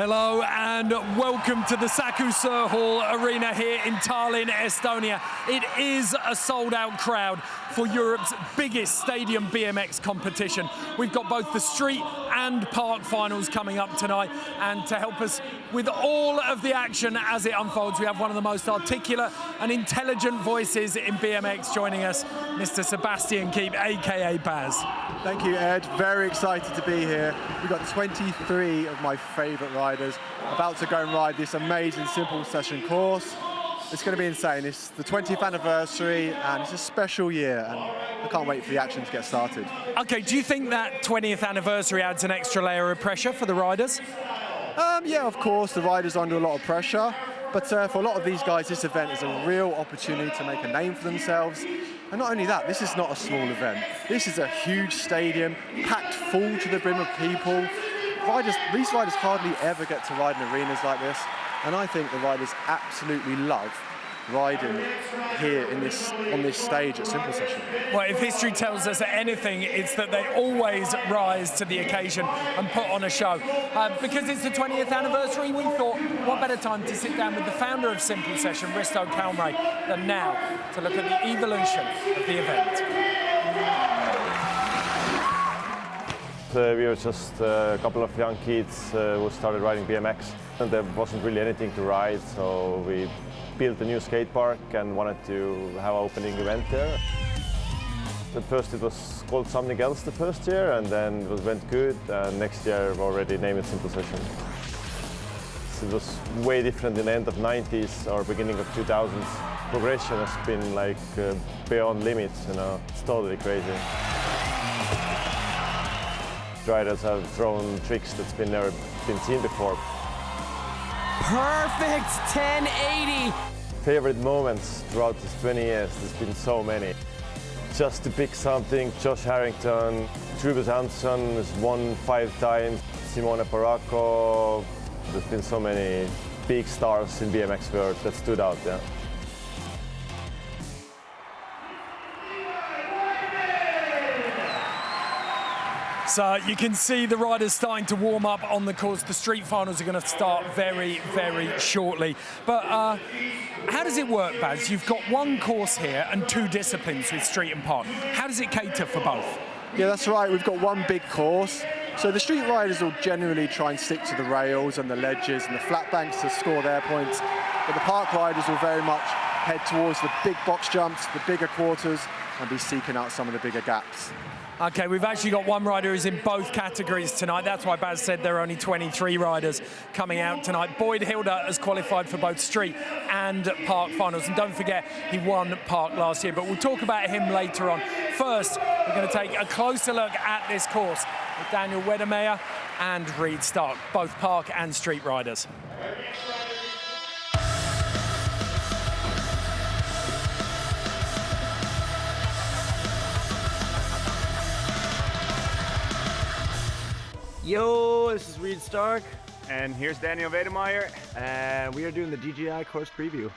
Hello and welcome to the Saku Hall Arena here in Tallinn, Estonia. It is a sold-out crowd for Europe's biggest stadium BMX competition. We've got both the street and park finals coming up tonight, and to help us with all of the action as it unfolds, we have one of the most articulate and intelligent voices in BMX joining us, Mr. Sebastian Keep, aka Baz. Thank you, Ed. Very excited to be here. We've got 23 of my favourite riders about to go and ride this amazing simple session course. It's going to be insane. It's the 20th anniversary and it's a special year, and I can't wait for the action to get started. Okay, do you think that 20th anniversary adds an extra layer of pressure for the riders? Yeah, of course, the riders are under a lot of pressure, but for a lot of these guys, this event is a real opportunity to make a name for themselves. And not only that, this is not a small event. This is a huge stadium, packed full to the brim of people. These riders hardly ever get to ride in arenas like this, and I think the riders absolutely love riding here on this stage at Simple Session. Well, if history tells us anything, it's that they always rise to the occasion and put on a show. Because it's the 20th anniversary, we thought, what better time to sit down with the founder of Simple Session, Risto Kalmari, than now to look at the evolution of the event. We were just a couple of young kids who started riding BMX, and there wasn't really anything to ride, so we built a new skate park and wanted to have an opening event there. At first it was called something else the first year, and then it went good, and next year we already named it Simple Session. So it was way different in the end of 90s or beginning of 2000s. Progression has been like beyond limits, you know, it's totally crazy. Riders have thrown tricks that's never been seen before. Perfect 1080. Favorite moments throughout these 20 years, there's been so many. Just to pick something, Josh Harrington, Trubus Hansson has won 5 times, Simone Poracco. There's been so many big stars in BMX world that stood out there. So you can see the riders starting to warm up on the course. The street finals are going to start very, very shortly. But how does it work, Baz? You've got one course here and 2 disciplines with street and park. How does it cater for both? Yeah, that's right. We've got one big course. So the street riders will generally try and stick to the rails and the ledges and the flat banks to score their points. But the park riders will very much head towards the big box jumps, the bigger quarters, and be seeking out some of the bigger gaps. Okay, we've actually got one rider who's in both categories tonight. That's why Baz said there are only 23 riders coming out tonight. Boyd Hilder has qualified for both street and park finals. And don't forget, he won park last year, but we'll talk about him later on. First, we're going to take a closer look at this course with Daniel Wedemeyer and Reed Stark, both park and street riders. Yo, this is Reed Stark. And here's Daniel Wedemeyer. And we are doing the DJI course preview.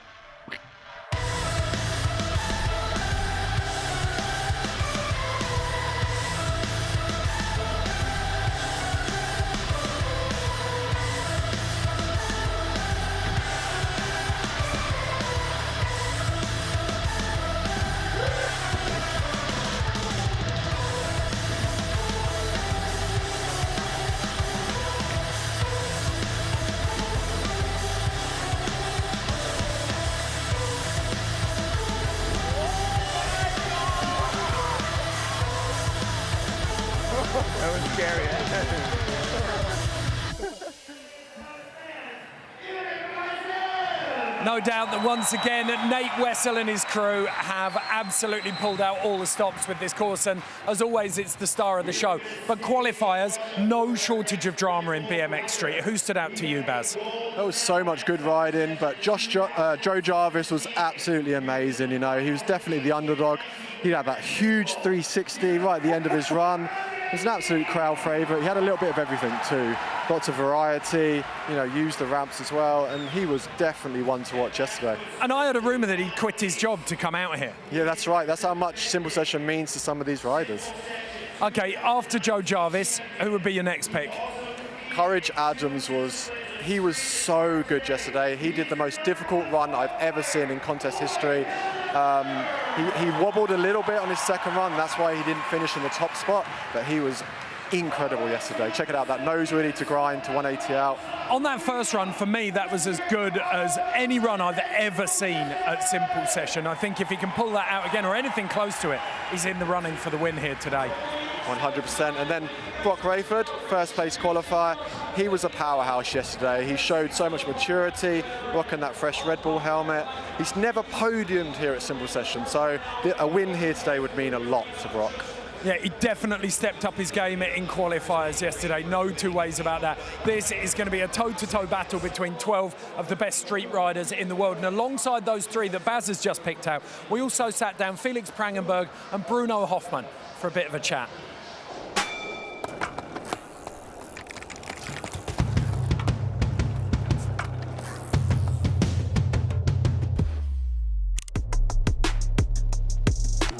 That was scary. No doubt that once again, Nate Wessel and his crew have absolutely pulled out all the stops with this course, and as always, it's the star of the show. But qualifiers, no shortage of drama in BMX Street. Who stood out to you, Baz? There was so much good riding, but Joe Jarvis was absolutely amazing. You know, he was definitely the underdog. He had that huge 360 right at the end of his run. He was an absolute crowd favourite. He had a little bit of everything too. Lots of variety, you know, used the ramps as well, and he was definitely one to watch yesterday. And I heard a rumour that he quit his job to come out here. Yeah, that's right. That's how much Simple Session means to some of these riders. Okay, after Joe Jarvis, who would be your next pick? Courage Adams was he was so good yesterday. He did the most difficult run I've ever seen in contest history. He wobbled a little bit on his second run. That's why he didn't finish in the top spot, but he was incredible yesterday. Check it out, that nose really to grind to 180 out. On that first run, for me, that was as good as any run I've ever seen at Simple Session. I think if he can pull that out again or anything close to it, he's in the running for the win here today. 100%. And then Broc RAIFORD, first place qualifier. He was a powerhouse yesterday. He showed so much maturity, rocking that fresh Red Bull helmet. He's never podiumed here at Simple Session, so a win here today would mean a lot to Broc. Yeah, he definitely stepped up his game in qualifiers yesterday, no two ways about that. This is going to be a toe-to-toe battle between 12 of the best street riders in the world. And alongside those three that Baz has just picked out, we also sat down Felix PRANGENBERG and Bruno Hoffmann for a bit of a chat.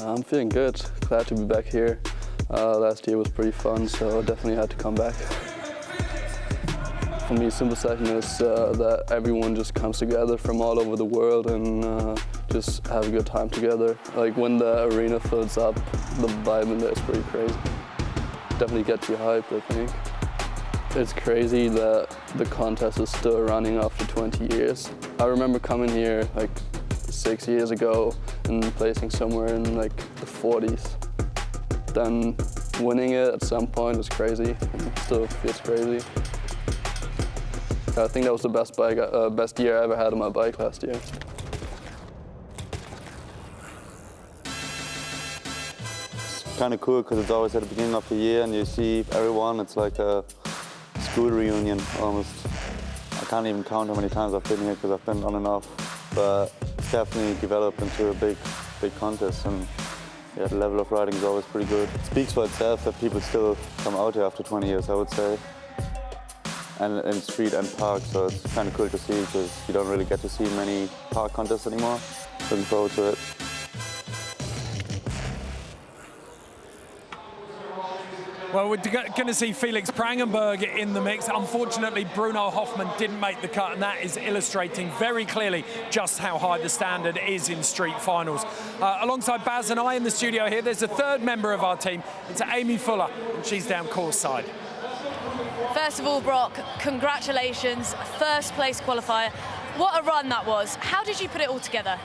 I'm feeling good, glad to be back here. Last year was pretty fun, so definitely had to come back. For me, Simple Session is that everyone just comes together from all over the world and just have a good time together. Like when the arena fills up, the vibe in there is pretty crazy. Definitely gets you hyped, I think. It's crazy that the contest is still running after 20 years. I remember coming here like 6 years ago and placing somewhere in like the 40s. Then winning it at some point was crazy. It still feels crazy. I think that was the best year I ever had on my bike last year. It's kind of cool because it's always at the beginning of the year and you see everyone. It's like a school reunion almost. I can't even count how many times I've been here because I've been on and off. But it's definitely developed into a big contest, and yeah, the level of riding is always pretty good. It speaks for itself that people still come out here after 20 years, I would say, and in street and park, so it's kind of cool to see because you don't really get to see many park contests anymore. Looking forward to it. Well, we're going to see Felix PRANGENBERG in the mix. Unfortunately, Bruno Hoffmann didn't make the cut, and that is illustrating very clearly just how high the standard is in street finals. Alongside Baz and I in the studio here, there's a third member of our team. It's Amy Fuller, and she's down course side. First of all, Broc, congratulations, first place qualifier. What a run that was. How did you put it all together?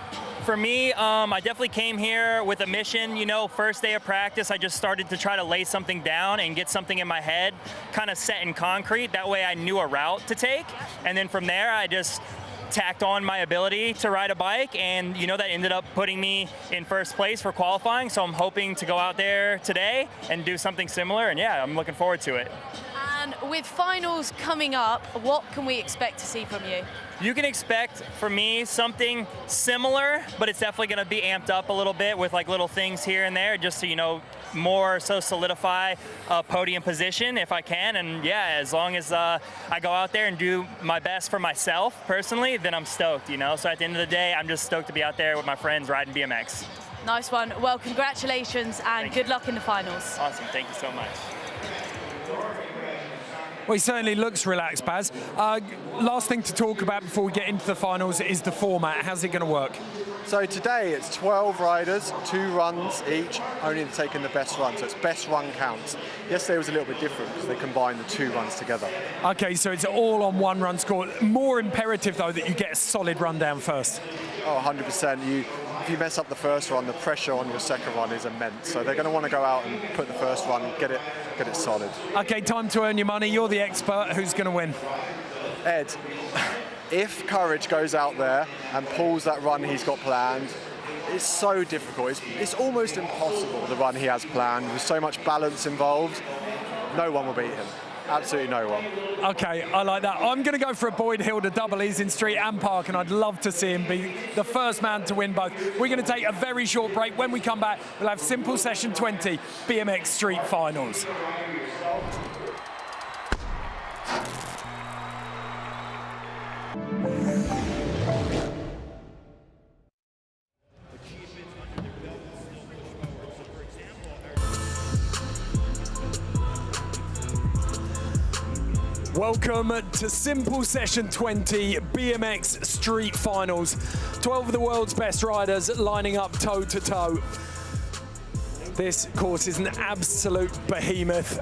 For me, I definitely came here with a mission. You know, first day of practice, I just started to try to lay something down and get something in my head kind of set in concrete. That way I knew a route to take. And then from there, I just tacked on my ability to ride a bike, and you know, that ended up putting me in first place for qualifying. So I'm hoping to go out there today and do something similar, and yeah, I'm looking forward to it. And with finals coming up, what can we expect to see from you? You can expect, for me, something similar, but it's definitely going to be amped up a little bit with like little things here and there, just to, you know, more so solidify a podium position if I can. And yeah, as long as I go out there and do my best for myself personally, then I'm stoked, you know. So at the end of the day, I'm just stoked to be out there with my friends riding BMX. Nice one. Well, congratulations and good luck in the finals. Awesome. Thank you so much. Well, he certainly looks relaxed, Baz. Last thing to talk about before we get into the finals is the format. How's it going to work? So today it's 12 riders, 2 runs each, only taking the best run, so it's best run counts. Yesterday was a little bit different because they combined the 2 runs together. Okay, so it's all on one run score. More imperative, though, that you get a solid run down first. Oh, 100%. If you mess up the first run, the pressure on your second run is immense. So they're going to want to go out and put the first run, get it solid. Okay, time to earn your money. You're the expert. Who's going to win? Ed, if Courage goes out there and pulls that run he's got planned, it's so difficult. It's almost impossible, the run he has planned. There's so much balance involved. No one will beat him. Absolutely no one. Okay, I like that. I'm going to go for a Boyd Hilder double. He's in street and park, and I'd love to see him be the first man to win both. We're going to take a very short break. When we come back, we'll have Simple Session 20 BMX Street Finals. Welcome to Simple Session 20 BMX Street Finals. 12 of the world's best riders lining up toe to toe. This course is an absolute behemoth.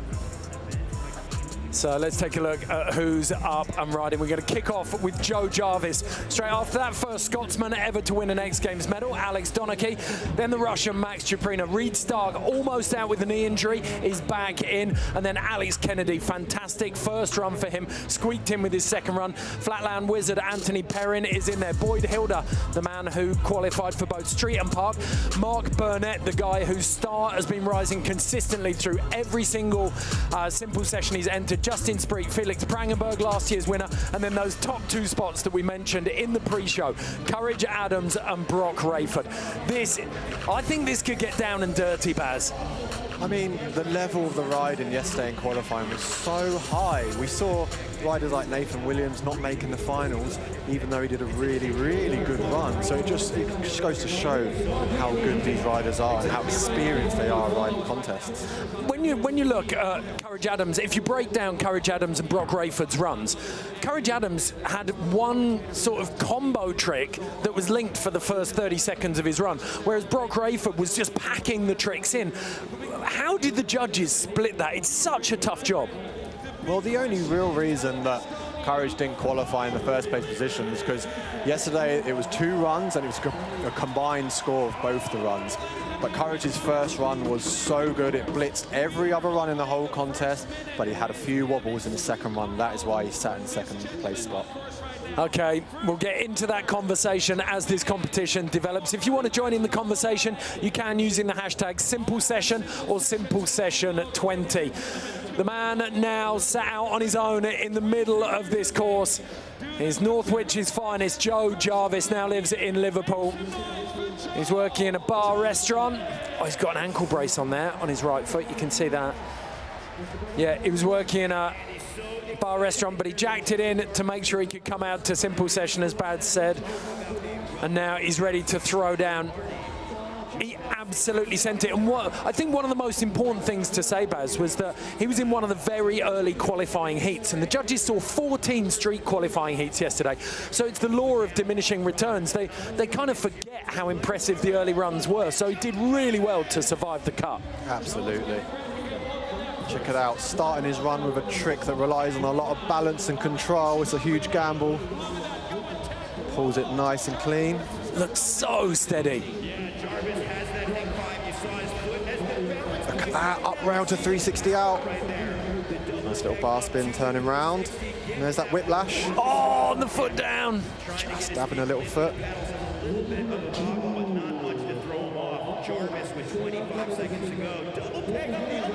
So let's take a look at who's up and riding. We're going to kick off with Joe Jarvis. Straight after that, first Scotsman ever to win an X Games medal, Alex Donnachie. Then the Russian Max Chuprina. Reed Stark, almost out with a knee injury, is back in. And then Alex Kennedy, fantastic first run for him. Squeaked in with his second run. Flatland wizard Anthony Perrin is in there. Boyd Hilder, the man who qualified for both street and park. Mark Burnett, the guy whose star has been rising consistently through every single simple session he's entered. Justin Spriet, Felix PRANGENBERG, last year's winner, and then those top two spots that we mentioned in the pre-show, Courage Adams and Broc RAIFORD. I think this could get down and dirty, Baz. I mean, the level of the riding yesterday in qualifying was so high. We saw riders like Nathan Williams not making the finals, even though he did a really, really good run. So it just goes to show how good these riders are and how experienced they are riding contests. When you look at Courage Adams, if you break down Courage Adams and Broc RAIFORD's runs, Courage Adams had one sort of combo trick that was linked for the first 30 seconds of his run, whereas Broc RAIFORD was just packing the tricks in. How did the judges split that? It's such a tough job. Well, the only real reason that Courage didn't qualify in the first place position is because yesterday it was 2 runs and it was a combined score of both the runs. But Courage's first run was so good, it blitzed every other run in the whole contest, but he had a few wobbles in the second run. That is why he sat in second place spot. Okay, we'll get into that conversation as this competition develops. If you want to join in the conversation, you can using the hashtag Simple Session or Simple Session 20. The man now sat out on his own in the middle of this course is Northwich's finest. Joe Jarvis now lives in Liverpool. He's working in a bar restaurant. Oh, he's got an ankle brace on there on his right foot. You can see that. Yeah, he was working in a bar restaurant, but he jacked it in to make sure he could come out to Simple Session, as Baz said. And now he's ready to throw down. He absolutely sent it. And I think one of the most important things to say, Baz, was that he was in one of the very early qualifying heats, and the judges saw 14 street qualifying heats yesterday. So it's the law of diminishing returns. They kind of forget how impressive the early runs were. So he did really well to survive the cut. Absolutely. Check it out, starting his run with a trick that relies on a lot of balance and control. It's a huge gamble. Pulls it nice and clean. Looks so steady. Look at that, up round to 360 out. Nice little bar spin, turning round. And there's that whiplash. Oh, the foot down. Just dabbing a little foot.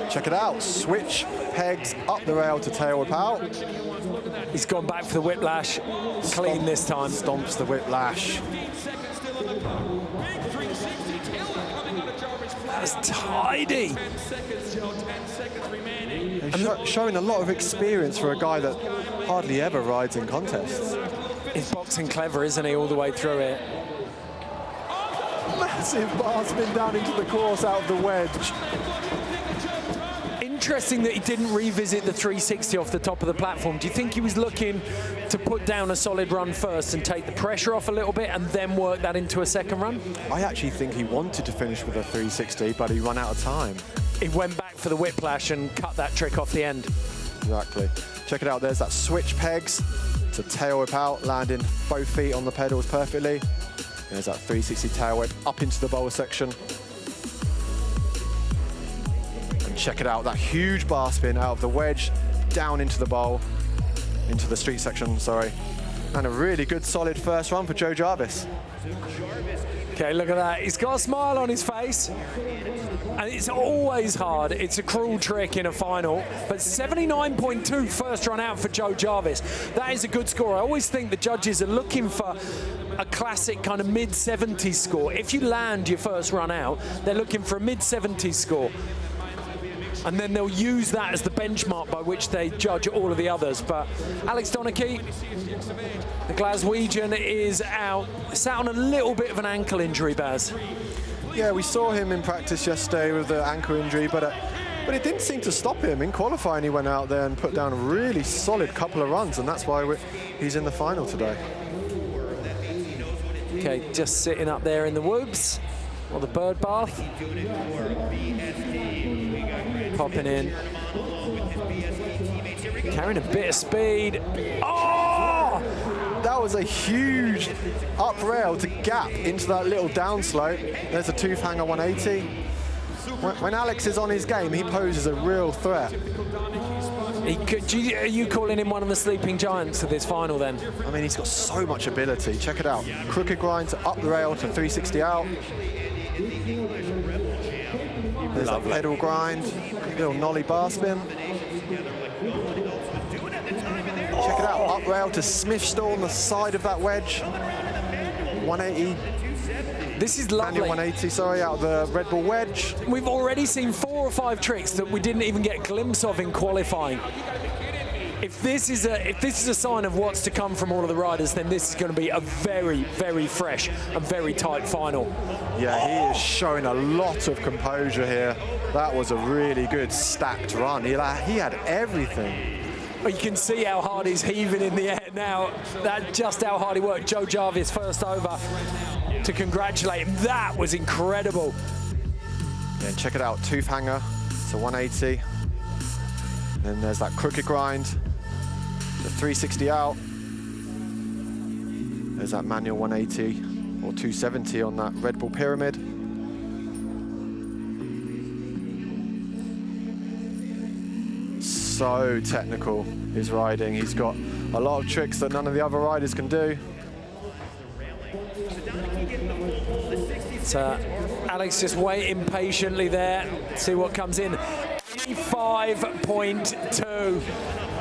Check it out, switch pegs up the rail to tail whip out. He's gone back for the whiplash, clean this time. Stomps the whiplash. That's tidy. Showing a lot of experience for a guy that hardly ever rides in contests. He's boxing clever, isn't he, all the way through it? Massive bar spin down into the course out of the wedge. Interesting that he didn't revisit the 360 off the top of the platform. Do you think he was looking to put down a solid run first and take the pressure off a little bit and then work that into a second run? I actually think he wanted to finish with a 360, but he ran out of time. He went back for the whiplash and cut that trick off the end. Exactly. Check it out, there's that switch pegs to tail whip out, landing both feet on the pedals perfectly. There's that 360 tail whip up into the bowl section. And check it out, that huge bar spin out of the wedge, down into the bowl, into the street section, sorry. And a really good solid first run for Joe Jarvis. Okay, look at that. He's got a smile on his face. And it's always hard. It's a cruel trick in a final. But 79.2 first run out for Joe Jarvis. That is a good score. I always think the judges are looking for a classic kind of mid-70s score. If you land your first run out, they're looking for a mid-70s score. And then they'll use that as the benchmark by which they judge all of the others. But Alex Donnachie, the Glaswegian, is out. Sat on a little bit of an ankle injury, Baz. Yeah, we saw him in practice yesterday with the ankle injury, but But it didn't seem to stop him. In qualifying, he went out there and put down a really solid couple of runs, and that's why he's in the final today. Okay, just sitting up there in the whoops, or the bird bath. Popping in. Carrying a bit of speed. Oh! That was a huge up rail to gap into that little downslope. There's a tooth hanger 180. When Alex is on his game, he poses a real threat. Are you calling him one of the sleeping giants of this final then? I mean, he's got so much ability. Check it out. Crooked grind to up the rail to 360 out. There's that pedal grind. Little nollie bar spin. Check it out. Up rail to Smith stall on the side of that wedge. 180. This is lovely. Manual 180, sorry, out of the Red Bull wedge. We've already seen 4 or 5 tricks that we didn't even get a glimpse of in qualifying. If this is a sign of what's to come from all of the riders, then this is going to be a very, very fresh and very tight final. Yeah, he is showing a lot of composure here. That was a really good stacked run. He had everything. You can see how hard he's heaving in the air now. That's just how hard he worked. Joe Jarvis first over to congratulate him. That was incredible. Yeah, and check it out, tooth hanger, so 180. Then there's that crooked grind, the 360 out. There's that manual 180 or 270 on that Red Bull pyramid. So technical, his riding. He's got a lot of tricks that none of the other riders can do. So Alex just waiting patiently there, see what comes in. 85.2.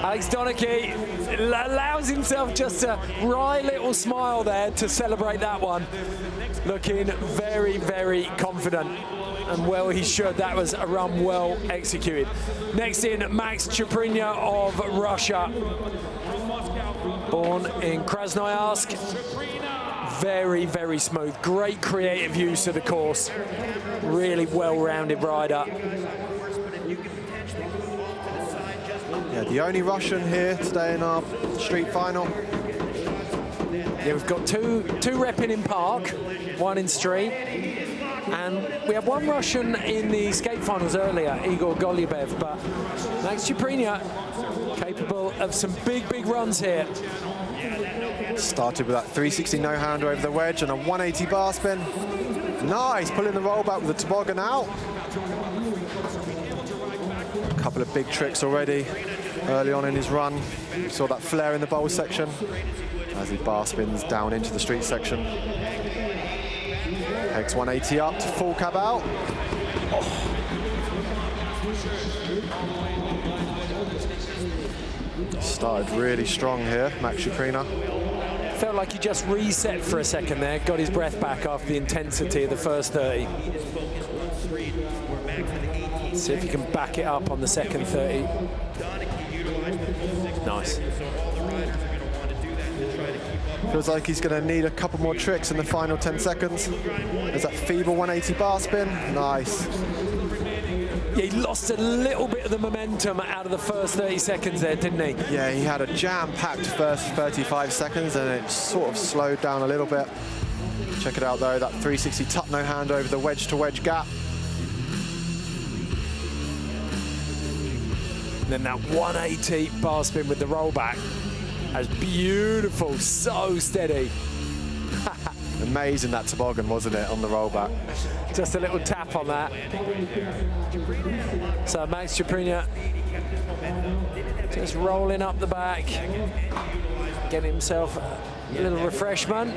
Alex Donnachie allows himself just a wry little smile there to celebrate that one. Looking very, very confident. And well, he should. That was a run well executed. Next in, Max Chuprina of Russia. Born in Krasnoyarsk. Very, very smooth. Great creative use of the course. Really well-rounded rider. Yeah, the only Russian here today in our street final. Yeah, we've got two repping in park, one in street. And we had one Russian in the skate finals earlier, Igor Golubov, but Max Chuprina capable of some big, big runs here. Started with that 360 no-hander over the wedge and a 180 bar spin. Nice, pulling the roll back with the toboggan out. A couple of big tricks already early on in his run. We saw that flare in the bowl section as he bar spins down into the street section. Takes 180 up to full cab out. Oh. Started really strong here, Max Chuprina. Felt like he just reset for a second there, got his breath back after the intensity of the first 30. See if he can back it up on the second 30. Nice. Feels like he's going to need a couple more tricks in the final 10 seconds. There's that feeble 180 bar spin. Nice. Yeah, he lost a little bit of the momentum out of the first 30 seconds there, didn't he? Yeah, he had a jam-packed first 35 seconds and it sort of slowed down a little bit. Check it out though, that 360 tuck no hand over the wedge-to-wedge gap. And then that 180 bar spin with the rollback. That's beautiful, so steady. Amazing that toboggan, wasn't it, on the rollback? Just a little tap on that. So Max Chuprina just rolling up the back, getting himself a little refreshment.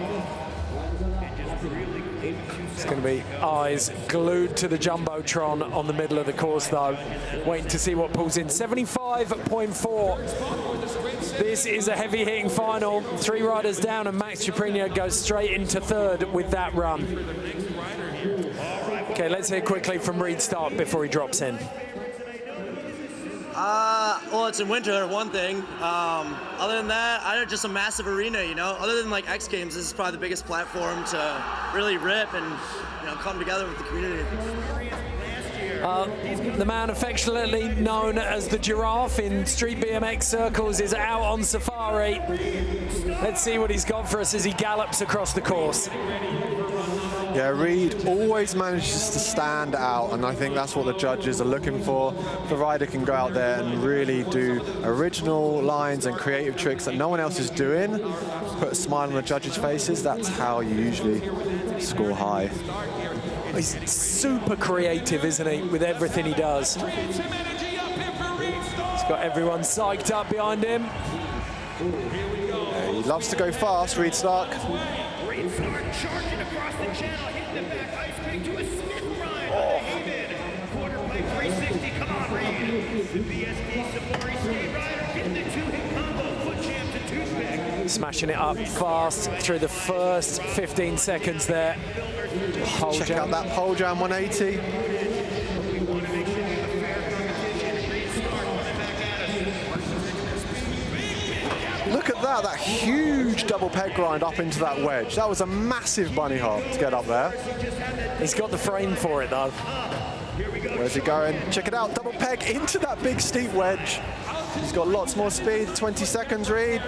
It's going to be eyes glued to the Jumbotron on the middle of the course though. Waiting to see what pulls in. 75.4. This is a heavy hitting final. 3 riders down and Max Chuprina goes straight into 3rd with that run. Okay, let's hear quickly from Reid Stark before he drops in. Well, it's in winter, one thing. Other than that, I had just a massive arena, you know. Other than like X Games, this is probably the biggest platform to really rip and, you know, come together with the community. The man affectionately known as the giraffe in street BMX circles is out on safari. Let's see what he's got for us as he gallops across the course. Yeah, Reid always manages to stand out, and I think that's what the judges are looking for. If a rider can go out there and really do original lines and creative tricks that no one else is doing, put a smile on the judges' faces, that's how you usually score high. He's super creative, isn't he, with everything he does. He's got everyone psyched up behind him. Yeah, he loves to go fast, Reid Stark. Charging across the channel, hitting the back ice pick to a stiff grind. Quarter pipe 360, come on, Reid. The BSD Safari skate rider getting the two-hit combo, foot jam to toothpick. Smashing it up fast through the first 15 seconds there. Check out that pole jam 180. Look at that huge double peg grind up into that wedge. That was a massive bunny hop to get up there. He's got the frame for it though. Where's he going? Check it out, double peg into that big steep wedge. He's got lots more speed, 20 seconds, Reid.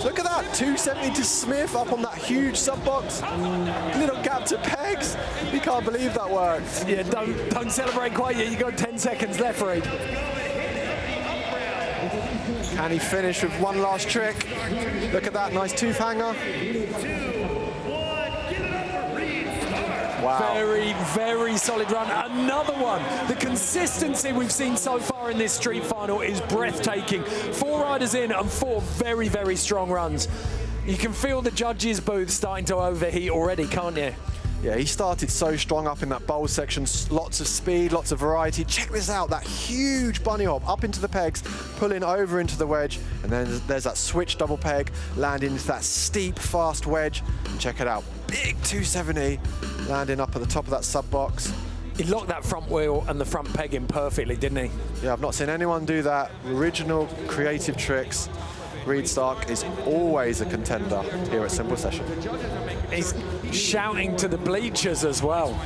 Look at that, 270 to Smith up on that huge sub box. Little gap to pegs. You can't believe that worked. Yeah, don't celebrate quite yet. You got 10 seconds left, Reid. Can he finish with one last trick? Look at that, nice tooth hanger. Wow. Very, very solid run. Another one. The consistency we've seen so far in this street final is breathtaking. 4 riders in and 4 very, very strong runs. You can feel the judges' booth starting to overheat already, can't you? Yeah, he started so strong up in that bowl section. Lots of speed, lots of variety. Check this out, that huge bunny hop up into the pegs, pulling over into the wedge, and then there's that switch double peg, landing into that steep, fast wedge. And check it out, big 270, landing up at the top of that sub box. He locked that front wheel and the front peg in perfectly, didn't he? Yeah, I've not seen anyone do that. Original, creative tricks. Reid Stark is always a contender here at Simple Session. He's shouting to the bleachers as well.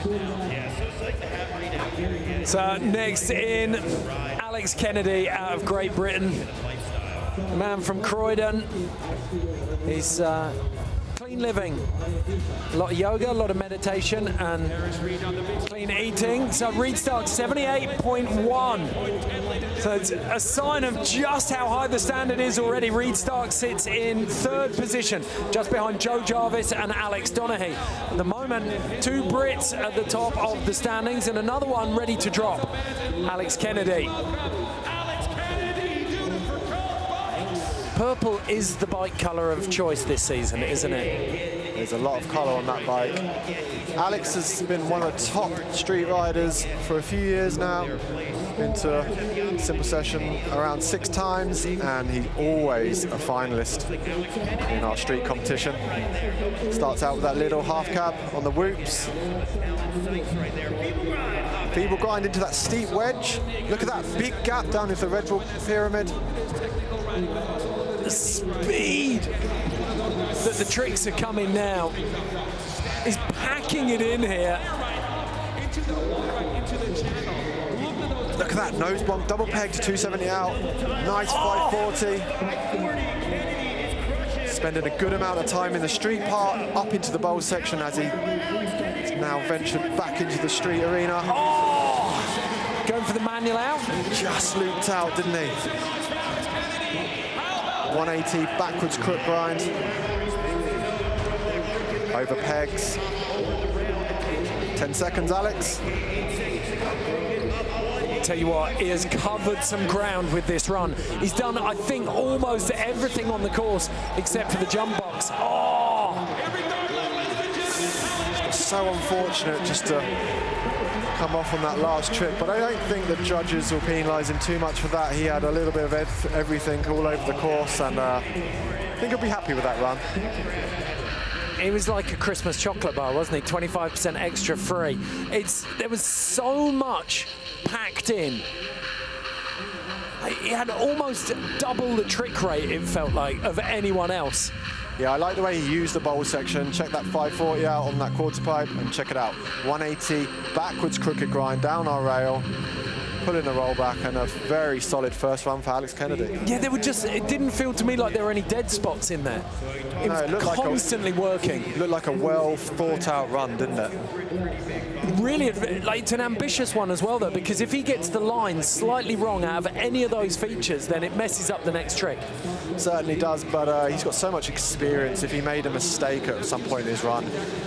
So next in, Alex Kennedy out of Great Britain. The man from Croydon. He's clean living. A lot of yoga, a lot of meditation, and clean eating. So Reid Stark 78.1. So it's a sign of just how high the standard is already. Reid Stark sits in 3rd position, just behind Joe Jarvis and Alex Donnachie. At the moment, 2 Brits at the top of the standings and another one ready to drop. Alex Kennedy. Purple is the bike colour of choice this season, isn't it? There's a lot of colour on that bike. Alex has been one of the top street riders for a few years now. Been to Simple Session around 6 times, and he's always a finalist in our street competition. Starts out with that little half cab on the whoops. Feeble grind into that steep wedge. Look at that big gap down into the Red Bull pyramid. The speed that the tricks are coming now. He's packing it in here. Look at that, nose bump, double peg to 270 out. Nice 540. Spending a good amount of time in the street part, up into the bowl section as he's now ventured back into the street arena. Oh! Going for the manual out. Just looped out, didn't he? 180 backwards crook grind. Over pegs. 10 seconds, Alex. Tell you what, he has covered some ground with this run. He's done, I think, almost everything on the course except for the jump box. Oh! So unfortunate just to come off on that last trick, but I don't think the judges will penalise him too much for that. He had a little bit of everything all over the course, and I think he'll be happy with that run. He was like a Christmas chocolate bar, wasn't he? 25% extra free. There was so much packed in. He had almost double the trick rate, it felt like, of anyone else. Yeah, I like the way he used the bowl section. Check that 540 out on that quarter pipe and check it out. 180, backwards crooked grind, down our rail, pulling the roll back, and a very solid first run for Alex Kennedy. Yeah, there were just, it didn't feel to me like there were any dead spots in there. It was constantly working. Looked like a well thought out run, didn't it? Really, like, it's an ambitious one as well, though, because if he gets the line slightly wrong out of any of those features, then it messes up the next trick. Certainly does, but he's got so much experience. If he made a mistake at some point in his run,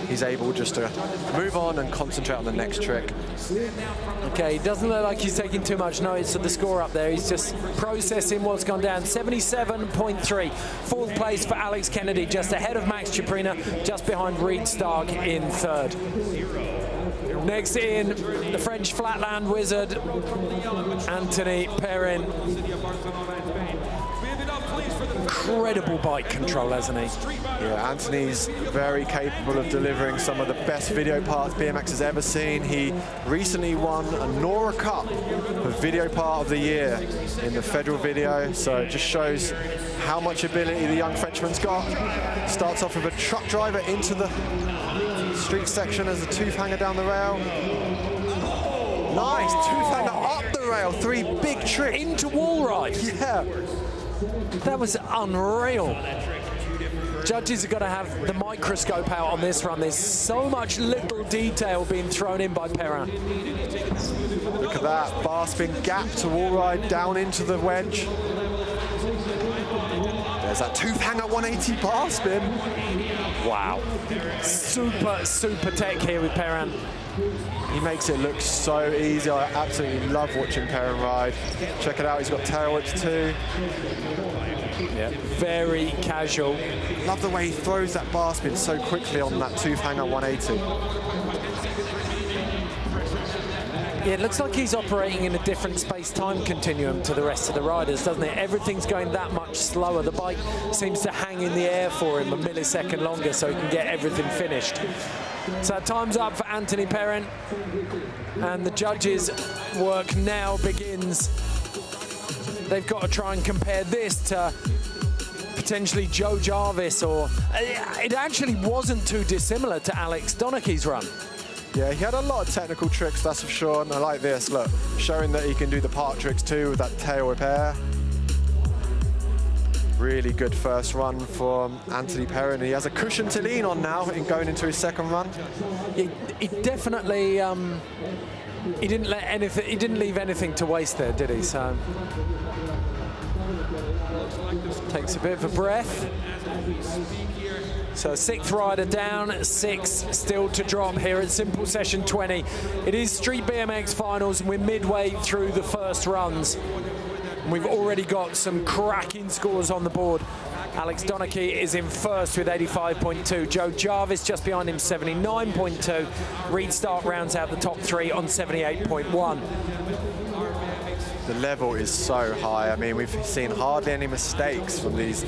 he's able just to move on and concentrate on the next trick. Okay, doesn't look like he's taking too much notice of the score up there. He's just processing what's gone down. 77.3. Fourth place for Alex Kennedy, just ahead of Max Chuprina, just behind Reid Stark in third. Next in, the French flatland wizard, Anthony Perrin. Incredible bike control, hasn't he? Yeah, Anthony's very capable of delivering some of the best video parts BMX has ever seen. He recently won a Nora Cup for Video Part of the Year in the Federal Video, so it just shows how much ability the young Frenchman's got. Starts off with a truck driver into the street section as a tooth hanger down the rail. Nice, tooth hanger up the rail, 3 big tricks. Into wall ride. Yeah. That was unreal. Judges have got to have the microscope out on this run. There's so much little detail being thrown in by Perrin. Look at that, bar spin gap to wall ride down into the wedge. There's that tooth hanger 180 bar spin. Wow. Super tech here with Perrin. He makes it look so easy. I absolutely love watching Perrin ride. Check it out, he's got tail whips too. Yeah, very casual. Love the way he throws that bar spin so quickly on that tooth hanger 180. Yeah, it looks like he's operating in a different space-time continuum to the rest of the riders, doesn't it? Everything's going that much slower. The bike seems to hang in the air for him a millisecond longer so he can get everything finished. So time's up for Anthony Perrin, and the judges' work now begins. They've got to try and compare this to potentially Joe Jarvis, or it actually wasn't too dissimilar to Alex Donnachie's run. Yeah, he had a lot of technical tricks, that's for sure, and I like this, look, showing that he can do the part tricks too with that tail whip air. Really good first run for Anthony Perrin. He has a cushion to lean on now in going into his second run. He definitely he didn't leave anything to waste there, did he? So takes a bit of a breath. So 6th rider down, 6 still to drop here at Simple Session 20. It is Street BMX Finals, and we're midway through the first runs. We've already got some cracking scores on the board. Alex Donnachie is in first with 85.2. Joe Jarvis just behind him, 79.2. Reid Stark rounds out the top 3 on 78.1. The level is so high. I mean, we've seen hardly any mistakes from these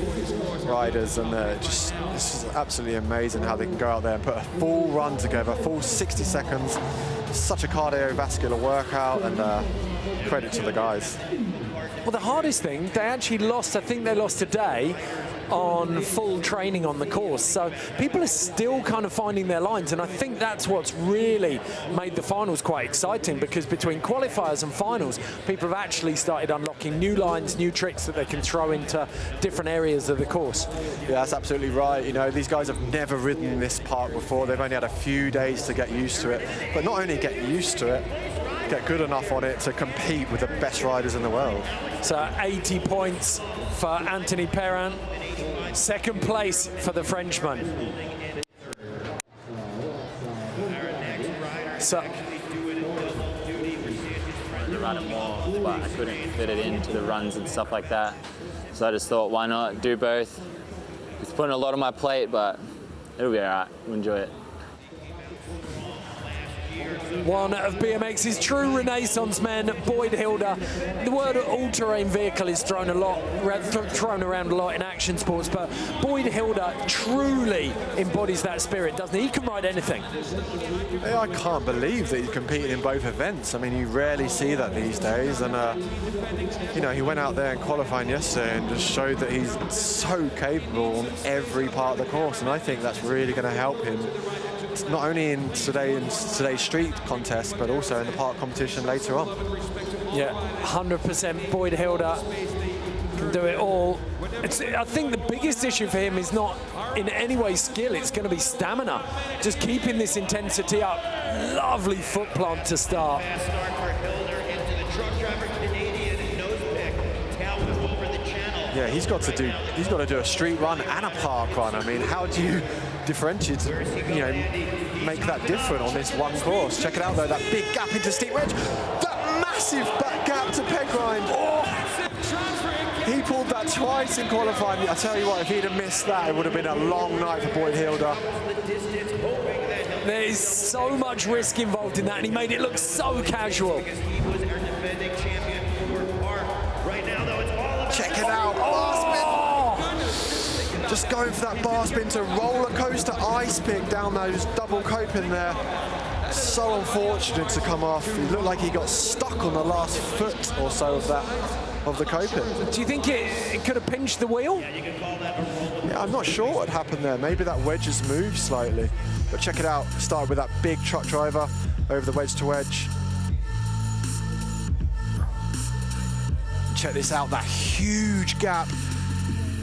riders, and this is absolutely amazing how they can go out there and put a full run together, full 60 seconds. Such a cardiovascular workout, and credit to the guys. Well, the hardest thing, they actually lost, I think they lost today on full training on the course. So people are still kind of finding their lines, and I think that's what's really made the finals quite exciting, because between qualifiers and finals, people have actually started unlocking new lines, new tricks that they can throw into different areas of the course. Yeah, that's absolutely right. You know, these guys have never ridden this park before. They've only had a few days to get used to it. But not only get used to it, get good enough on it to compete with the best riders in the world. So 80 points for Anthony Perrin. Second place for the Frenchman. So to run it more, but I couldn't fit it into the runs and stuff like that. So I just thought, why not do both? It's putting a lot on my plate, but it'll be all right. We'll enjoy it. One of BMX's true renaissance men, Boyd Hilder. The word all-terrain vehicle is thrown around a lot in action sports, but Boyd Hilder truly embodies that spirit, doesn't he? He can ride anything. Yeah, I can't believe that he's competing in both events. I mean, you rarely see that these days. And, you know, he went out there in qualifying yesterday and just showed that he's so capable on every part of the course. And I think that's really going to help him, not only in today's street contest, but also in the park competition later on. Yeah, 100% Boyd Hilder can do it all. I think the biggest issue for him is not in any way skill, it's going to be stamina. Just keeping this intensity up. Lovely foot plant to start. Yeah, he's got to do a street run and a park run. I mean, how do you differentiate, you know, make that different on this one course? Check it out though, that big gap into steep wedge, that massive back gap to peg grind. Oh, he pulled that twice in qualifying. I tell you what, if he'd have missed that, it would have been a long night for Boyd Hilder. There is so much risk involved in that, and he made it look so casual. Check it out, bar spin. Just going for that bar spin to roller coaster ice pick down those double coping there. So unfortunate to come off. He looked like he got stuck on the last foot or so of the coping. Do you think it could have pinched the wheel? Yeah, I'm not sure what happened there. Maybe that wedge has moved slightly. But check it out. Started with that big truck driver over the wedge to wedge. Check this out, that huge gap.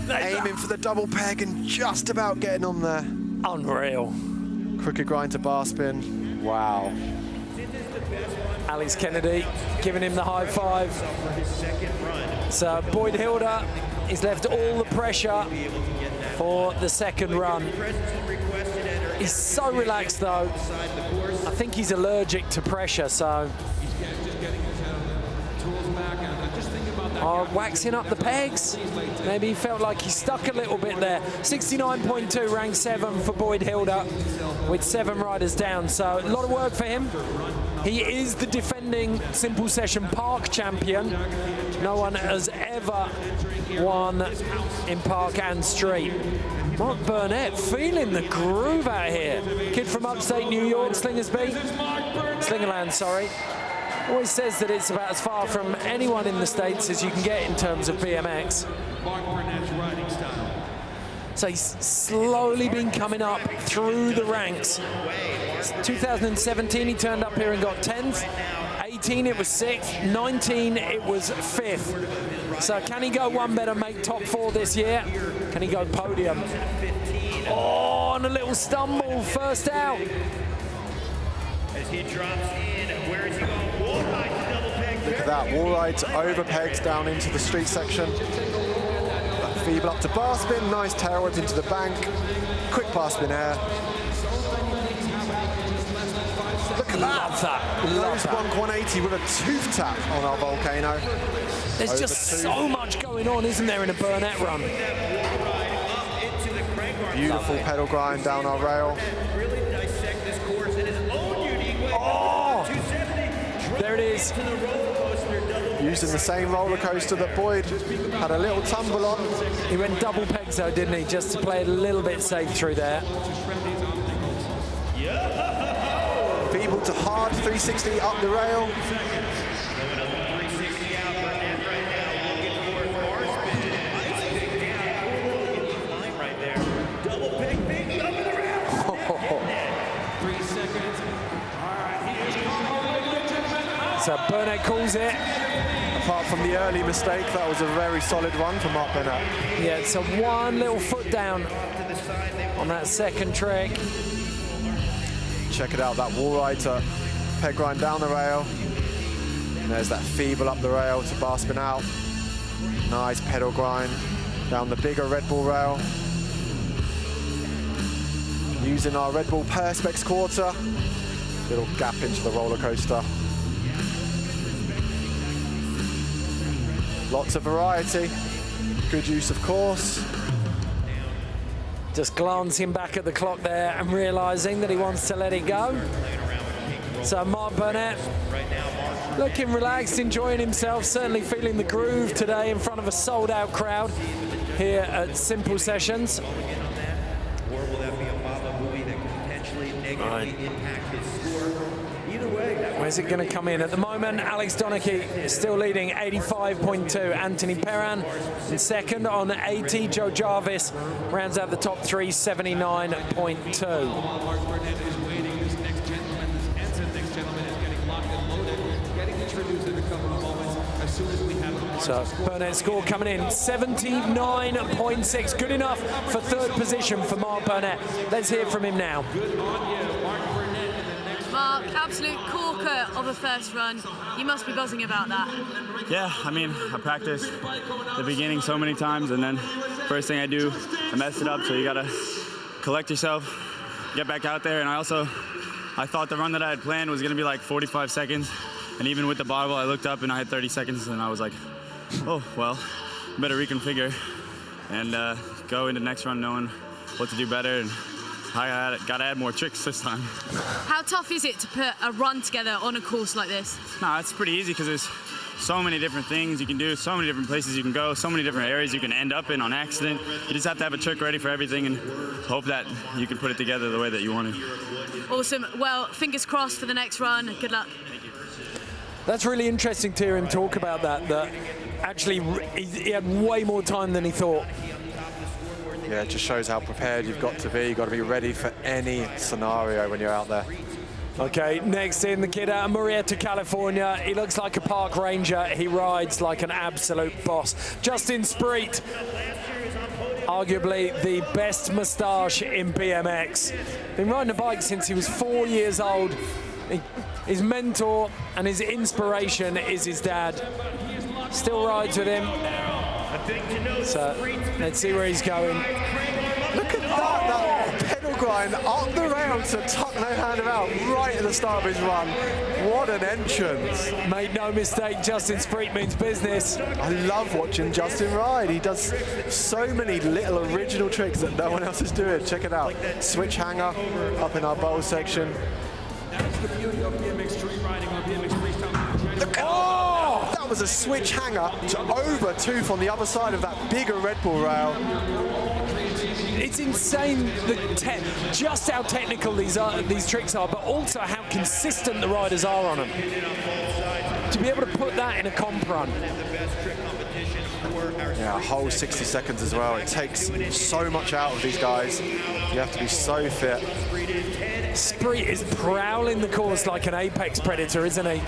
Aiming for the double peg and just about getting on there. Unreal. Crooked grind to bar spin. Wow. Alex Kennedy giving him the high five. So Boyd Hilder is left all the pressure for the second run. He's so relaxed though. I think he's allergic to pressure, so. Waxing up the pegs. Maybe he felt like he stuck a little bit there. 69.2, ranked 7 for Boyd Hilder with 7 riders down. So a lot of work for him. He is the defending simple session park champion. No one has ever won in park and street. Mark Burnett feeling the groove out here. Kid from upstate New York, Slingerland, sorry. Always says that it's about as far from anyone in the States as you can get in terms of BMX. So he's slowly been coming up through the ranks. 2017 he turned up here and got 10th. 18 it was 6th. 19 it was 5th. So can he go one better, make top 4 this year? Can he go podium? Oh, and a little stumble, first out. As he drops in, where is he going? Look at that, wall ride to over pegs down into the street section. That feeble up to bar spin, nice tail whip into the bank. Quick bar spin air. Look at that. Love that. Nose bunk 180 with a tooth tap on our Volcano. There's Over just so much going on, isn't there, in a Burnett run? Beautiful pedal grind down our rail. Oh! There it is. Using the same roller coaster that Boyd had a little tumble on. He went double pegs though, didn't he? Just to play it a little bit safe through there. Feeble to hard 360 up the rail. So Burnett calls it. Apart from the early mistake, that was a very solid run from Mark Burnett. Yeah, so one little foot down on that second trick. Check it out, that wall ride to peg grind down the rail. And there's that feeble up the rail to bar spin out. Nice pedal grind down the bigger Red Bull rail. Using our Red Bull Perspex quarter. Little gap into the roller coaster. Lots of variety, good use of course. Just glancing back at the clock there and realizing that he wants to let it go. So Mark Burnett looking relaxed, enjoying himself, certainly feeling the groove today in front of a sold-out crowd here at Simple Sessions. Right. Where's it going to come in? At the moment, Alex Donnachie is still leading 85.2. Anthony Perrin in second on 80. Joe Jarvis rounds out the top three, 79.2. So Burnett's score coming in 79.6, good enough for third position for Mark Burnett. Let's hear from him now. Mark, absolute corker of a first run. You must be buzzing about that. Yeah, I mean, I practiced the beginning so many times, and then first thing I do, I mess it up. So you gotta collect yourself, get back out there. And I thought the run that I had planned was gonna be like 45 seconds. And even with the barbell, I looked up and I had 30 seconds, and I was like, oh, well, better reconfigure and go into the next run knowing what to do better. And I got to add more tricks this time. How tough is it to put a run together on a course like this? No, it's pretty easy because there's so many different things you can do, so many different places you can go, so many different areas you can end up in on accident. You just have to have a trick ready for everything and hope that you can put it together the way that you want to. Awesome. Well, fingers crossed for the next run. Good luck. That's really interesting to hear him talk about that actually he had way more time than he thought. Yeah, it just shows how prepared you've got to be. You've got to be ready for any scenario when you're out there. Okay, next in, the kid out of Murrieta, California. He looks like a park ranger. He rides like an absolute boss. Justin Spriet, arguably the best moustache in BMX. Been riding a bike since he was 4 years old. His mentor and his inspiration is his dad. Still rides with him. So let's see where he's going. Look at that pedal grind up the rail to tuck no hander out right at the start of his run. What an entrance. Make no mistake, Justin Spriet means business. I love watching Justin ride. He does so many little original tricks that no one else is doing. Check it out. Switch hanger up in our bowl section. Look, oh, that was a switch hanger to over tooth on the other side of that bigger Red Bull rail. It's insane just how technical these tricks are, but also how consistent the riders are on them. To be able to put that in a comp run. Yeah, a whole 60 seconds as well. It takes so much out of these guys. You have to be so fit. Spriet is prowling the course like an apex predator, isn't he?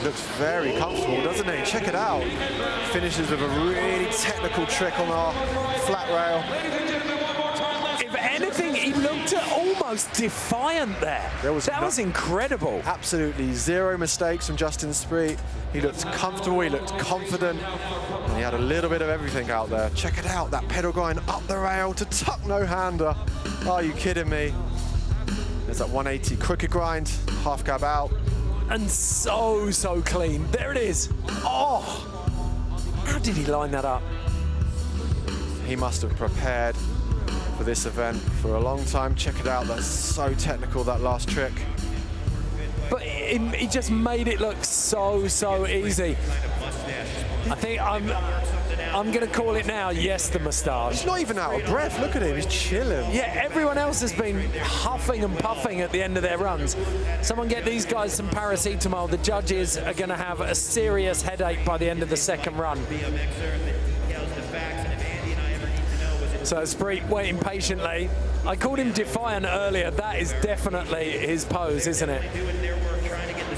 Looks very comfortable, doesn't he? Check it out. Finishes with a really technical trick on our flat rail. If anything, he looked almost defiant there. That was incredible. Absolutely zero mistakes from Justin Spriet. He looked comfortable, he looked confident, and he had a little bit of everything out there. Check it out, that pedal grind up the rail to tuck no hander. Are you kidding me? There's that 180 crooked grind, half cab out. And so clean. There it is. Oh, how did he line that up? He must have prepared for this event for a long time. Check it out, that's so technical, that last trick. But he just made it look so easy. I think I'm going to call it now, yes, the moustache. He's not even out of breath, look at him, he's chilling. Yeah, everyone else has been huffing and puffing at the end of their runs. Someone get these guys some paracetamol. The judges are going to have a serious headache by the end of the second run. So Spriet waiting patiently. I called him defiant earlier. That is definitely his pose, isn't it?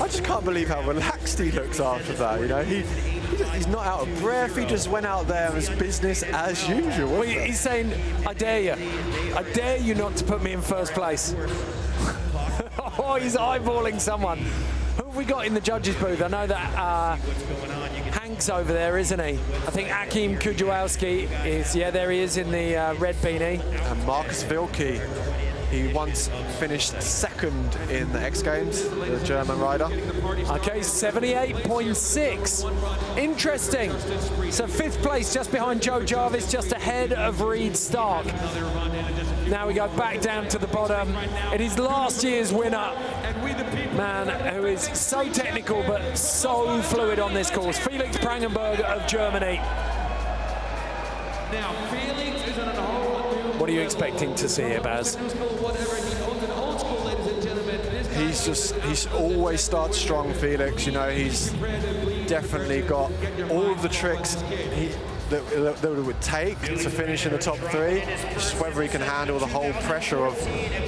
I just can't believe how relaxed he looks after that, you know. He's not out of breath, he just went out there and was business as usual. Well, he's saying, I dare you. I dare you not to put me in first place. Oh, he's eyeballing someone. Who have we got in the judges' booth? I know that Hank's over there, isn't he? I think Akim Kujawski is, yeah, there he is in the red beanie. And Marcus Wilkie He once finished second in the X Games, the German rider. Okay, 78.6. Interesting. So 5th place just behind Joe Jarvis, just ahead of Reid Stark. Now we go back down to the bottom. It is last year's winner, man who is so technical but so fluid on this course, Felix Prangenberg of Germany. What are you expecting to see here, Baz? He's always starts strong, Felix. You know, he's definitely got all of the tricks that it would take to finish in the top 3. Just whether he can handle the whole pressure of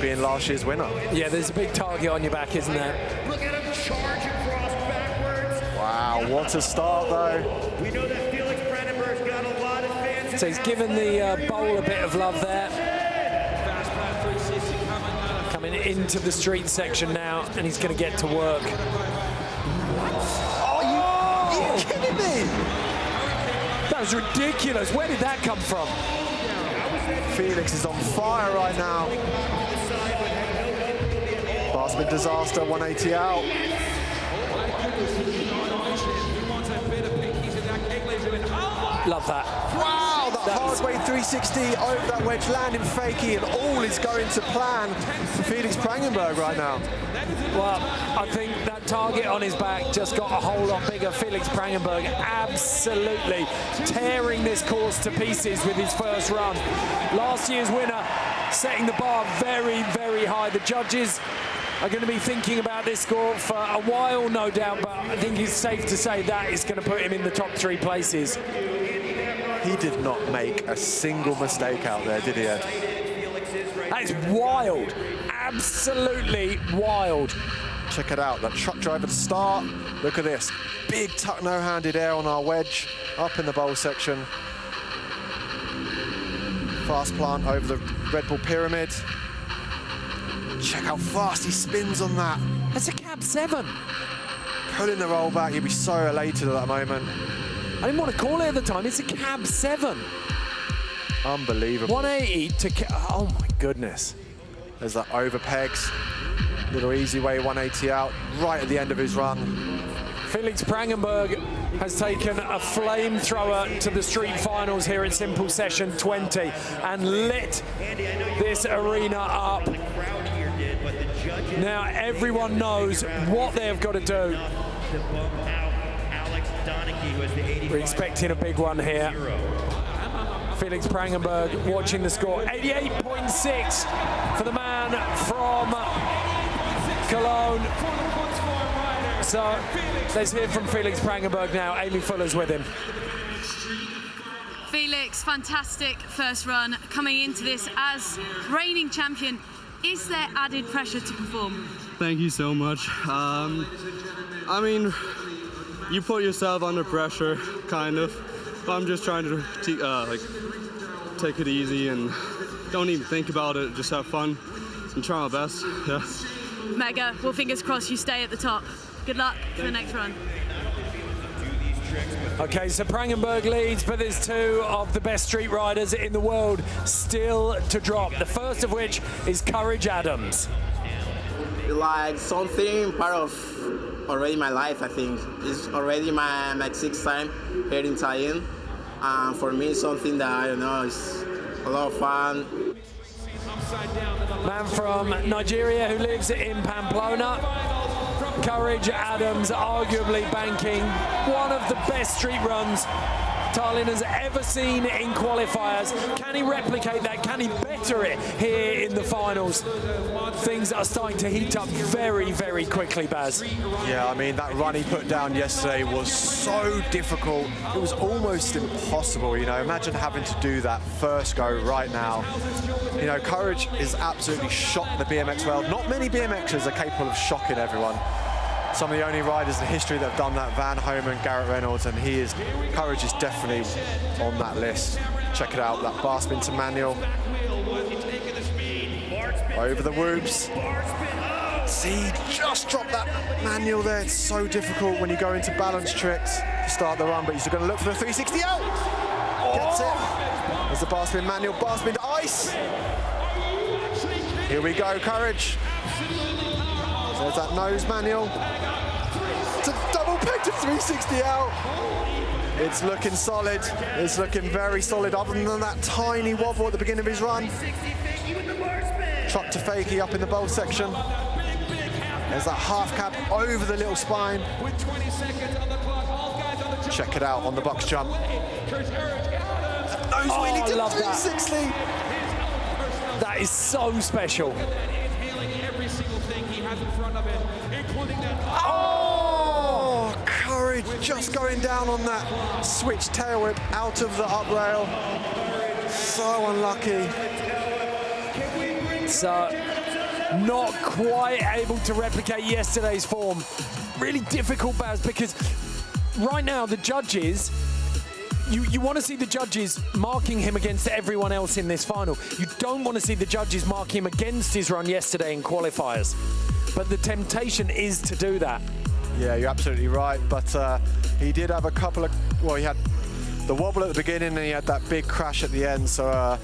being last year's winner. Yeah, there's a big target on your back, isn't there? Look at him charge across backwards. Wow, what a start though. We know that Felix Prangenberg's got a lot of fans. So he's given the bowl a bit of love there. Coming into the street section now, and he's going to get to work. Oh, are you kidding me? That was ridiculous. Where did that come from? Felix is on fire right now. Last-minute disaster, 180 out. Love that. Wow, that hard-way 360 over that wedge landing fakie, and all is going to plan for Felix Prangenberg right now. Well, I think that target on his back just got a whole lot bigger. Felix Prangenberg absolutely tearing this course to pieces with his first run. Last year's winner setting the bar very, very high. The judges are going to be thinking about this score for a while, no doubt, but I think it's safe to say that is going to put him in the top 3 places. He did not make a single mistake out there, did he, Ed? That is wild. Absolutely wild. Check it out, that truck driver to start. Look at this. Big tuck no-handed air on our wedge, up in the bowl section. Fast plant over the Red Bull Pyramid. Check how fast he spins on that. That's a cab 7. Pulling the roll back, he'll be so elated at that moment. I didn't want to call it at the time. It's a cab 7. Unbelievable. 180 to oh my goodness. There's that over pegs. Little easy way 180 out, right at the end of his run. Felix Prangenberg has taken a flamethrower to the street finals here at Simple Session 20 and lit this arena up. Now everyone knows what they've got to do. We're expecting a big one here. Felix Prangenberg watching the score. 88.6 for the man from Cologne. So let's hear from Felix Prangenberg now. Amy Fuller's with him. Felix, fantastic first run coming into this as reigning champion. Is there added pressure to perform? Thank you so much. I mean, you put yourself under pressure, kind of. I'm just trying to take it easy and don't even think about it. Just have fun and try my best. Yeah. Mega. Well, fingers crossed you stay at the top. Good luck for the next run. Okay, so Prangenberg leads, but there's 2 of the best street riders in the world still to drop. The first of which is Courage Adams. Like something part of already my life, I think. It's already my 6th time here in Tallinn. For me, it's something that, I don't know, it's a lot of fun. Man from Nigeria who lives in Pamplona. Courage Adams arguably banking one of the best street runs Tallinn has ever seen in qualifiers. Can he replicate that? Can he better it here in the finals? Things are starting to heat up very, very quickly, Baz. Yeah, I mean, that run he put down yesterday was so difficult. It was almost impossible, you know. Imagine having to do that first go right now. You know, Courage is absolutely shocked the BMX world. Not many BMXers are capable of shocking everyone. Some of the only riders in history that have done that, Van Homan, Garrett Reynolds, and Courage is definitely on that list. Check it out, that bar spin to manual. Over the whoops. See, just drop that manual there. It's so difficult when you go into balance tricks to start the run, but you're going to look for the 360 out. Gets it. There's the bar spin manual, bar spin to ice. Here we go, Courage. There's that nose manual. It's a double peg to 360 out. It's looking solid. It's looking very solid, other than that tiny wobble at the beginning of his run. Truck to fakie up in the bowl section. There's that half cab over the little spine. Check it out on the box jump. Nose wheelie to 360. That is so special. Oh, Courage just going down on that switch tail whip out of the up rail. So unlucky. So not quite able to replicate yesterday's form. Really difficult, Baz, because right now the judges, you want to see the judges marking him against everyone else in this final. You don't want to see the judges mark him against his run yesterday in qualifiers. But the temptation is to do that. Yeah, you're absolutely right. But he did have a couple of, well, he had the wobble at the beginning and he had that big crash at the end. So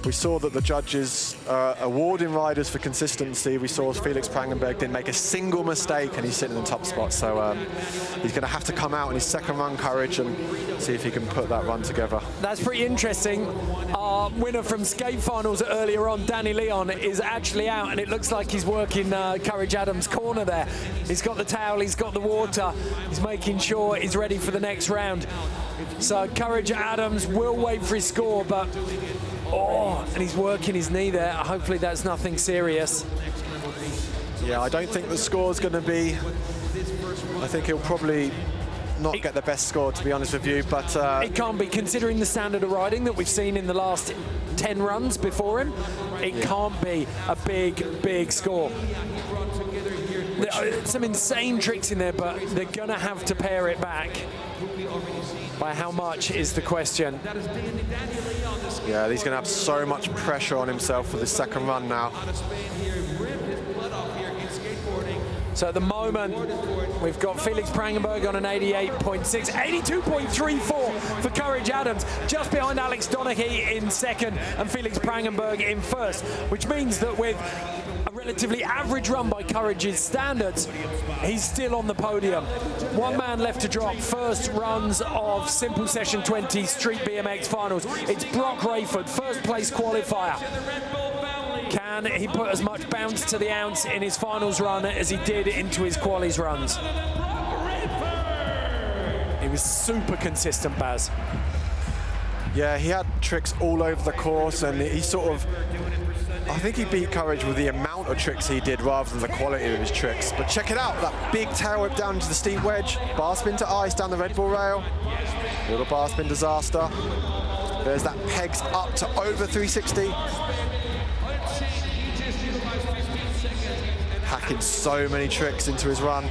we saw that the judges are awarding riders for consistency. We saw Felix PRANGENBERG didn't make a single mistake and he's sitting in the top spot. So he's going to have to come out in his second run, Courage, and see if he can put that run together. That's pretty interesting. Our winner from skate finals earlier on, Danny Leon, is actually out, and it looks like he's working Courage Adams' corner there. He's got the towel, he's got the water, he's making sure he's ready for the next round. So Courage Adams will wait for his score, but and he's working his knee there. Hopefully that's nothing serious. Yeah, I don't think the score's going to be, I think he'll probably not get the best score, to be honest with you, but it can't be, considering the standard of riding that we've seen in the last 10 runs before him. It can't be a big score. There are some insane tricks in there, but they're gonna have to pare it back. By how much is the question. Yeah, he's gonna have so much pressure on himself for the second run now. So at the moment, we've got Felix PRANGENBERG on an 88.6, 82.34 for Courage Adams, just behind Alex Donnachie in second and Felix PRANGENBERG in first, which means that with a relatively average run by Courage's standards, he's still on the podium. One man left to drop. First runs of Simple Session 20 Street BMX Finals. It's Broc RAIFORD, first place qualifier. Can he put as much bounce to the ounce in his finals run as he did into his qualies runs? He was super consistent, Baz. Yeah, he had tricks all over the course, and he sort of, I think he beat Courage with the amount of tricks he did rather than the quality of his tricks. But check it out, that big tail whip down into the steep wedge, bar spin to ice down the Red Bull rail, little bar spin disaster. There's that pegs up to over 360. Hacking so many tricks into his run.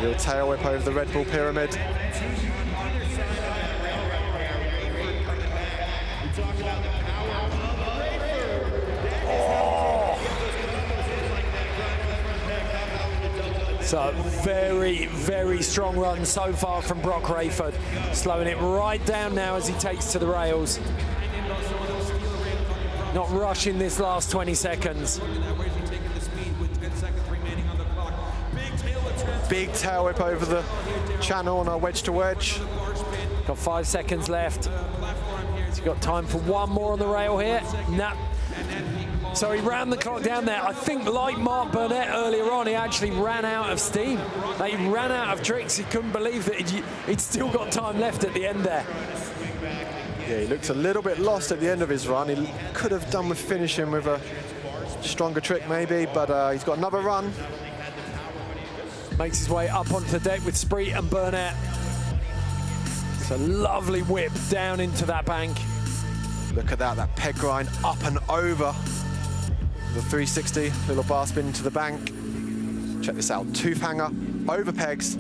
Little tail whip over the Red Bull pyramid. So very strong run so far from Broc RAIFORD. Slowing it right down now as he takes to the rails. Not rushing this last 20 seconds. Big tail whip over the channel on our wedge to wedge. Got 5 seconds left. He's got time for one more on the rail here. Nah. So he ran the clock down there. I think, like Mark Burnett earlier on, he actually ran out of steam. He ran out of tricks. He couldn't believe that he'd still got time left at the end there. Yeah, he looked a little bit lost at the end of his run. He could have done with finishing with a stronger trick maybe, but he's got another run. Makes his way up onto the deck with Spriet and Burnett. It's a lovely whip down into that bank. Look at that peg grind up and over the 360, little bar spin to the bank. Check this out, tooth hanger, over pegs,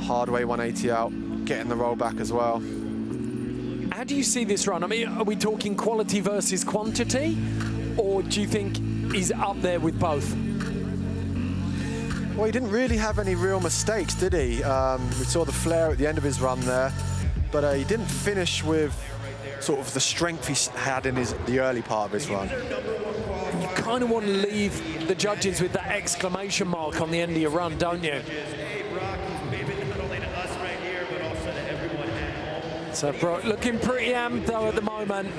hard way 180 out, getting the roll back as well. How do you see this run? I mean, are we talking quality versus quantity, or do you think he's up there with both? Well, he didn't really have any real mistakes, did he? We saw the flare at the end of his run there, but he didn't finish with sort of the strength he had in the early part of his run. kind of want to leave the judges with that exclamation mark on the end of your run, don't you? So Broc looking pretty amped though at the moment.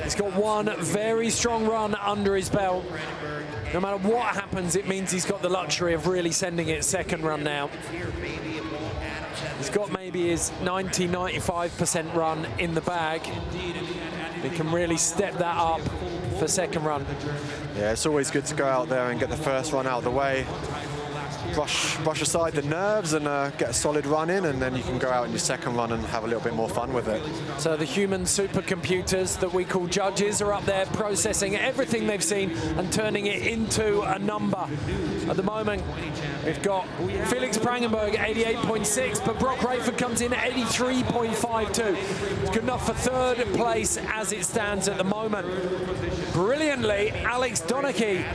He's got one very strong run under his belt. No matter what happens, it means he's got the luxury of really sending it second run now. He's got maybe his 90-95% run in the bag. He can really step that up for second run. Yeah, it's always good to go out there and get the first run out of the way. Brush aside the nerves and get a solid run in, and then you can go out in your second run and have a little bit more fun with it. So the human supercomputers that we call judges are up there processing everything they've seen and turning it into a number. At the moment, we've got Felix PRANGENBERG 88.6, but Broc RAIFORD comes in at 83.52. It's good enough for third place as it stands at the moment. Brilliantly, Alex Donnachie,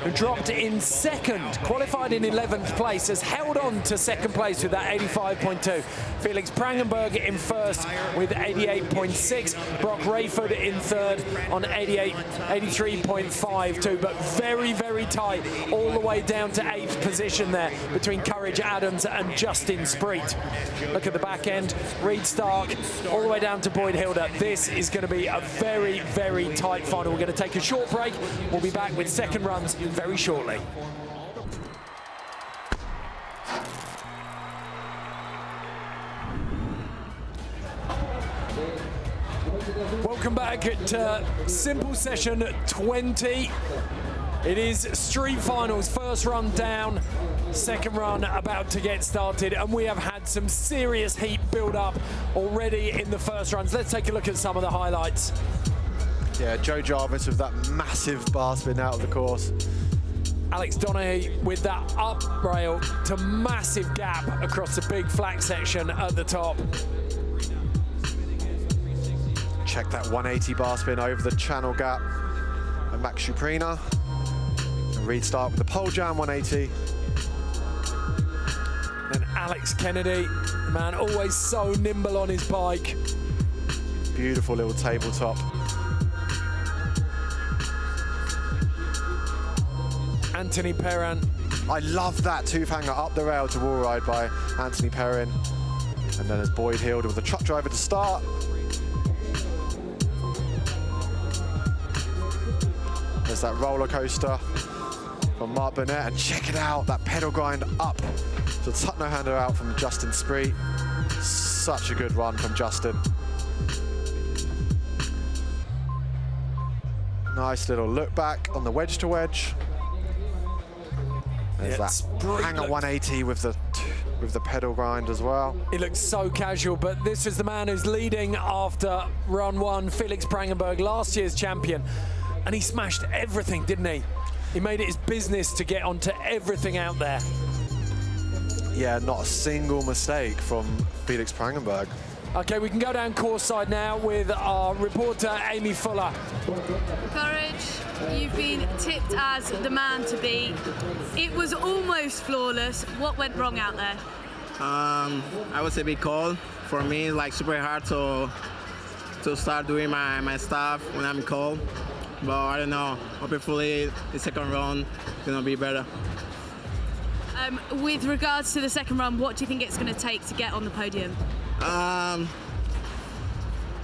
who dropped in second, qualified in 11th place, has held on to second place with that 85.2. Felix PRANGENBERG in first with 88.6. Broc RAIFORD in third on 83.52, but very, very tight all the way down to 8th position there between Courage Adams and Justin Spriet. Look at the back end, Reid Stark all the way down to Boyd Hilder. This is going to be a very, very tight final. We're going to take a short break. We'll be back with second runs very shortly. Welcome back to Simple Session 20. It is street finals, first run down, second run about to get started, and we have had some serious heat build up already in the first runs. Let's take a look at some of the highlights. Yeah, Joe Jarvis with that massive bar spin out of the course. Alex Donnachie with that up rail to massive gap across the big flat section at the top. Check that 180 bar spin over the channel gap. And Max Chuprina. And Reid Stark with the pole jam 180. And Alex Kennedy, man, always so nimble on his bike. Beautiful little tabletop. Anthony Perrin. I love that tooth hanger up the rail to wall ride by Anthony Perrin. And then there's Boyd Hilder with the truck driver to start. There's that roller coaster from Mark Burnett, and check it out, that pedal grind up to tuck no hander out from Justin Spriet. Such a good run from Justin. Nice little look back on the wedge to wedge. There's that hanger 180 with the pedal grind as well. He looks so casual, but this is the man who's leading after run one, Felix PRANGENBERG, last year's champion. And he smashed everything, didn't he? He made it his business to get onto everything out there. Yeah, not a single mistake from Felix PRANGENBERG. Okay, we can go down course side now with our reporter, Amy Fuller. Courage, you've been tipped as the man to beat. It was almost flawless. What went wrong out there? I was a bit cold. For me, it's like super hard to start doing my stuff when I'm cold. But I don't know, hopefully the second round is gonna be better. With regards to the second run, what do you think it's gonna take to get on the podium? I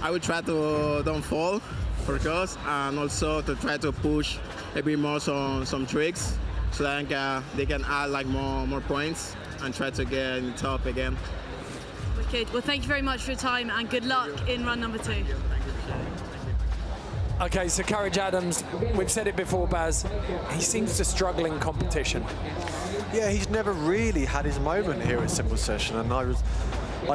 would try to don't fall, for course, and also to try to push a bit more some tricks so that they can add like more points and try to get in the top again. Wicked. Well, thank you very much for your time and good luck in run number 2. Okay, so Courage Adams, we've said it before, Baz, he seems to struggle in competition. Yeah, he's never really had his moment here at Simple Session, and I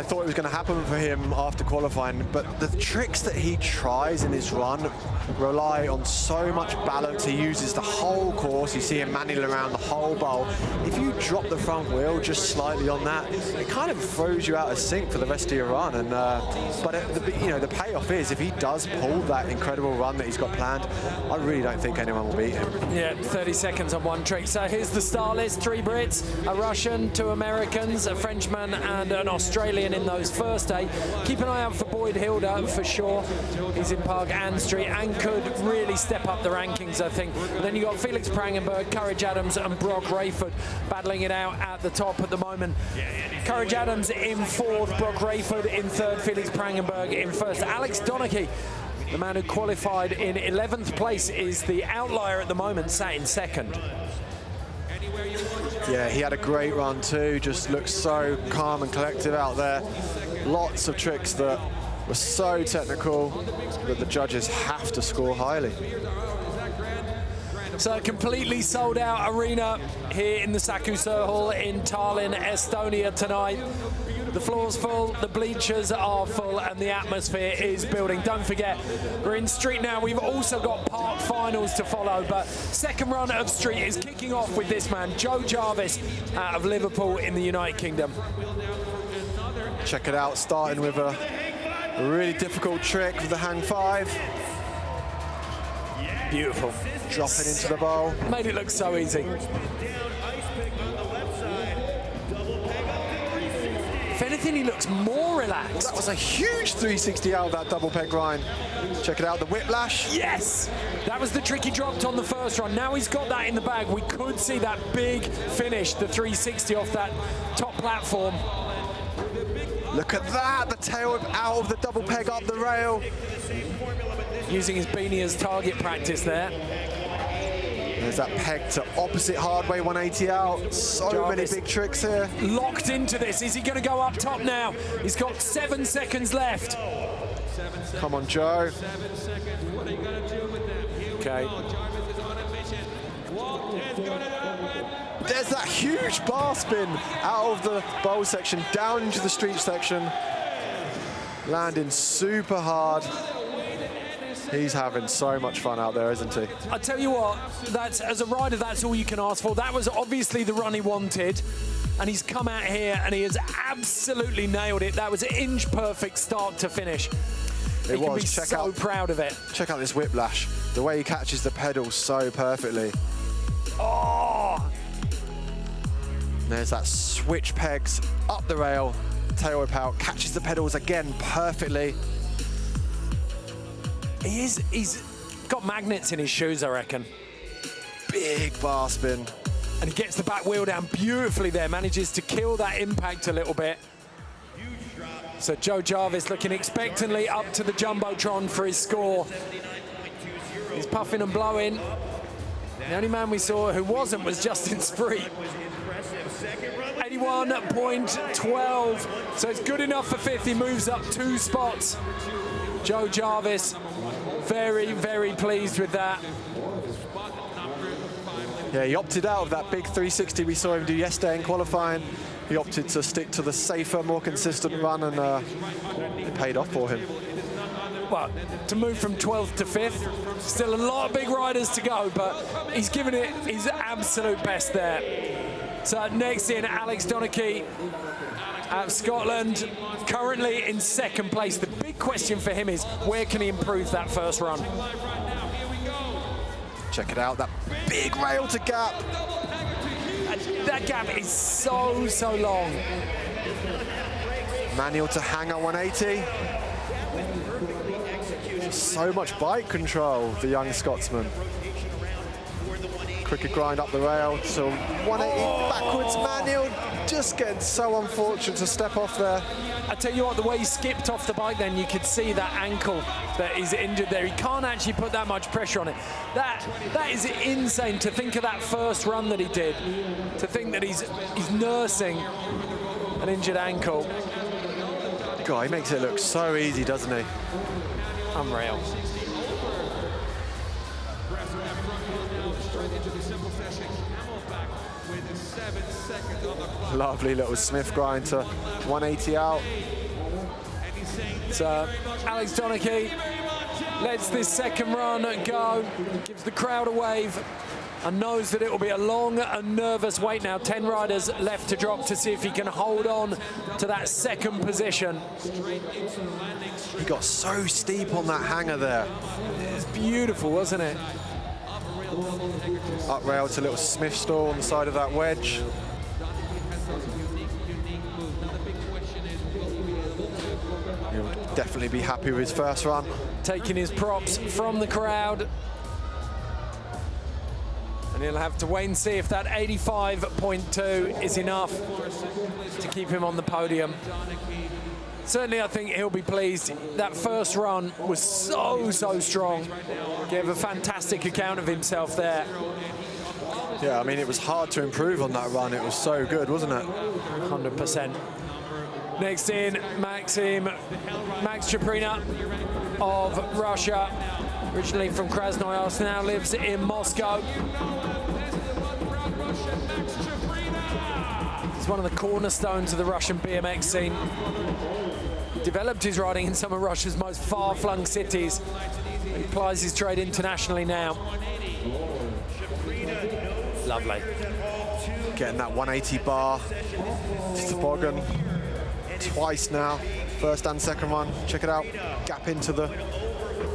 thought it was going to happen for him after qualifying, but the tricks that he tries in his run rely on so much balance. He uses the whole course. You see him manual around the whole bowl. If you drop the front wheel just slightly on that, it kind of throws you out of sync for the rest of your run. And the payoff is if he does pull that incredible run that he's got planned, I really don't think anyone will beat him. Yeah, 30 seconds on one trick. So here's the star list: 3 Brits, a Russian, 2 Americans, a Frenchman, and an Australian. brilliant in those first 8. Keep an eye out for Boyd Hilder for sure. He's in Park and Street and could really step up the rankings, I think. And then you've got Felix Prangenberg, Courage Adams and Broc RAIFORD battling it out at the top at the moment. Courage Adams in 4th, Broc RAIFORD in 3rd, Felix Prangenberg in 1st. Alex Donnachie, the man who qualified in 11th place, is the outlier at the moment, sat in 2nd. Yeah, he had a great run too, just looked so calm and collective out there. Lots of tricks that were so technical that the judges have to score highly. So a completely sold out arena here in the Saku-Suurhall in Tallinn, Estonia tonight. The floor's full, the bleachers are full, and the atmosphere is building. Don't forget, we're in Street now. We've also got park finals to follow, but second run of Street is kicking off with this man, Joe Jarvis, out of Liverpool in the United Kingdom. Check it out, starting with a really difficult trick with the hang 5. Beautiful. Dropping into the bowl. Made it look so easy. If anything, he looks more relaxed. That was a huge 360 out of that double peg grind. Check it out, the whiplash. Yes! That was the trick he dropped on the first run. Now he's got that in the bag. We could see that big finish, the 360 off that top platform. Look at that, the tail whip out of the double peg up the rail. Using his beanie as target practice there. There's that peg to opposite hard way 180 out. So Jarvis many big tricks here. Locked into this. Is he going to go up top now? He's got 7 seconds left. Come on, Joe. Okay. There's that huge bar spin out of the bowl section down into the street section. Landing super hard. He's having so much fun out there, isn't he? I tell you what, that's, as a rider, that's all you can ask for. That was obviously the run he wanted, and he's come out here and he has absolutely nailed it. That was an inch perfect start to finish. He can be so proud of it. Check out this whiplash. The way he catches the pedals so perfectly. Oh! There's that switch pegs up the rail, tail whip out, catches the pedals again perfectly. He's got magnets in his shoes, I reckon. Big bar spin. And he gets the back wheel down beautifully there, manages to kill that impact a little bit. So Joe Jarvis looking expectantly up to the Jumbotron for his score. He's puffing and blowing. The only man we saw who wasn't was Justin Spriet. 81.12, so it's good enough for 5th. He moves up 2 spots. Joe Jarvis, very, very pleased with that. Yeah, he opted out of that big 360 we saw him do yesterday in qualifying. He opted to stick to the safer, more consistent run, and it paid off for him. Well, to move from 12th to 5th, still a lot of big riders to go, but he's given it his absolute best there. So next in, Alex Donnachie out of Scotland, currently in 2nd place. The big question for him is, where can he improve that first run? Check it out, that big rail to gap. That gap is so, so long. Manual to hanger 180. So much bike control, the young Scotsman. Cricket grind up the rail, so 180 backwards manual. Just getting so unfortunate to step off there. I tell you what, the way he skipped off the bike then, you could see that ankle that is injured there. He can't actually put that much pressure on it. That is insane to think of that first run that he did, to think that he's nursing an injured ankle. God, he makes it look so easy, doesn't he? Unreal. Lovely little Smith grind to 180 out. So Alex Donnachie lets this second run go, gives the crowd a wave, and knows that it will be a long and nervous wait now. 10 riders left to drop to see if he can hold on to that second position. He got so steep on that hanger there. It's beautiful, wasn't it? Up rail to little Smith stall on the side of that wedge. definitely be happy with his first run. Taking his props from the crowd. And he'll have to wait and see if that 85.2 is enough to keep him on the podium. Certainly, I think he'll be pleased. That first run was so strong. Gave a fantastic account of himself there. Yeah, I mean, it was hard to improve on that run. It was so good, wasn't it? 100%. Next in, Max Chuprina of Russia, originally from Krasnoyarsk, now lives in Moscow. He's one of the cornerstones of the Russian BMX scene. Developed his riding in some of Russia's most far-flung cities. He plies his trade internationally now. Lovely. Getting that 180 bar toboggan twice now. First and second run. Check it out. Gap into the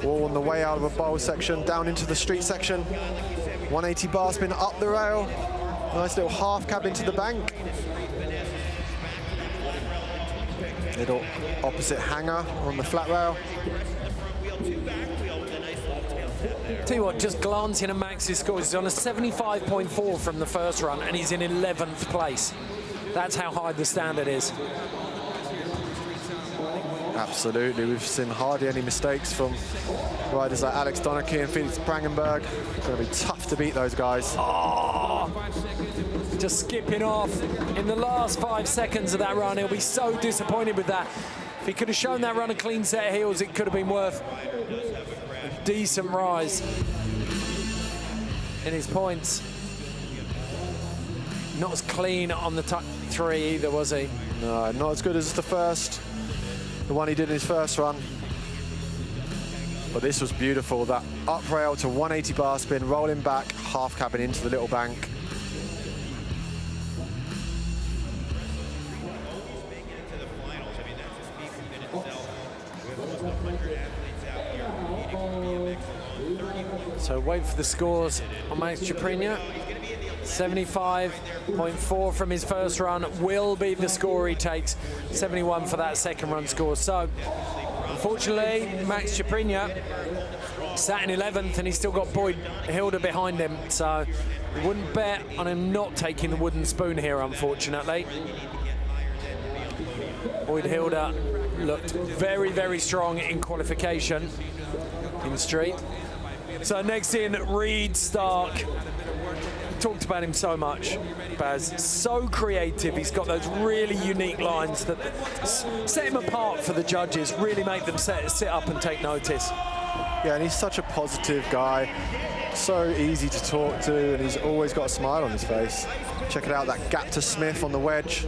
wall on the way out of a bowl section, down into the street section. 180 bar spin up the rail. Nice little half cab into the bank. Little opposite hanger on the flat rail. Tell you what, just glancing at Max's scores, he's on a 75.4 from the first run, and he's in 11th place. That's how high the standard is. Absolutely, we've seen hardly any mistakes from riders like Alex Donnachie and Felix PRANGENBERG. It's going to be tough to beat those guys. Oh, just skipping off in the last 5 seconds of that run. He'll be so disappointed with that. If he could have shown that run a clean set of heels, it could have been worth a decent rise in his points. Not as clean on the top 3 either, was he? No, not as good as the one he did in his first run. But this was beautiful, that up rail to 180 bar spin, rolling back, half cabin into the little bank. So wait for the scores on Max Chuprina. 75.4 from his first run will be the score he takes. 71 for that second run score. So unfortunately, Max Chuprina sat in 11th and he's still got Hilder behind him. So we wouldn't bet on him not taking the wooden spoon here, unfortunately. Hilder looked very strong in qualification in street. So next in, Reid Stark. Talked about him so much, Baz. So creative. He's got those really unique lines that set him apart for the judges, really make them sit up and take notice. Yeah, and he's such a positive guy. So easy to talk to, and he's always got a smile on his face. Check it out, that gap to Smith on the wedge.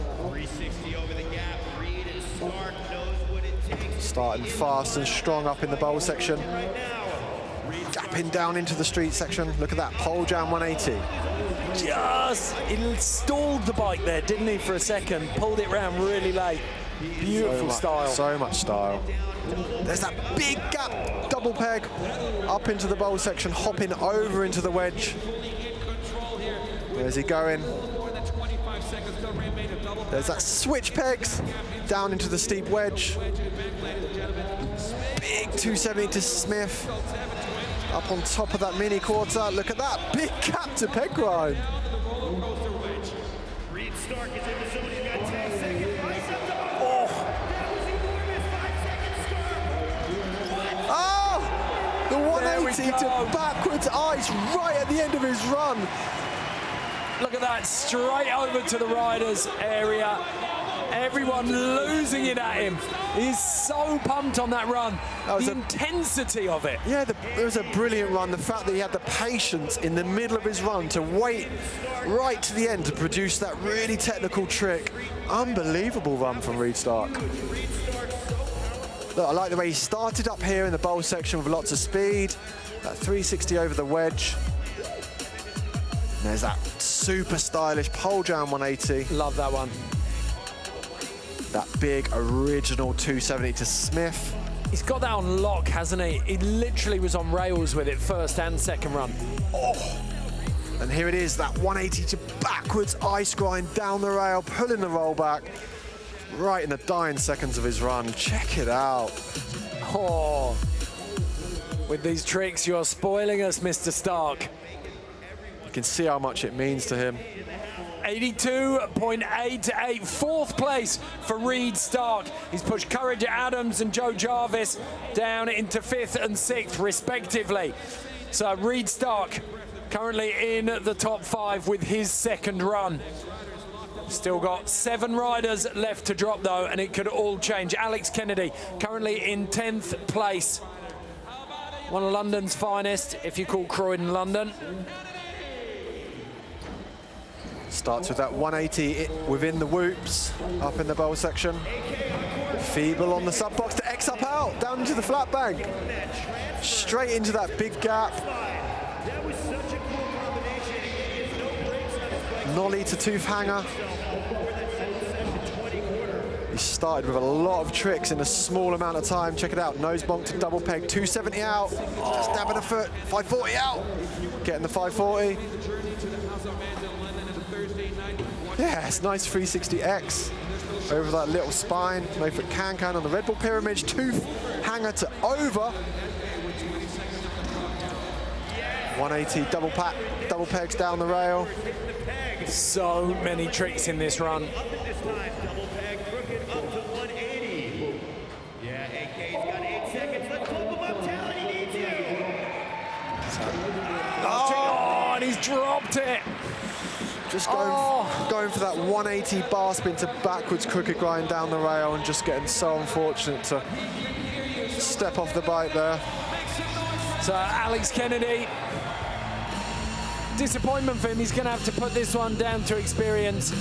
Starting fast and strong up in the bowl section. Gapping down into the street section. Look at that, pole jam 180. Just, he stalled the bike there, didn't he, for a second? Pulled it round really late. Beautiful style. So much style. There's that big gap, double peg, up into the bowl section, hopping over into the wedge. Where's he going? There's that switch pegs, down into the steep wedge. Big 270 to Smith. Up on top of that mini quarter. Look at that, big gap to peg grind. Oh, the 180 to backwards ice right at the end of his run. Look at that, straight over to the riders area. Everyone losing it at him. He's so pumped on that run. The intensity of it. Yeah, it was a brilliant run. The fact that he had the patience in the middle of his run to wait right to the end to produce that really technical trick. Unbelievable run from Reid Stark. Look, I like the way he started up here in the bowl section with lots of speed. That 360 over the wedge. And there's that super stylish pole jam 180. Love that one. That big original 270 to Smith. He's got that on lock, hasn't he? He literally was on rails with it first and second run. Oh! And here it is, that 180 to backwards ice grind down the rail, pulling the roll back. right in the dying seconds of his run. Check it out. Oh, with these tricks, you're spoiling us, Mr. Stark. You can see how much it means to him. 82.88, fourth place for Reid Stark. He's pushed Courage Adams and Joe Jarvis down into 5th and 6th, respectively. So Reid Stark currently in the top 5 with his second run. Still got 7 riders left to drop, though, and it could all change. Alex Kennedy currently in 10th place. One of London's finest, if you call Croydon London. Starts with that 180 within the whoops, up in the bowl section. Feeble on the sub box to X up out, down into the flat bank. Straight into that big gap. Nollie to tooth hanger. He started with a lot of tricks in a small amount of time. Check it out, nose bonk to double peg, 270 out, stabbing a foot, 540 out. Getting the 540. Yeah, it's nice 360X over that little spine. No foot can on the Red Bull Pyramid. Tooth hanger to over. 180 double pegs down the rail. So many tricks in this run. Oh, and he's dropped it. Just going for that 180 bar spin to backwards crooked grind down the rail and just getting so unfortunate to step off the bike there. So Alex Kennedy, disappointment for him. He's going to have to put this one down to experience.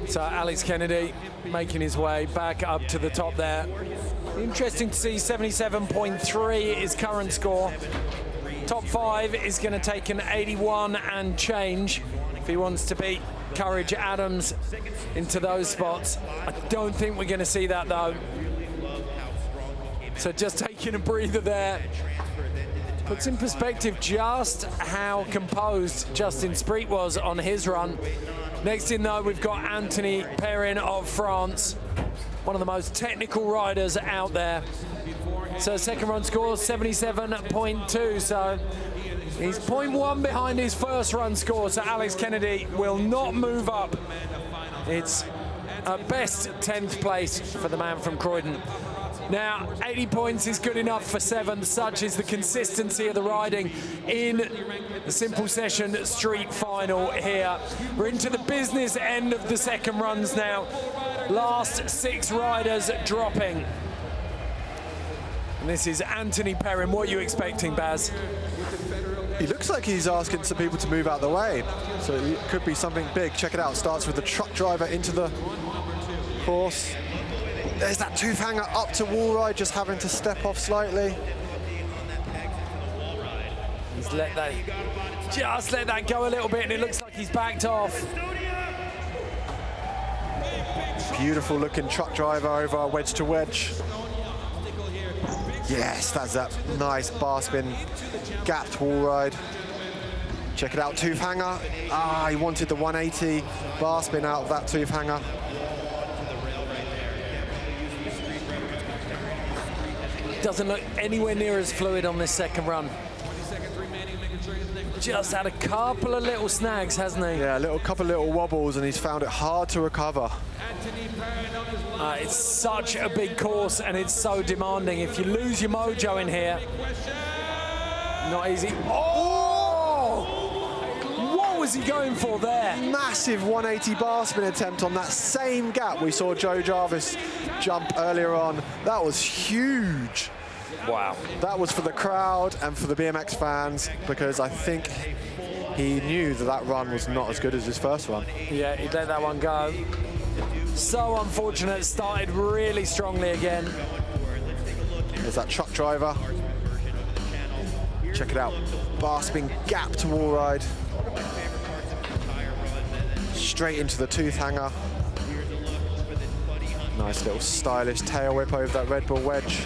So Alex Kennedy making his way back up to the top there. Interesting to see 77.3 is current score. Top 5 is going to take an 81 and change if he wants to beat Courage Adams into those spots. I don't think we're going to see that though. So just taking a breather there. Puts in perspective just how composed Justin Spriet was on his run. Next in though, we've got Anthony Perrin of France, one of the most technical riders out there. So second run score 77.2, so he's 0.1 behind his first run score, so Alex Kennedy will not move up. It's at best 10th place for the man from Croydon. Now, 80 points is good enough for 7th. Such is the consistency of the riding in the Simple Session Street Final here. We're into the business end of the second runs now. Last 6 riders dropping. And this is Anthony Perrin. What are you expecting, Baz? He looks like he's asking some people to move out of the way. So it could be something big. Check it out. Starts with the truck driver into the course. There's that tooth hanger up to wall ride, just having to step off slightly. He's let that go a little bit, and it looks like he's backed off. Beautiful looking truck driver over wedge to wedge. Yes, that's that nice bar spin, gapped wall ride. Check it out, tooth hanger. Ah, he wanted the 180 bar spin out of that tooth hanger. Doesn't look anywhere near as fluid on this second run. Just had a couple of little snags, hasn't he? Yeah, couple of little wobbles, and he's found it hard to recover. It's such a big course, and it's so demanding. If you lose your mojo in here, not easy. Oh! What was he going for there? Massive 180 bar spin attempt on that same gap we saw Joe Jarvis jump earlier on. That was huge. Wow. That was for the crowd and for the BMX fans, because I think he knew that run was not as good as his first run. Yeah, he let that one go. So unfortunate, started really strongly again. There's that truck driver. Check it out. Bar spin gap to wall ride. Straight into the tooth hanger. Nice little stylish tail whip over that Red Bull wedge.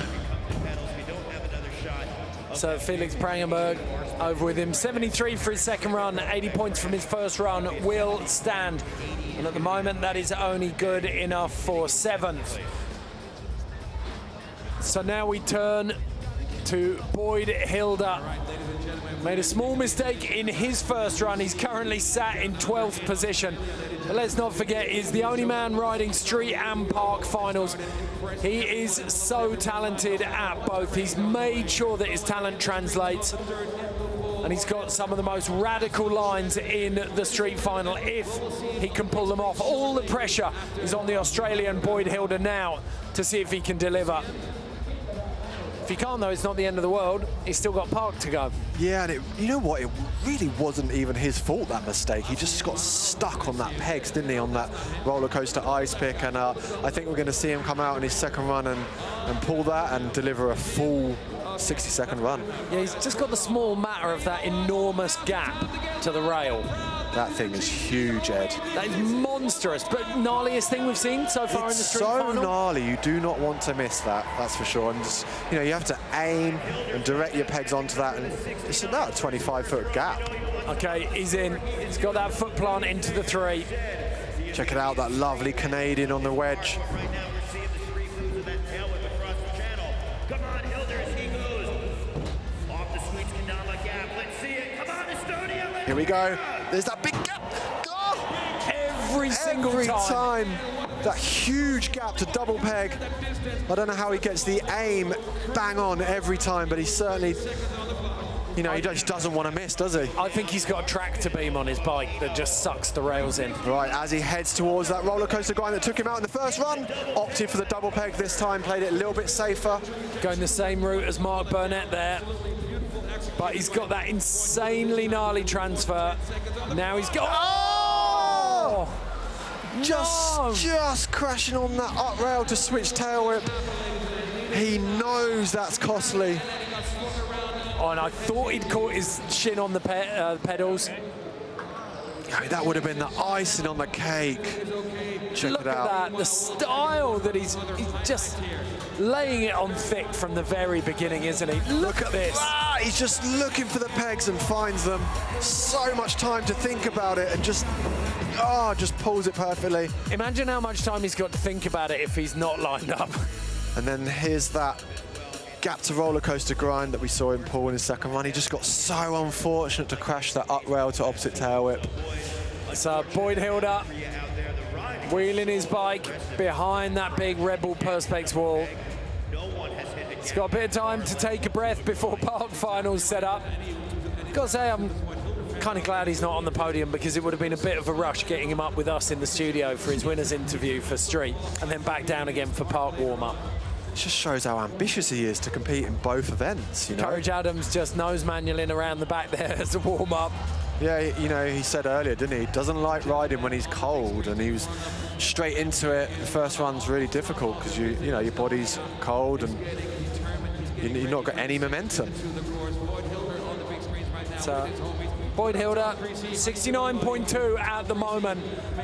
So Felix Prangenberg over with him. 73 for his second run, 80 points from his first run will stand. And at the moment, that is only good enough for 7th. So now we turn to Boyd Hilder. Made a small mistake in his first run. He's currently sat in 12th position. But let's not forget, he's the only man riding street and park finals. He is so talented at both. He's made sure that his talent translates. And he's got some of the most radical lines in the street final if he can pull them off. All the pressure is on the Australian Boyd Hilder now to see if he can deliver. If he can't, though, it's not the end of the world. He's still got park to go. Yeah, and you know what? It really wasn't even his fault, that mistake. He just got stuck on that pegs, didn't he, on that roller coaster ice pick. And I think we're going to see him come out in his second run and pull that and deliver a full 60-second run. Yeah, he's just got the small matter of that enormous gap to the rail. That thing is huge, Ed. That is monstrous, but gnarliest thing we've seen so far in the street final. It's so gnarly, you do not want to miss that, that's for sure. And just, you know, you have to aim and direct your pegs onto that, and it's about a 25-foot gap. Okay, he's in. He's got that foot plant into the 3. Check it out, that lovely Canadian on the wedge. Come on, Hilder, as he goes. Off the sweet Kendama gap. Let's see it. Come on, Estonia. Here we go. There's that big gap. Oh! Every single time. That huge gap to double peg. I don't know how he gets the aim bang on every time, but he certainly, you know, he just doesn't want to miss, does he? I think he's got a tractor beam on his bike that just sucks the rails in. Right, as he heads towards that roller coaster grind that took him out in the first run, opted for the double peg this time, played it a little bit safer. Going the same route as Mark Burnett there. But he's got that insanely gnarly transfer. Now he's got... Oh! Just crashing on that up rail to switch tail whip. He knows that's costly. Oh, and I thought he'd caught his shin on the pedals. I mean, that would have been the icing on the cake. Check Look it out. at that, the style that he's just laying it on thick from the very beginning, isn't he? Look at this. He's just looking for the pegs and finds them. So much time to think about it and just pulls it perfectly. Imagine how much time he's got to think about it if he's not lined up. And then here's that gap to roller coaster grind that we saw him pull in his second run. He just got so unfortunate to crash that up rail to opposite tail whip. So Boyd Hilder wheeling his bike behind that big Red Bull Perspex wall. He's got a bit of time to take a breath before park finals set up. Gotta say, I'm kind of glad he's not on the podium, because it would have been a bit of a rush getting him up with us in the studio for his winner's interview for street and then back down again for park warm-up. It just shows how ambitious he is to compete in both events, you know. Courage Adams just nose manualing around the back there as a warm-up. Yeah, you know, he said earlier, didn't he? Doesn't like riding when he's cold, and he was straight into it. The first run's really difficult because you know, your body's cold and you've not got any momentum. So Boyd Hilder, 69.2 at the moment.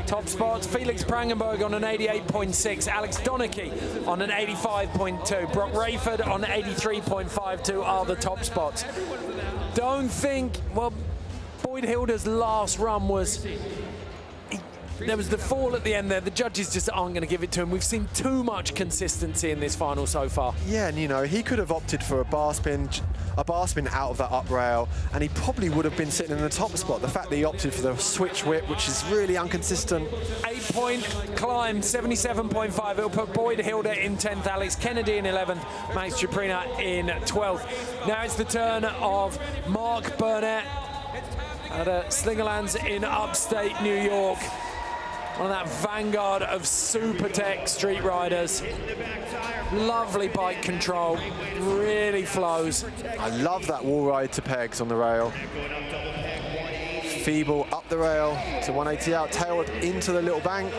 Top spots, Felix Prangenberg on an 88.6, Alex Donnachie on an 85.2, Broc RAIFORD on 83.52 are the top spots. Don't think, well, Boyd Hilder's last run was, there was the fall at the end there. The judges just aren't going to give it to him. We've seen too much consistency in this final so far. Yeah, and you know, he could have opted for a bar spin out of that up rail, and he probably would have been sitting in the top spot. The fact that he opted for the switch whip, which is really inconsistent. 8-point climb, 77.5. It'll put Boyd Hilder in 10th, Alex Kennedy in 11th, Max Chuprina in 12th. Now it's the turn of Mark Burnett at Slingerlands in upstate New York. One of that vanguard of super tech street riders. Lovely bike control, really flows. I love that wall ride to pegs on the rail. Feeble up the rail to 180 out, tail whip into the little bank.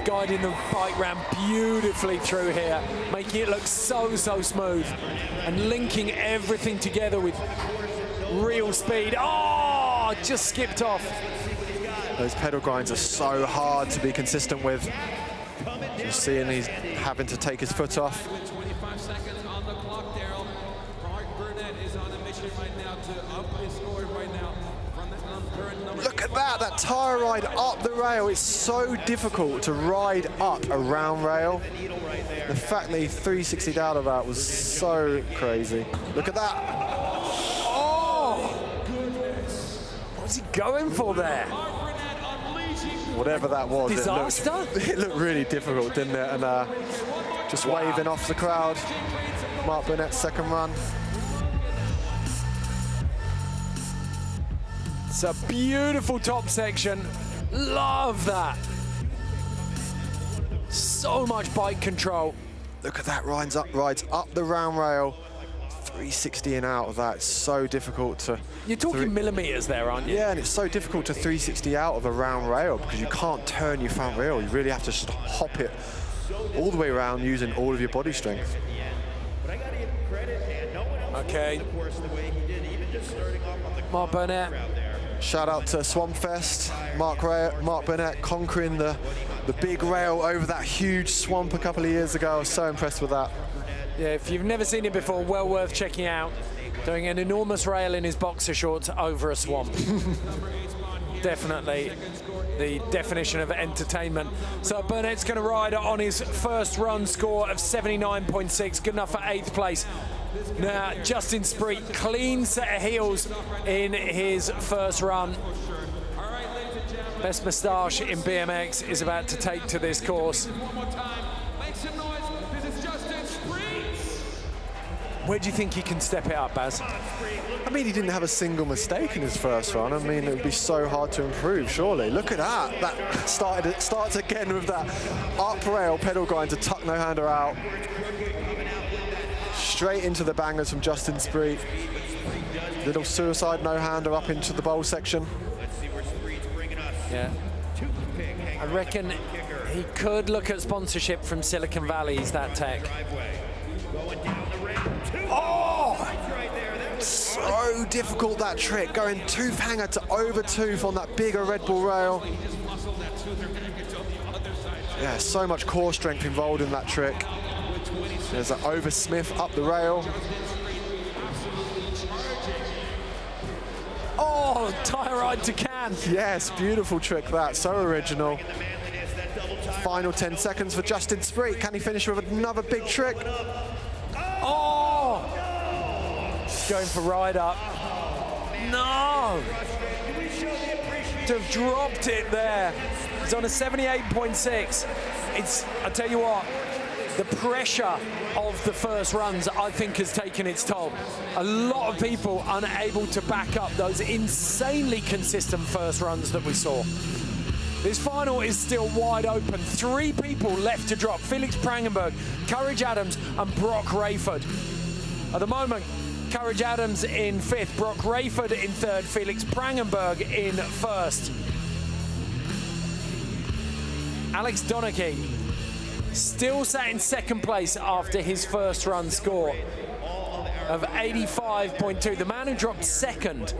Guiding the bike ramp beautifully through here, making it look so smooth and linking everything together with real speed. Oh, just skipped off. Those pedal grinds are so hard to be consistent with. You're seeing he's having to take his foot off. 25 seconds on the clock, Daryl. Burnett is on a mission right now to up his score right now. Look at that tire ride up the rail. It's so difficult to ride up a round rail. The fact that he 360'd out of that was so crazy. Look at that. Oh! What's he going for there? Whatever that was, disaster? It looked really difficult, didn't it? And just waving off the crowd. Mark Burnett's second run. It's a beautiful top section. Love that. So much bike control. Look at that, rides up the round rail. 360 and out of that. It's so difficult to... You're talking millimeters there, aren't you? Yeah, and it's so difficult to 360 out of a round rail because you can't turn your front rail. You really have to just hop it all the way around using all of your body strength. Okay. Mark Burnett. Shout out to Swampfest. Mark Burnett conquering the big rail over that huge swamp a couple of years ago. I was so impressed with that. Yeah, if you've never seen it before, well worth checking out. Doing an enormous rail in his boxer shorts over a swamp. Definitely the definition of entertainment. So Burnett's going to ride on his first run score of 79.6, good enough for 8th place. Now, Justin Spriet, clean set of heels in his first run. Best moustache in BMX is about to take to this course. Where do you think he can step it up, Baz? I mean, he didn't have a single mistake in his first run. I mean, it would be so hard to improve, surely. Look at that. That starts again with that up rail pedal grind to tuck no-hander out. Straight into the bangers from Justin Spriet. Little suicide no-hander up into the bowl section. Yeah. I reckon he could look at sponsorship from Silicon Valley, he's that tech. Oh! So difficult, that trick, going tooth hanger to over tooth on that bigger Red Bull rail. Yeah, so much core strength involved in that trick. There's an over Smith up the rail. Oh, tire ride to can. Yes, beautiful trick that, so original. Final 10 seconds for Justin Spriet. Can he finish with another big trick? Oh! Going for ride up. No! To have dropped it there. It's on a 78.6. I tell you what, the pressure of the first runs, I think, has taken its toll. A lot of people unable to back up those insanely consistent first runs that we saw. This final is still wide open. 3 people left to drop. Felix PRANGENBERG, Courage Adams, and Broc RAIFORD. At the moment, Courage Adams in 5th, Broc RAIFORD in 3rd, Felix PRANGENBERG in 1st. Alex Donnachie still sat in 2nd place after his first run score of 85.2. The man who dropped 2nd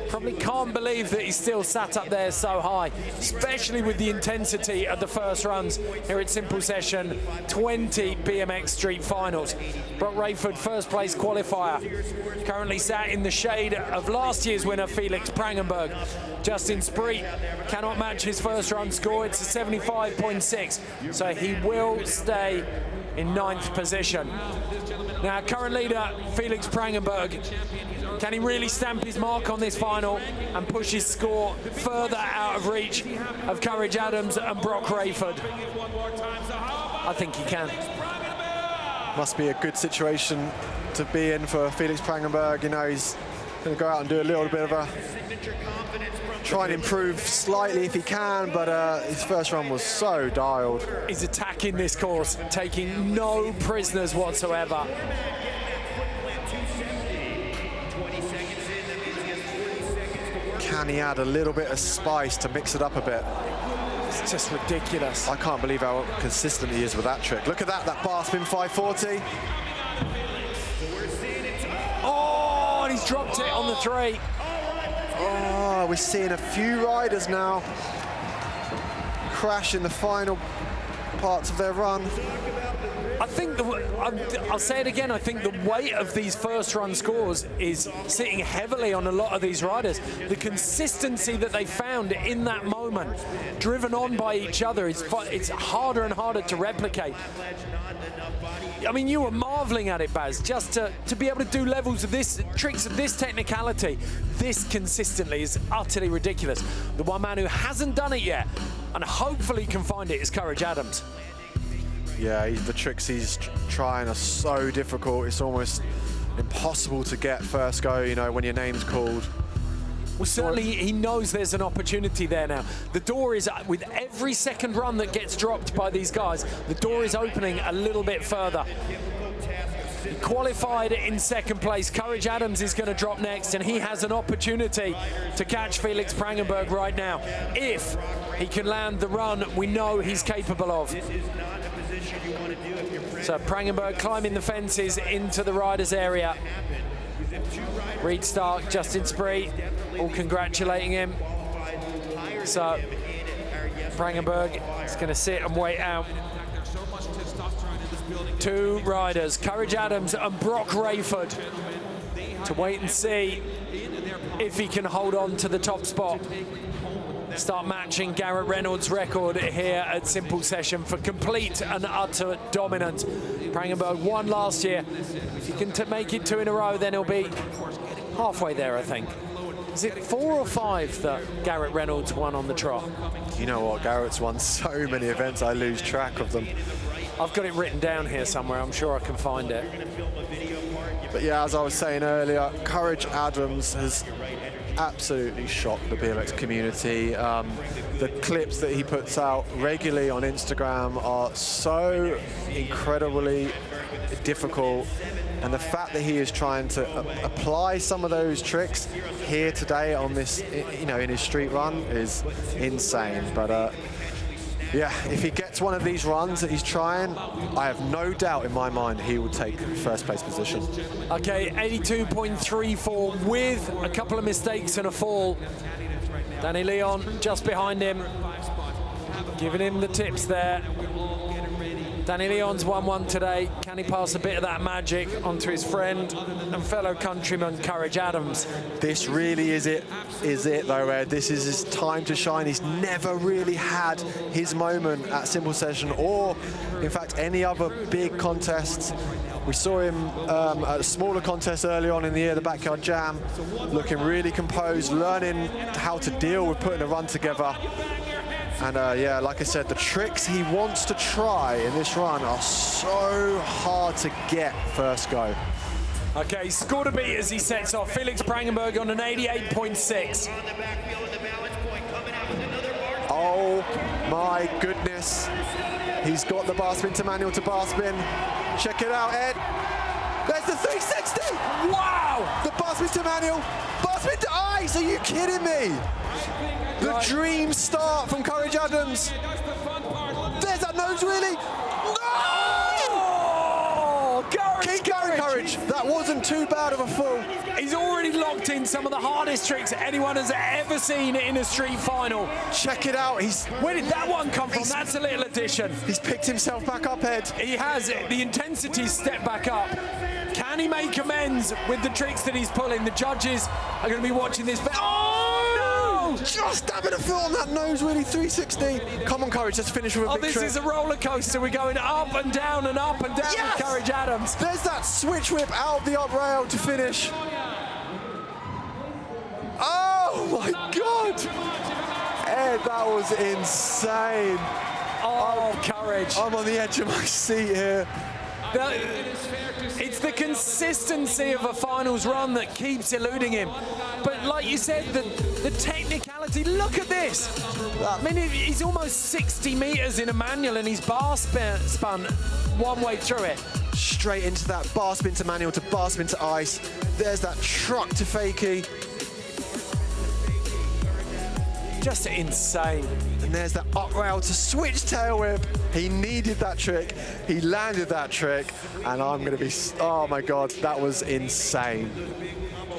probably can't believe that he still sat up there so high, especially with the intensity of the first runs here at Simple Session 20 BMX Street Finals. Broc RAIFORD, 1st place qualifier, currently sat in the shade of last year's winner, Felix PRANGENBERG. Justin Spriet cannot match his first run score. It's a 75.6, so he will stay in 9th position. Now, current leader, Felix PRANGENBERG, can he really stamp his mark on this final and push his score further out of reach of Courage Adams and Broc RAIFORD? I think he can. Must be a good situation to be in for Felix PRANGENBERG. You know, he's going to go out and do a little bit of a... try and improve slightly if he can, but his first run was so dialed. He's attacking this course, taking no prisoners whatsoever. Can he add a little bit of spice to mix it up a bit? It's just ridiculous. I can't believe how consistent he is with that trick. Look at that bar spin 540. Oh, and he's dropped it on the 3. Oh, we're seeing a few riders now crash in the final parts of their run. I think, I'll say it again, I think the weight of these first run scores is sitting heavily on a lot of these riders. The consistency that they found in that moment, driven on by each other, it's harder and harder to replicate. I mean, you were marveling at it, Baz, just to be able to do levels of this, tricks of this technicality, this consistently is utterly ridiculous. The one man who hasn't done it yet, and hopefully can find it, is Courage Adams. Yeah, the tricks he's trying are so difficult. It's almost impossible to get first go, you know, when your name's called. Well, certainly he knows there's an opportunity there now. The door is, with every second run that gets dropped by these guys, the door is opening a little bit further. He qualified in second place. Courage Adams is going to drop next, and he has an opportunity to catch Felix Prangenberg right now. If he can land the run we know he's capable of. So Prangenberg climbing the fences into the riders area. Reid Stark, Justin Spriet, all congratulating him. So Prangenberg is going to sit and wait out. Two riders, Courage Adams and Broc RAIFORD, to wait and see if he can hold on to the top spot. Start matching Garrett Reynolds' record here at Simple Session for complete and utter dominance. Prangenberg won last year. If he can make it 2 in a row, then he'll be halfway there, I think. Is it 4 or 5 that Garrett Reynolds won on the trot? You know what, Garrett's won so many events, I lose track of them. I've got it written down here somewhere. I'm sure I can find it. But yeah, as I was saying earlier, Courage Adams has absolutely shocked the BMX community. The clips that he puts out regularly on Instagram are so incredibly difficult, and the fact that he is trying to apply some of those tricks here today on this, you know, in his street run is insane. But yeah, if he gets one of these runs that he's trying, I have no doubt in my mind he will take first place position. Okay, 82.34 with a couple of mistakes and a fall. Danny Leon just behind him, giving him the tips there. Danny Leon's 1-1 today. Can he pass a bit of that magic onto his friend and fellow countryman Courage Adams? This really is it though, Ed. This is his time to shine. He's never really had his moment at Simple Session or, in fact, any other big contests. We saw him at a smaller contest early on in the year, the Backyard Jam, looking really composed, learning how to deal with putting a run together. And yeah, like I said, the tricks he wants to try in this run are so hard to get first go. Okay, score to beat as he sets off. Felix Prangenberg on an 88.6. Oh my goodness. He's got the bar spin to manual to bar spin. Check it out, Ed. There's the 360. Wow! The bar spin to manual, bar spin to ice. Are you kidding me? The dream start from Courage Adams. There's that nose wheelie. No! Keep going, Courage. That wasn't too bad of a fall. He's already locked in some of the hardest tricks anyone has ever seen in a street final. Check it out. Where did that one come from? That's a little addition. He's picked himself back up, Ed. He has. The intensity's stepped back up. Can he make amends with the tricks that he's pulling? The judges are going to be watching this. Just dabbing a foot on that nose wheelie 360. Come on, Courage, let's finish with a big this trick. Is a roller coaster. We're going up and down and up and down with Courage Adams. There's that switch whip out of the up rail to finish. Oh my God! Ed, that was insane. Oh, Courage. I'm on the edge of my seat here. It's the consistency of a finals run that keeps eluding him. But like you said, the technicality, look at this. I mean, he's almost 60 meters in a manual and he's bar spun one way through it. Straight into that bar spin to manual to bar spin to ice. There's that truck to fakie. Just insane. And there's that up rail to switch tail whip. He needed that trick. He landed that trick. And I'm going to be, oh my God, that was insane.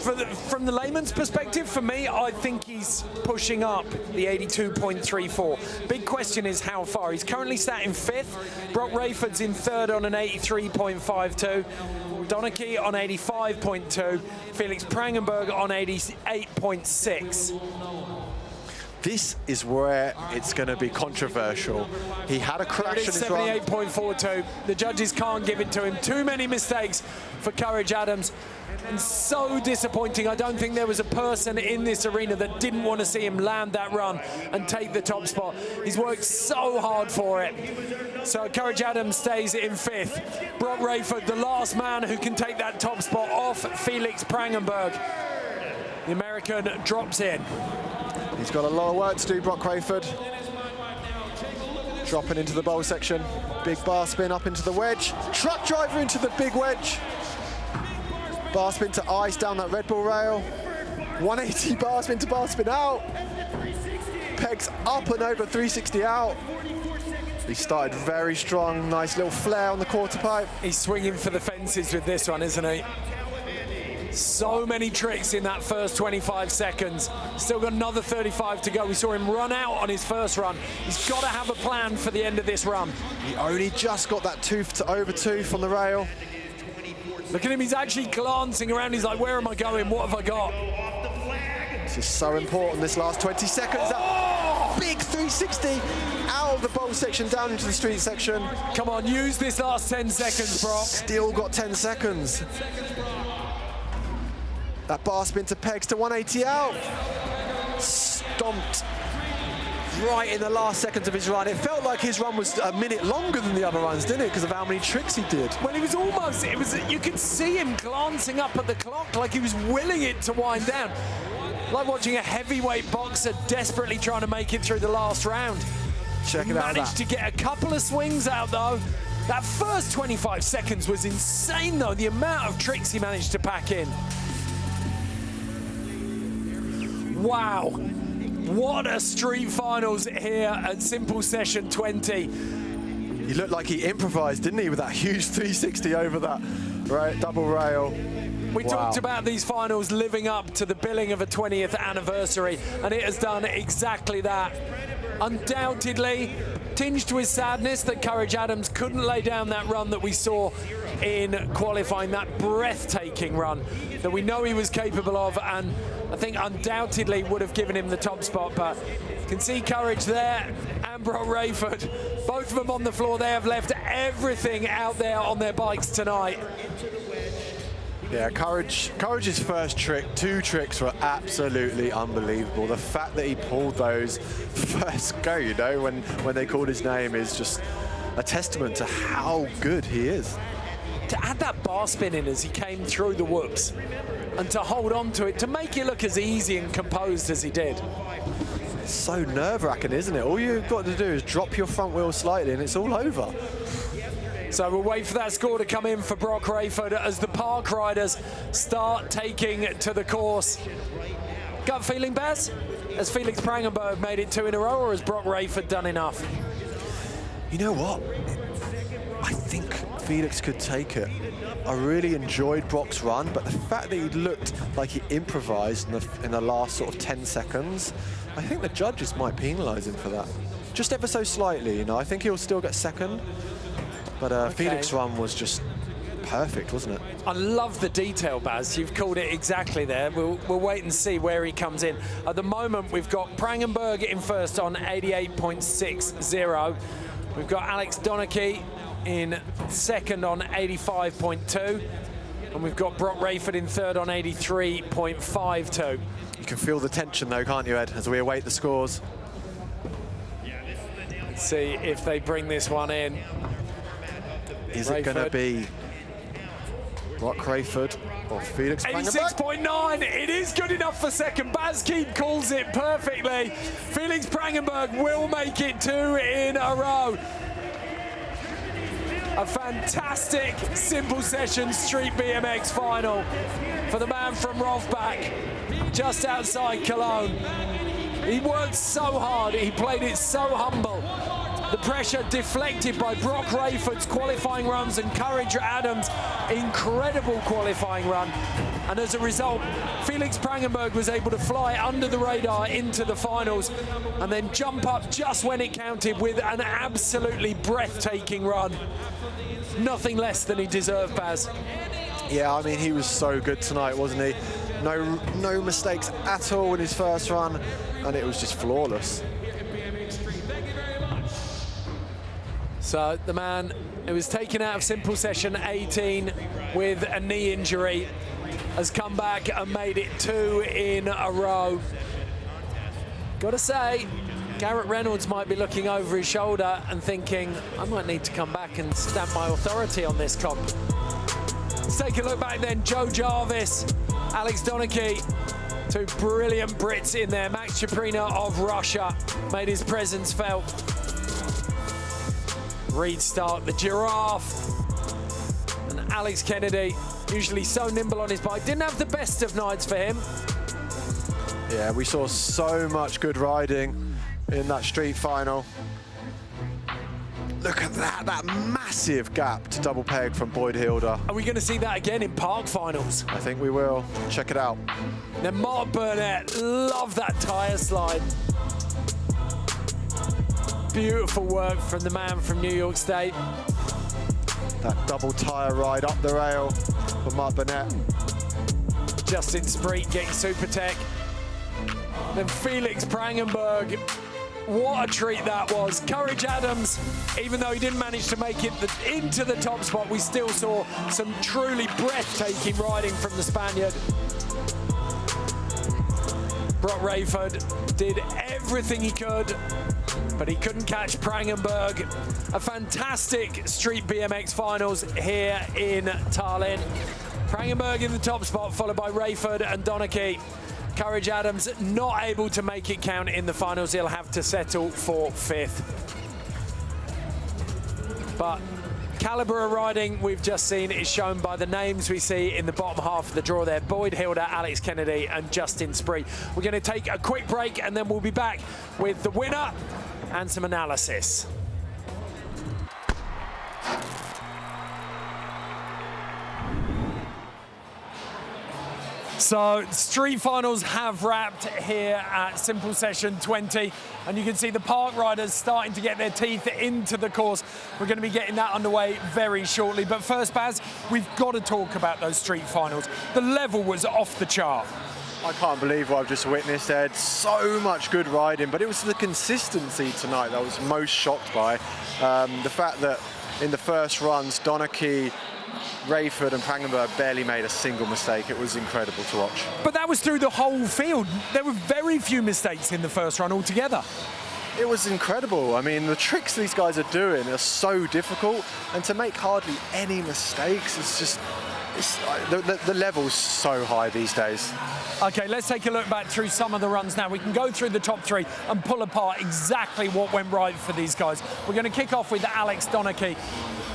from the layman's perspective, for me, I think he's pushing up the 82.34. Big question is how far. He's currently sat in 5th. Broc RAIFORD's in 3rd on an 83.52. Donnachie on 85.2. Felix PRANGENBERG on 88.6. This is where it's going to be controversial. He had a crash in his run. 78.42. The judges can't give it to him. Too many mistakes for Courage Adams. And so disappointing. I don't think there was a person in this arena that didn't want to see him land that run and take the top spot. He's worked so hard for it. So Courage Adams stays in 5th. Broc RAIFORD, the last man who can take that top spot off Felix PRANGENBERG. The American drops in. He's got a lot of work to do, Broc RAIFORD. Dropping into the bowl section. Big bar spin up into the wedge. Truck driver into the big wedge. Bar spin to ice down that Red Bull rail. 180 bar spin to bar spin out. Pegs up and over 360 out. He started very strong. Nice little flare on the quarter pipe. He's swinging for the fences with this one, isn't he? So many tricks in that first 25 seconds. Still got another 35 to go. We saw him run out on his first run. He's got to have a plan for the end of this run. He only just got that tooth to over tooth on the rail. Look at him, he's actually glancing around. He's like, where am I going? What have I got? This is so important, this last 20 seconds. That big 360 out of the bowl section down into the street section. Come on, use this last 10 seconds, Broc. Still got 10 seconds. That bar spin to pegs to 180 out. Stomped right in the last seconds of his run. It felt like his run was a minute longer than the other runs, didn't it? Because of how many tricks he did. Well, he was almost, you could see him glancing up at the clock like he was willing it to wind down. Like watching a heavyweight boxer desperately trying to make it through the last round. Check it out. Managed to get a couple of swings out, though. That first 25 seconds was insane, though, the amount of tricks he managed to pack in. Wow, what a street finals here at Simple Session 20. He looked like he improvised, didn't he, with that huge 360 over that double rail. We talked about these finals living up to the billing of a 20th anniversary, and it has done exactly that. Undoubtedly, tinged with sadness that Courage Adams couldn't lay down that run that we saw in qualifying, that breathtaking run that we know he was capable of, and I think undoubtedly would have given him the top spot. But you can see Courage there and Broc RAIFORD, both of them on the floor. They have left everything out there on their bikes tonight. Yeah, Courage's first trick, 2 tricks were absolutely unbelievable. The fact that he pulled those first go, you know, when they called his name is just a testament to how good he is. To add that bar spin in as he came through the whoops and to hold on to it, to make it look as easy and composed as he did. It's so nerve-wracking, isn't it? All you've got to do is drop your front wheel slightly and it's all over. So we'll wait for that score to come in for Broc RAIFORD as the park riders start taking to the course. Gut feeling, Baz? Has Felix PRANGENBERG made it 2 in a row, or has Broc RAIFORD done enough? You know what? I think Felix could take it. I really enjoyed Broc's run, but the fact that he looked like he improvised in the last sort of 10 seconds, I think the judges might penalise him for that. Just ever so slightly, you know. I think he'll still get second. But Felix's run was just perfect, wasn't it? I love the detail, Baz. You've called it exactly there. We'll wait and see where he comes in. At the moment, we've got PRANGENBERG in first on 88.60. We've got Alex Donnachie in second on 85.2. And we've got Broc RAIFORD in third on 83.52. You can feel the tension, though, can't you, Ed, as we await the scores? Let's see if they bring this one in. Is it going to be Broc RAIFORD or Felix PRANGENBERG? 86.9, it is good enough for second. Bazkeep calls it perfectly. Felix PRANGENBERG will make it 2 in a row. A fantastic Simple Session Street BMX final for the man from Rofbach, just outside Cologne. He worked so hard, he played it so humble. The pressure deflected by Broc RAIFORD's qualifying runs and Courage Adams' incredible qualifying run. And as a result, Felix Prangenberg was able to fly under the radar into the finals and then jump up just when it counted with an absolutely breathtaking run. Nothing less than he deserved, Baz. Yeah, I mean, he was so good tonight, wasn't he? No mistakes at all in his first run, and it was just flawless. So the man who was taken out of simple session 18 with a knee injury has come back and made it 2 in a row. Gotta say, Garrett Reynolds might be looking over his shoulder and thinking, I might need to come back and stamp my authority on this comp. Let's take a look back then. Joe Jarvis, Alex Donnachie, 2 brilliant Brits in there. Max Chuprina of Russia made his presence felt. Reed Stark, the giraffe, and Alex Kennedy, usually so nimble on his bike, didn't have the best of nights for him. Yeah, we saw so much good riding in that street final. Look at that massive gap to double peg from Boyd Hilder. Are we going to see that again in park finals? I think we will. Check it out. Then Mark Burnett, love that tyre slide. Beautiful work from the man from New York State. That double tyre ride up the rail for Mark Burnett. Justin Spriet getting super tech. Then Felix Prangenberg. What a treat that was. Courage Adams, even though he didn't manage to make it into the top spot, we still saw some truly breathtaking riding from the Spaniard. Broc RAIFORD did everything he could, but he couldn't catch Prangenberg. A fantastic street BMX finals here in Tallinn. Prangenberg in the top spot, followed by RAIFORD and Donnachie. Courage Adams not able to make it count in the finals. He'll have to settle for 5th. But caliber of riding we've just seen is shown by the names we see in the bottom half of the draw there. Boyd Hilder, Alex Kennedy and Justin Spriet. We're going to take a quick break and then we'll be back with the winner and some analysis. So street finals have wrapped here at Simple Session 20, and you can see the park riders starting to get their teeth into the course. We're going to be getting that underway very shortly. But first, Baz, we've got to talk about those street finals. The level was off the chart. I can't believe what I've just witnessed, Ed. So much good riding, but it was the consistency tonight that I was most shocked by. The fact that in the first runs, Donnachie, RAIFORD and Prangenberg barely made a single mistake. It was incredible to watch. But that was through the whole field. There were very few mistakes in the first run altogether. It was incredible. I mean, the tricks these guys are doing are so difficult, and to make hardly any mistakes, it's just, the level's so high these days. Okay, let's take a look back through some of the runs now. We can go through the top 3 and pull apart exactly what went right for these guys. We're going to kick off with Alex Donnachie,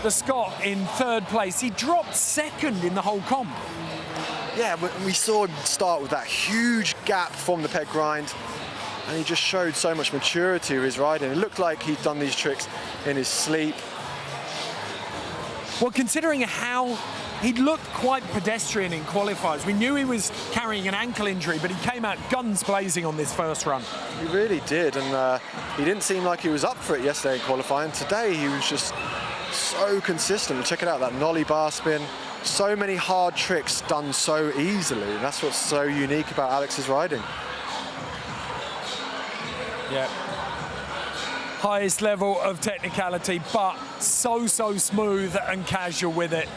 the Scot in 3rd place. He dropped 2nd in the whole comp. Yeah, we saw him start with that huge gap from the peg grind, and he just showed so much maturity with his riding. It looked like he'd done these tricks in his sleep. Well, considering how he'd looked quite pedestrian in qualifiers, we knew he was carrying an ankle injury, but he came out guns blazing on this first run. He really did, and he didn't seem like he was up for it yesterday in qualifying. Today, he was just so consistent. Check it out, that nollie bar spin. So many hard tricks done so easily. That's what's so unique about Alex's riding. Yeah. Highest level of technicality, but so smooth and casual with it.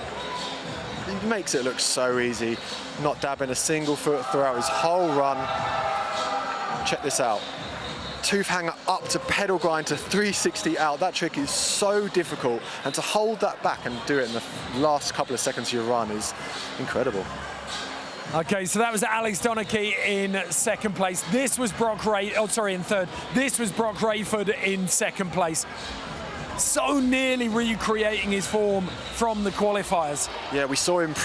He makes it look so easy, not dabbing a single foot throughout his whole run. Check this out. Tooth hanger up to pedal grind to 360 out. That trick is so difficult, and to hold that back and do it in the last couple of seconds of your run is incredible. Okay, so that was Alex Donnachie in 2nd place. This was in 3rd. This was Broc RAIFORD in 2nd place. So nearly recreating his form from the qualifiers. Yeah, we saw him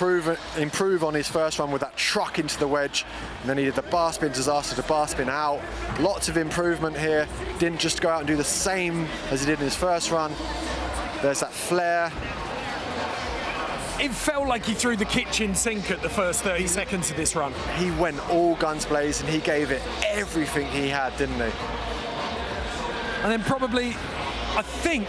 improve on his first run with that truck into the wedge, and then he did the bar spin disaster to bar spin out. Lots of improvement here. Didn't just go out and do the same as he did in his first run. There's that flare. It felt like he threw the kitchen sink at the first 30 seconds of this run. He went all guns blazing. He gave it everything he had, didn't he? And then probably, I think,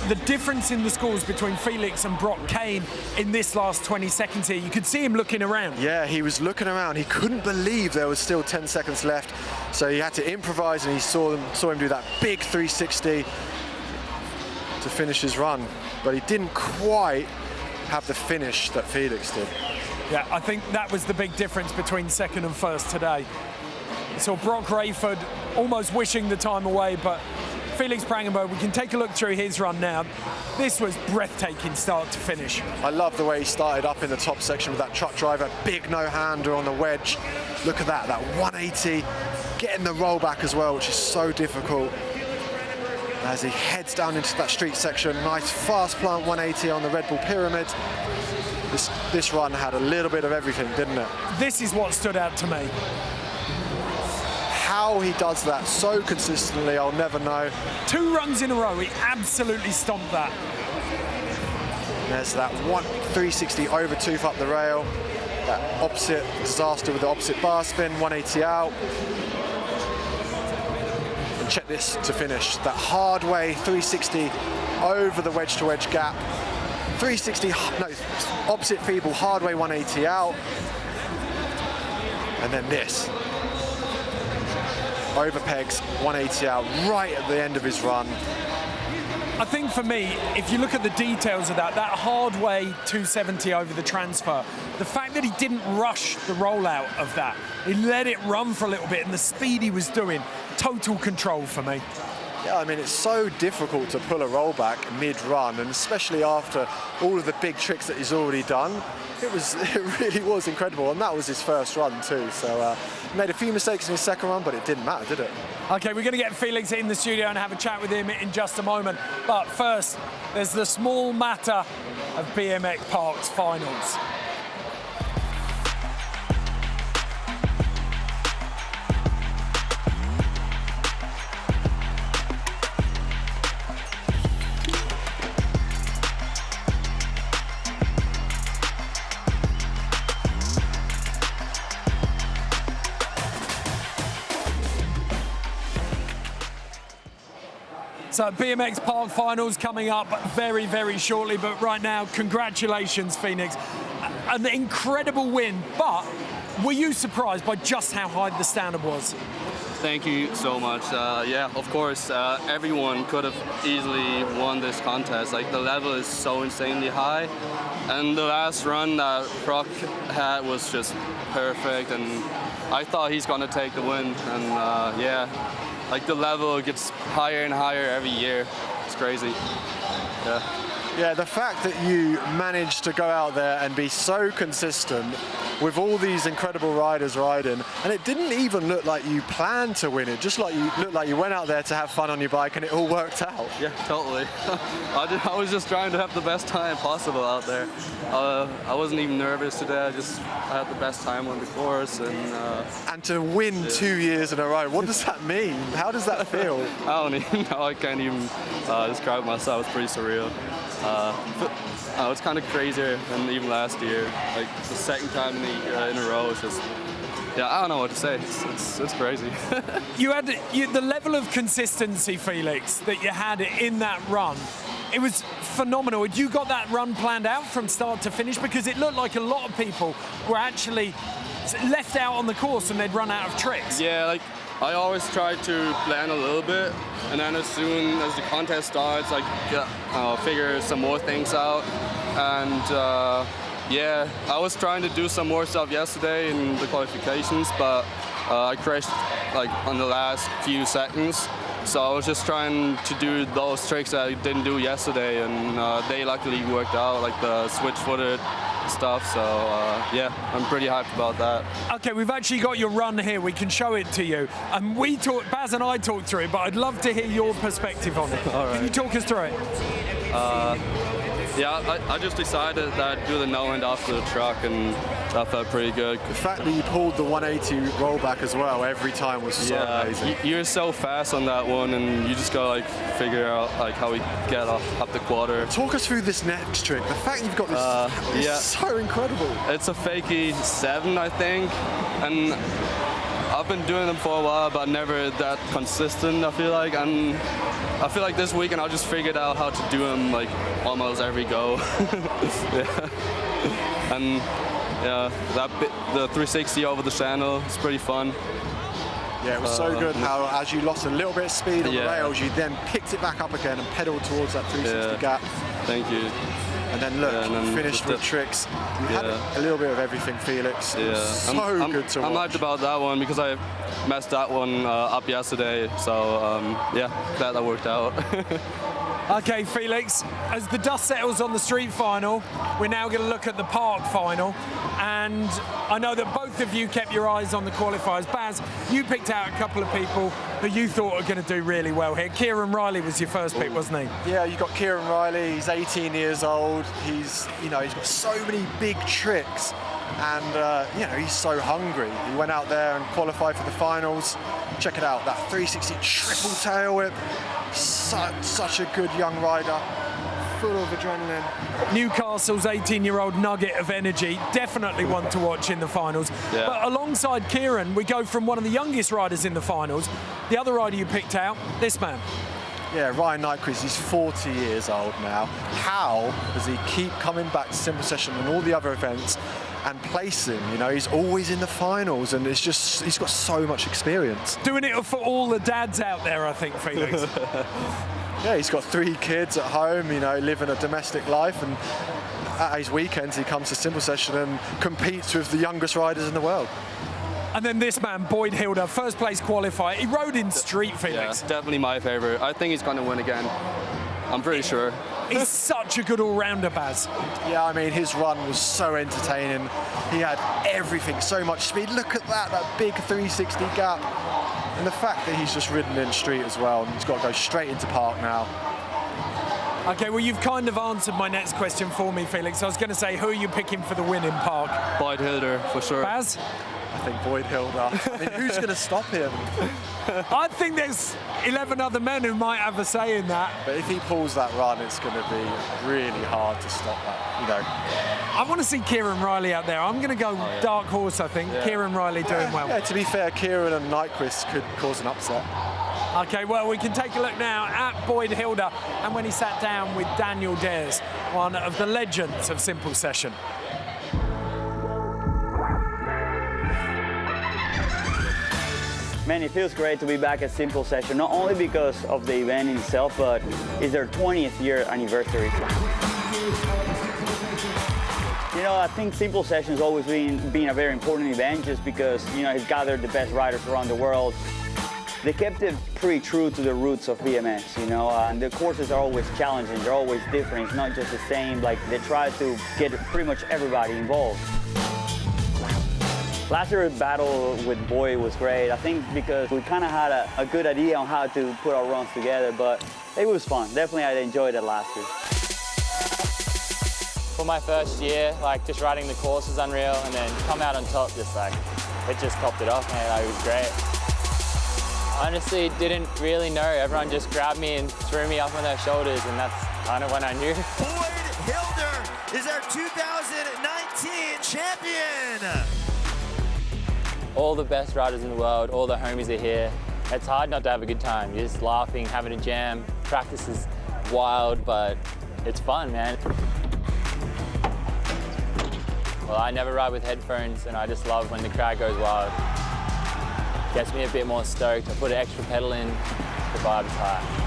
the difference in the scores between Felix and Broc came in this last 20 seconds here. You could see him looking around. Yeah, he was looking around. He couldn't believe there was still 10 seconds left. So he had to improvise, and he saw him do that big 360 to finish his run. But he didn't quite have the finish that Felix did. Yeah, I think that was the big difference between second and first today. So Broc RAIFORD almost wishing the time away, but Felix PRANGENBERG, we can take a look through his run now. This was breathtaking start to finish. I love the way he started up in the top section with that truck driver, big no-hander on the wedge. Look at that 180, getting the roll back as well, which is so difficult. As he heads down into that street section, nice fast plant 180 on the Red Bull Pyramid. This run had a little bit of everything, didn't it? This is what stood out to me. How he does that so consistently, I'll never know. 2 runs in a row, he absolutely stomped that. There's that 360 over tooth up the rail, that opposite disaster with the opposite bar spin, 180 out. And check this to finish, that hard way 360 over the wedge to wedge gap. 360, no, opposite feeble, hard way 180 out. And then this. Over pegs, 180 out, right at the end of his run. I think for me, if you look at the details of that hard way 270 over the transfer, the fact that he didn't rush the rollout of that, he let it run for a little bit, and the speed he was doing, total control for me. Yeah, I mean, it's so difficult to pull a rollback mid-run, and especially after all of the big tricks that he's already done. It really was incredible, and that was his first run too. So he made a few mistakes in his second run, but it didn't matter, did it? Okay, we're going to get Felix in the studio and have a chat with him in just a moment. But first, there's the small matter of BMX Park's finals. So BMX Park finals coming up very, very shortly, but right now, congratulations, Felix. An incredible win, but were you surprised by just how high the standard was? Thank you so much. Yeah, of course, everyone could have easily won this contest. Like, the level is so insanely high, and the last run that Broc had was just perfect, and I thought he's gonna take the win, and yeah. Like, the level gets higher and higher every year. It's crazy. Yeah. Yeah, the fact that you managed to go out there and be so consistent with all these incredible riders riding, and it didn't even look like you planned to win it, just like you looked like you went out there to have fun on your bike, and it all worked out. Yeah, totally. I was just trying to have the best time possible out there. I wasn't even nervous today. I had the best time on the course, and to win 2 years in a row, what does that mean? How does that feel? I don't even know. I can't even describe myself. It's pretty surreal. It's kind of crazier than even last year. Like, the second time in a row, it's just, yeah, I don't know what to say. It's crazy. You had the level of consistency, Felix, that you had in that run. It was phenomenal. Had you got that run planned out from start to finish? Because it looked like a lot of people were actually left out on the course and they'd run out of tricks. Yeah, like, I always try to plan a little bit, and then as soon as the contest starts, like, figure some more things out. And yeah, I was trying to do some more stuff yesterday in the qualifications, but I crashed like on the last few seconds. So I was just trying to do those tricks that I didn't do yesterday, and they luckily worked out, like the switch-footed stuff. So yeah, I'm pretty hyped about that. Okay, we've actually got your run here. We can show it to you. And Baz and I talked through it, but I'd love to hear your perspective on it. All right. Can you talk us through it? Yeah, I just decided that I'd do the no-hand after the truck, and that felt pretty good. The fact that you pulled the 180 rollback as well every time was so amazing. You're so fast on that one, and you just gotta like figure out like how we get up the quarter. Talk us through this next trick. The fact you've got this is so incredible. It's a fakie 7, I think, and I've been doing them for a while, but never that consistent, I feel like. And I feel like this weekend I just figured out how to do them like almost every go. And yeah, the 360 over the channel is pretty fun. Yeah, it was so good how as you lost a little bit of speed on the rails, you then picked it back up again and pedaled towards that 360 gap. Thank you. And then look, finished with tricks. You had a little bit of everything, Felix. It was so good to watch. I'm hyped about that one because I messed that one up yesterday. So yeah, glad that worked out. Okay, Felix, as the dust settles on the street final, we're now going to look at the park final. And I know that both of you kept your eyes on the qualifiers. Baz, you picked out a couple of people who you thought were going to do really well here. Kieran REILLY was your first pick, wasn't he? Yeah, you got Kieran REILLY. He's 18 years old. He's got so many big tricks, and he's so hungry. He went out there and qualified for the finals. Check it out, that 360 triple tail whip. Such a good young rider, full of adrenaline. Newcastle's 18-year-old nugget of energy, definitely one to watch in the finals. Yeah. But alongside Kieran, we go from one of the youngest riders in the finals. The other rider you picked out, this man. Yeah, Ryan Nyquist, he's 40 years old now. How does he keep coming back to Simple Session and all the other events and placing? He's always in the finals, and he's got so much experience. Doing it for all the dads out there, I think, Felix. Yeah, he's got 3 kids at home, living a domestic life, and at his weekends he comes to Simple Session and competes with the youngest riders in the world. And then this man, Boyd Hilder, first place qualifier. He rode in street, Felix. Yeah, definitely my favorite. I think he's going to win again. I'm pretty sure. He's such a good all-rounder, Baz. Yeah, I mean, his run was so entertaining. He had everything, so much speed. Look at that big 360 gap. And the fact that he's just ridden in street as well, and he's got to go straight into park now. Okay, well, you've kind of answered my next question for me, Felix. I was going to say, who are you picking for the win in park? Boyd Hilder, for sure. Baz? I think Boyd Hilder. I mean, who's going to stop him? I think there's 11 other men who might have a say in that. But if he pulls that run, it's going to be really hard to stop that, I want to see Kieran REILLY out there. I'm going to go dark horse, I think. Yeah. Kieran REILLY doing well. Yeah, to be fair, Kieran and Nyquist could cause an upset. Okay, well, we can take a look now at Boyd Hilder and when he sat down with Daniel Dhers, one of the legends of Simple Session. Man, it feels great to be back at Simple Session, not only because of the event itself, but it's their 20th year anniversary. I think Simple Session has always been a very important event just because, it's gathered the best riders around the world. They kept it pretty true to the roots of BMX, and the courses are always challenging, they're always different, it's not just the same, like they try to get pretty much everybody involved. Last year's battle with Boyd was great, I think because we kind of had a good idea on how to put our runs together, but it was fun. Definitely I enjoyed it last year. For my first year, just riding the course was unreal, and then come out on top, it just topped it off, man. It was great. Honestly, didn't really know. Everyone just grabbed me and threw me up on their shoulders, and that's kind of when I knew. Boyd Hilder is our 2019 champion. All the best riders in the world, all the homies are here. It's hard not to have a good time. You're just laughing, having a jam. Practice is wild, but it's fun, man. Well, I never ride with headphones, and I just love when the crowd goes wild. Gets me a bit more stoked. I put an extra pedal in, the vibe's high.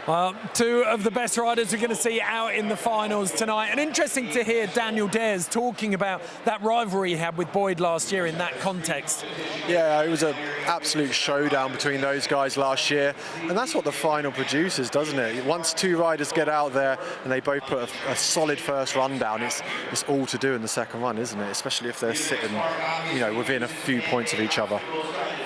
Well, 2 of the best riders we're going to see out in the finals tonight. And interesting to hear Daniel Dhers talking about that rivalry he had with Boyd last year in that context. Yeah, it was an absolute showdown between those guys last year. And that's what the final produces, doesn't it? Once 2 riders get out there and they both put a solid first run down, it's all to do in the second run, isn't it? Especially if they're sitting, within a few points of each other.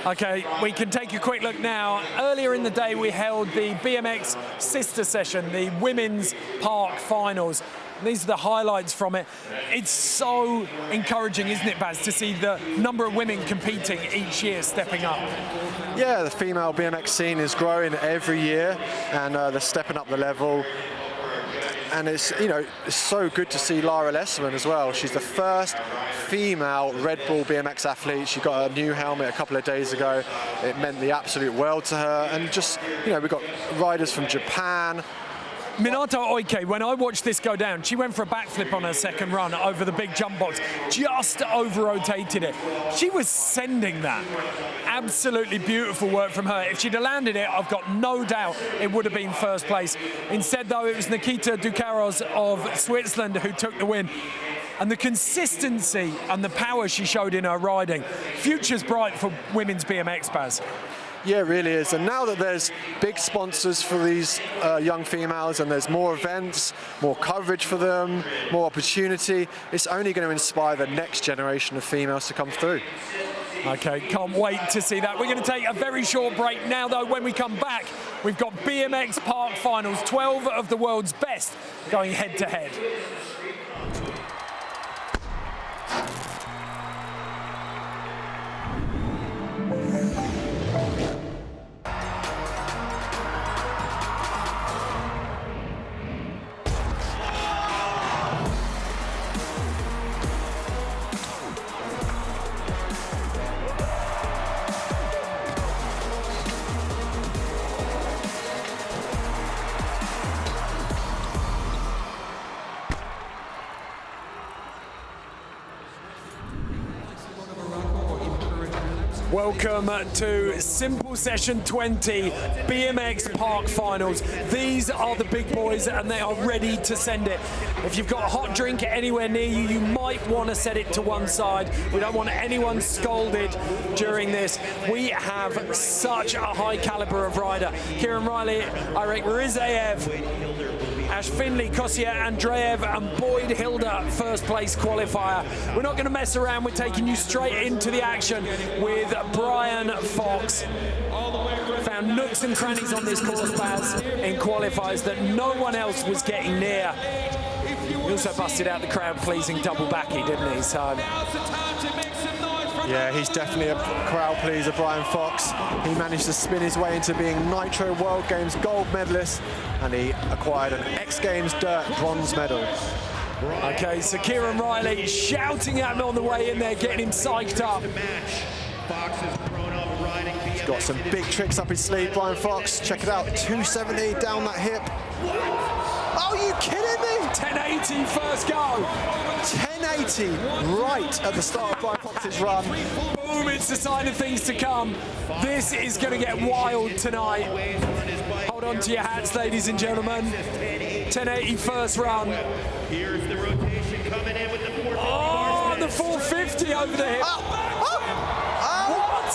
Okay, we can take a quick look now. Earlier in the day, we held the BMX sister session, the women's park finals. These are the highlights from it. It's so encouraging, isn't it, Baz, to see the number of women competing each year stepping up? Yeah, the female BMX scene is growing every year, and they're stepping up the level. And it's, you know, it's so good to see Lara Lessman as well. She's the first female Red Bull BMX athlete. She got a new helmet a couple of days ago. It meant the absolute world to her. And just, you know, we've got riders from Japan. Minato Oike, when I watched this go down, she went for a backflip on her second run over the big jump box, just over-rotated it. She was sending that. Absolutely beautiful work from her. If she'd have landed it, I've got no doubt it would have been first place. Instead, though, it was Nikita Ducaros of Switzerland who took the win. And the consistency and the power she showed in her riding. Future's bright for women's BMX, Baz. Yeah, it really is. And now that there's big sponsors for these young females and there's more events, more coverage for them, more opportunity, it's only going to inspire the next generation of females to come through. Okay, can't wait to see that. We're going to take a very short break now, though. When we come back, we've got BMX Park Finals, 12 of the world's best going head-to-head. Welcome to Simple Session 20 BMX Park Finals. These are the big boys and they are ready to send it. If you've got a hot drink anywhere near you, you might want to set it to one side. We don't want anyone scalded during this. We have such a high caliber of rider. Kieran REILLY, Irek RIZAEV, Finlay, Kostya ANDREEV and Boyd Hilder, first place qualifier. We're not going to mess around, we're taking you straight into the action with Brian Fox. Found nooks and crannies on this course, Baz, in qualifiers that no one else was getting near. He also busted out the crowd-pleasing double backy, didn't he? So yeah, he's definitely a crowd pleaser, Brian Fox. He managed to spin his way into being Nitro World Games gold medalist, and he acquired an X Games Dirt bronze medal. Okay, so Kieran REILLY shouting at him on the way in there, getting him psyched up. He's got some big tricks up his sleeve, Brian Fox. Check it out, 270 down that hip. Oh, are you kidding me? 1080 first go. 1080 right at the start of Brian Fox's run. Boom, it's the sign of things to come. This is going to get wild tonight. Hold on to your hats, ladies and gentlemen. 1080 first run. Here's the rotation coming in with the 450. Oh, the 450 over the hip. What?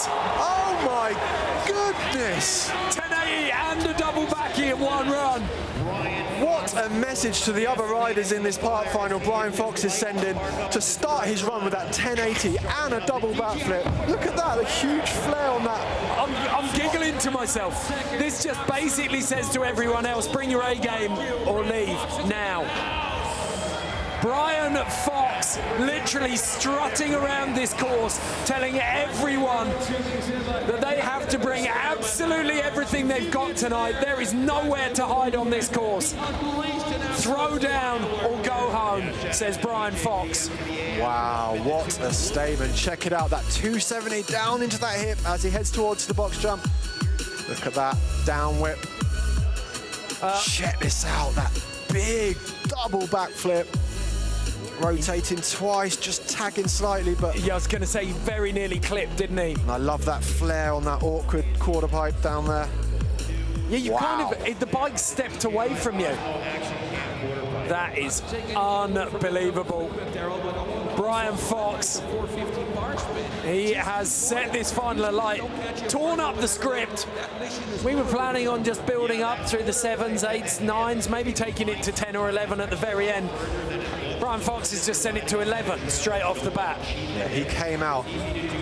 Oh my goodness. 1080 and a double backy in one run. What a message to the other riders in this park final Brian Fox is sending to start his run with that 1080 and a double backflip. Look at that, a huge flare on that. I'm giggling to myself. This just basically says to everyone else, bring your A game or leave now. Brian Fox literally strutting around this course, telling everyone that they have to bring absolutely everything they've got tonight. There is nowhere to hide on this course. Throw down or go home, says Brian Fox. Wow, what a statement. Check it out, that 270 down into that hip as he heads towards the box jump. Look at that down whip. Check this out, that big double backflip. Rotating twice, just tagging slightly, but yeah, I was going to say he very nearly clipped, didn't he? And I love that flare on that awkward quarter pipe down there. Yeah, you kind of, the bike stepped away from you. That is unbelievable. Brian Fox, he has set this final alight, torn up the script. We were planning on just building up through the 7s, 8s, 9s, maybe taking it to 10 or 11 at the very end. Brian Fox has just sent it to 11 straight off the bat. Yeah, he came out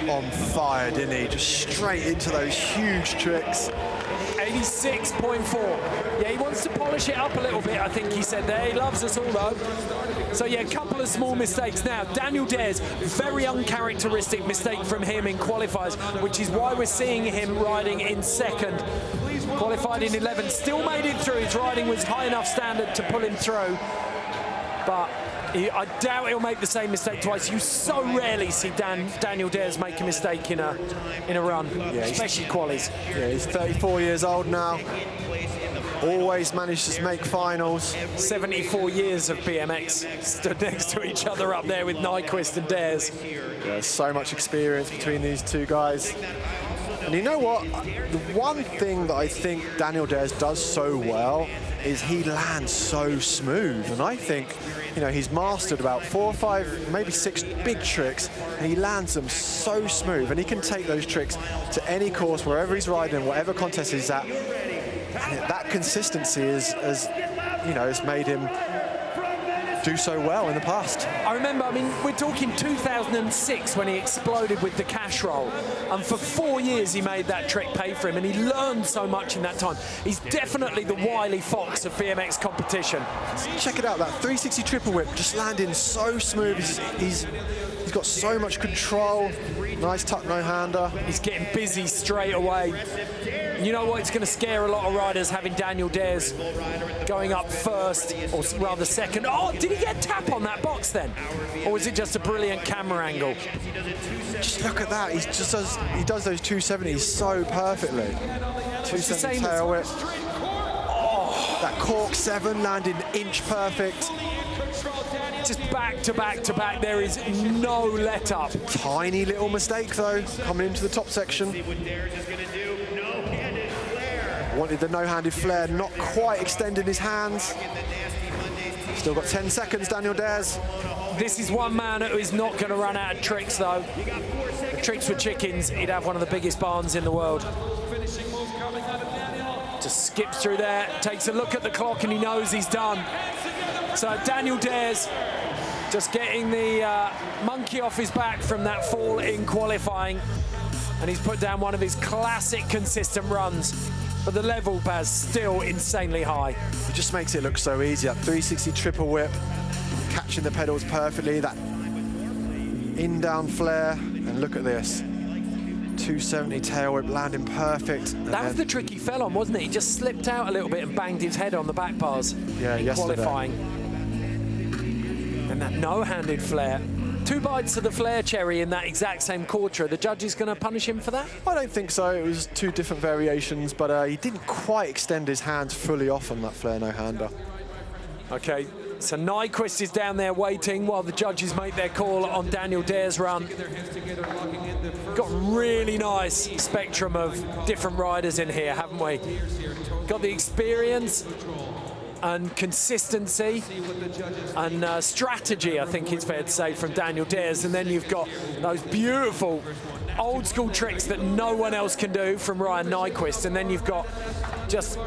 on fire, didn't he? Just straight into those huge tricks. 86.4. Yeah, he wants to polish it up a little bit, I think he said there. He loves us all, though. So, yeah, a couple of small mistakes now. Daniel Dhers, very uncharacteristic mistake from him in qualifiers, which is why we're seeing him riding in second. Qualified in 11, still made it through. His riding was high enough standard to pull him through. But I doubt he'll make the same mistake twice. You so rarely see Daniel Dhers make a mistake in a run, yeah, especially qualies. Yeah, he's 34 years old now. Always managed to make finals. 74 years of BMX stood next to each other up there with Nyquist and Dhers. Yeah, so much experience between these two guys. And you know what? The one thing that I think Daniel Dhers does so well is he lands so smooth. And I think, you know, he's mastered about 4 or 5, maybe 6 big tricks, and he lands them so smooth. And he can take those tricks to any course, wherever he's riding, whatever contest he's at. And that consistency has made him do so well in the past. I remember, I mean, we're talking 2006 when he exploded with the cash roll. And for 4 years, he made that trick pay for him, and he learned so much in that time. He's definitely the wily fox of BMX competition. Check it out, that 360 triple whip, just landing so smooth. He's got so much control. Nice tuck no-hander. He's getting busy straight away. You know what? It's going to scare a lot of riders having Daniel Dhers going up first, or rather second. Oh, did he get tap on that box then? Or was it just a brilliant camera angle? Just look at that. He does those 270s so perfectly. 270 tail whip. Oh, that cork 7 landing inch perfect. Just back to back to back. There is no let up. Tiny little mistake though, coming into the top section. Wanted the no-handed flare, not quite extending his hands. Still got 10 seconds, Daniel Dhers. This is one man who is not going to run out of tricks, though. The tricks were chickens. He'd have one of the biggest barns in the world. Just skips through there, takes a look at the clock, and he knows he's done. So Daniel Dhers just getting the monkey off his back from that fall in qualifying. And he's put down one of his classic consistent runs. But the level, Baz, still insanely high. It just makes it look so easy. That 360 triple whip, catching the pedals perfectly, that in-down flare, and look at this. 270 tail whip landing perfect. That was the trick he fell on, wasn't it? He just slipped out a little bit and banged his head on the back bars in qualifying. And that no-handed flare. 2 bites of the flare cherry in that exact same quarter. Are the judges going to punish him for that? I don't think so. It was 2 different variations, but he didn't quite extend his hands fully off on that flare no-hander. Okay, so Nyquist is down there waiting while the judges make their call on Daniel Dhers' run. Got really nice spectrum of different riders in here, haven't we? Got the experience and consistency and strategy, I think it's fair to say, from Daniel Dhers. And then you've got those beautiful old school tricks that no one else can do from Ryan Nyquist. And then you've got just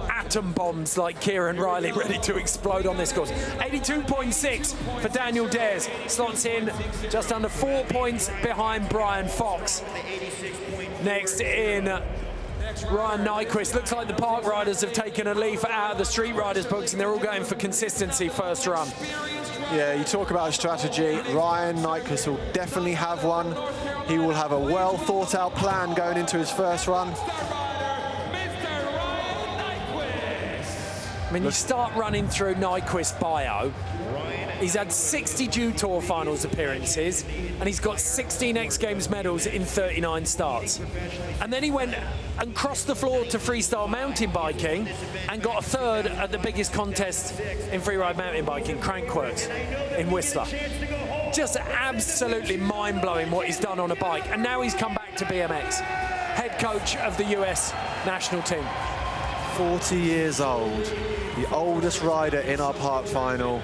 atom bombs like Kieran REILLY ready to explode on this course. 82.6 for Daniel Dhers. Slots in just under 4 points behind Brian Fox. Next in Ryan Nyquist. Looks like the park riders have taken a leaf out of the street riders' books, and they're all going for consistency first run. Yeah, you talk about a strategy. Ryan Nyquist will definitely have one. He will have a well thought out plan going into his first run. I mean, you start running through Nyquist's bio. He's had 60 Dew Tour finals appearances, and he's got 16 X Games medals in 39 starts. And then he went and crossed the floor to freestyle mountain biking and got a 3rd at the biggest contest in freeride mountain biking, Crankworks, in Whistler. Just absolutely mind-blowing what he's done on a bike. And now he's come back to BMX, head coach of the US national team. 40 years old, the oldest rider in our park final,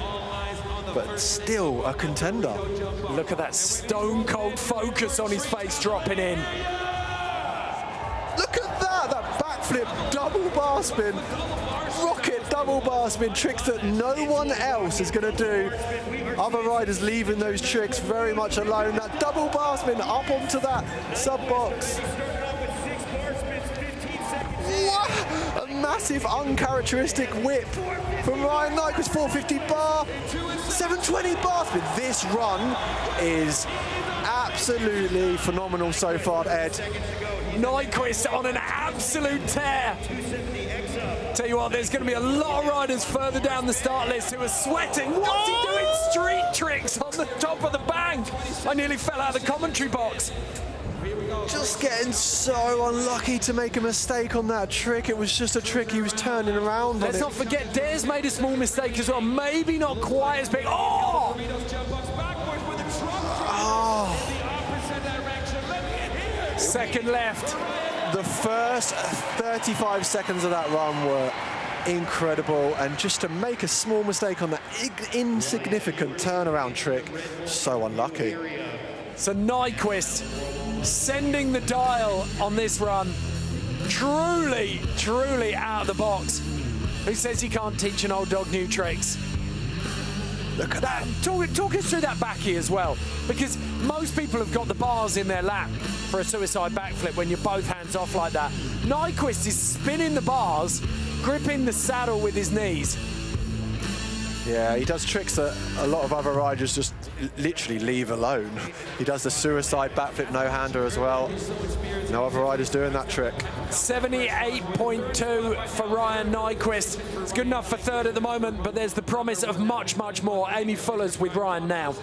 but still a contender. Look at that stone cold focus on his face dropping in. Look at that backflip double bar spin, rocket double bar spin, tricks that no one else is going to do. Other riders leaving those tricks very much alone. That double bar spin up onto that sub box. What? A massive uncharacteristic whip from Ryan Nyquist, 450 bar, 720 bar spin. This run is absolutely phenomenal so far, Ed. Nyquist on an absolute tear. Tell you what, there's going to be a lot of riders further down the start list who are sweating. What's he doing? Street tricks on the top of the bank. I nearly fell out of the commentary box. Just getting so unlucky to make a mistake on that trick. It was just a trick he was turning around. Let's not forget, Dhers made a small mistake as well. Maybe not quite as big. Oh! Second left. The first 35 seconds of that run were incredible, and just to make a small mistake on that insignificant turnaround trick, so unlucky. So Nyquist sending the dial on this run. Truly, truly out of the box. Who says he can't teach an old dog new tricks? Look at that. Talk us through that backy as well, because most people have got the bars in their lap for a suicide backflip when you're both hands off like that. Nyquist is spinning the bars, gripping the saddle with his knees. Yeah, he does tricks that a lot of other riders just literally leave alone. He does the suicide backflip no-hander as well. No other riders doing that trick. 78.2 for Ryan Nyquist. It's good enough for third at the moment, but there's the promise of much, much more. Amy Fuller's with Ryan now.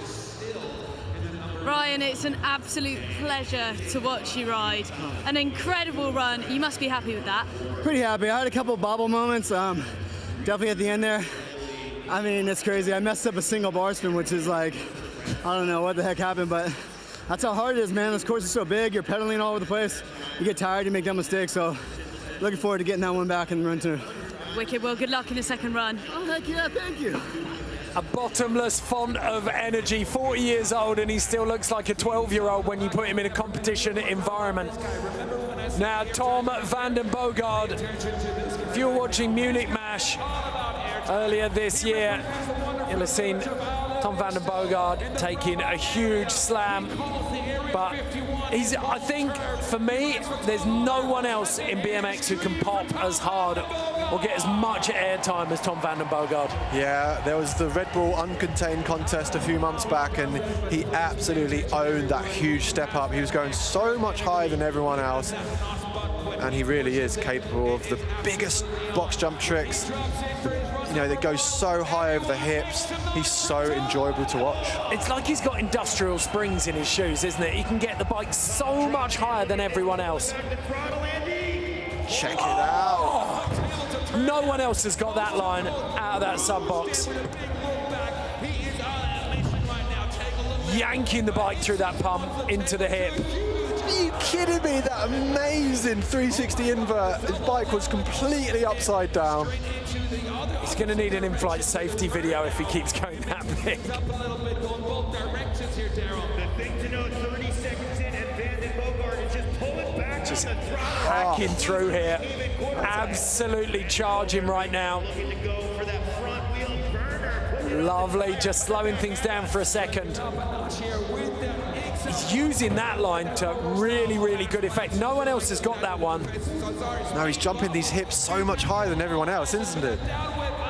Ryan, it's an absolute pleasure to watch you ride. An incredible run. You must be happy with that. Pretty happy. I had a couple of bobble moments, definitely at the end there. I mean, it's crazy. I messed up a single bar spin, which is like, I don't know what the heck happened, but that's how hard it is, man. This course is so big. You're pedaling all over the place. You get tired, you make dumb mistakes. So looking forward to getting that one back in the run too. Wicked. Well, good luck in the second run. Oh, heck yeah, thank you. A bottomless font of energy, 40 years old, and he still looks like a 12-year-old when you put him in a competition environment. Now, Tom van den Boogaard, if you were watching Munich MASH earlier this year, you'll have seen Tom van den Boogaard taking a huge slam, but I think, for me, there's no one else in BMX who can pop as hard or get as much airtime as Tom van den Boogaard. Yeah, there was the Red Bull Uncontained contest a few months back, and he absolutely owned that huge step up. He was going so much higher than everyone else, and he really is capable of the biggest box jump tricks. You know, they go so high over the hips. He's so enjoyable to watch. It's like he's got industrial springs in his shoes, isn't it? He can get the bike so much higher than everyone else. Check it out. No one else has got that line out of that sub box. Yanking the bike through that pump into the hip. Are you kidding me? That amazing 360 invert. His bike was completely upside down. He's going to need an in-flight safety video if he keeps going that big. Just hacking through here. Absolutely charging right now. Lovely, just slowing things down for a second. He's using that line to really, really good effect. No one else has got that one. No, he's jumping these hips so much higher than everyone else, isn't it?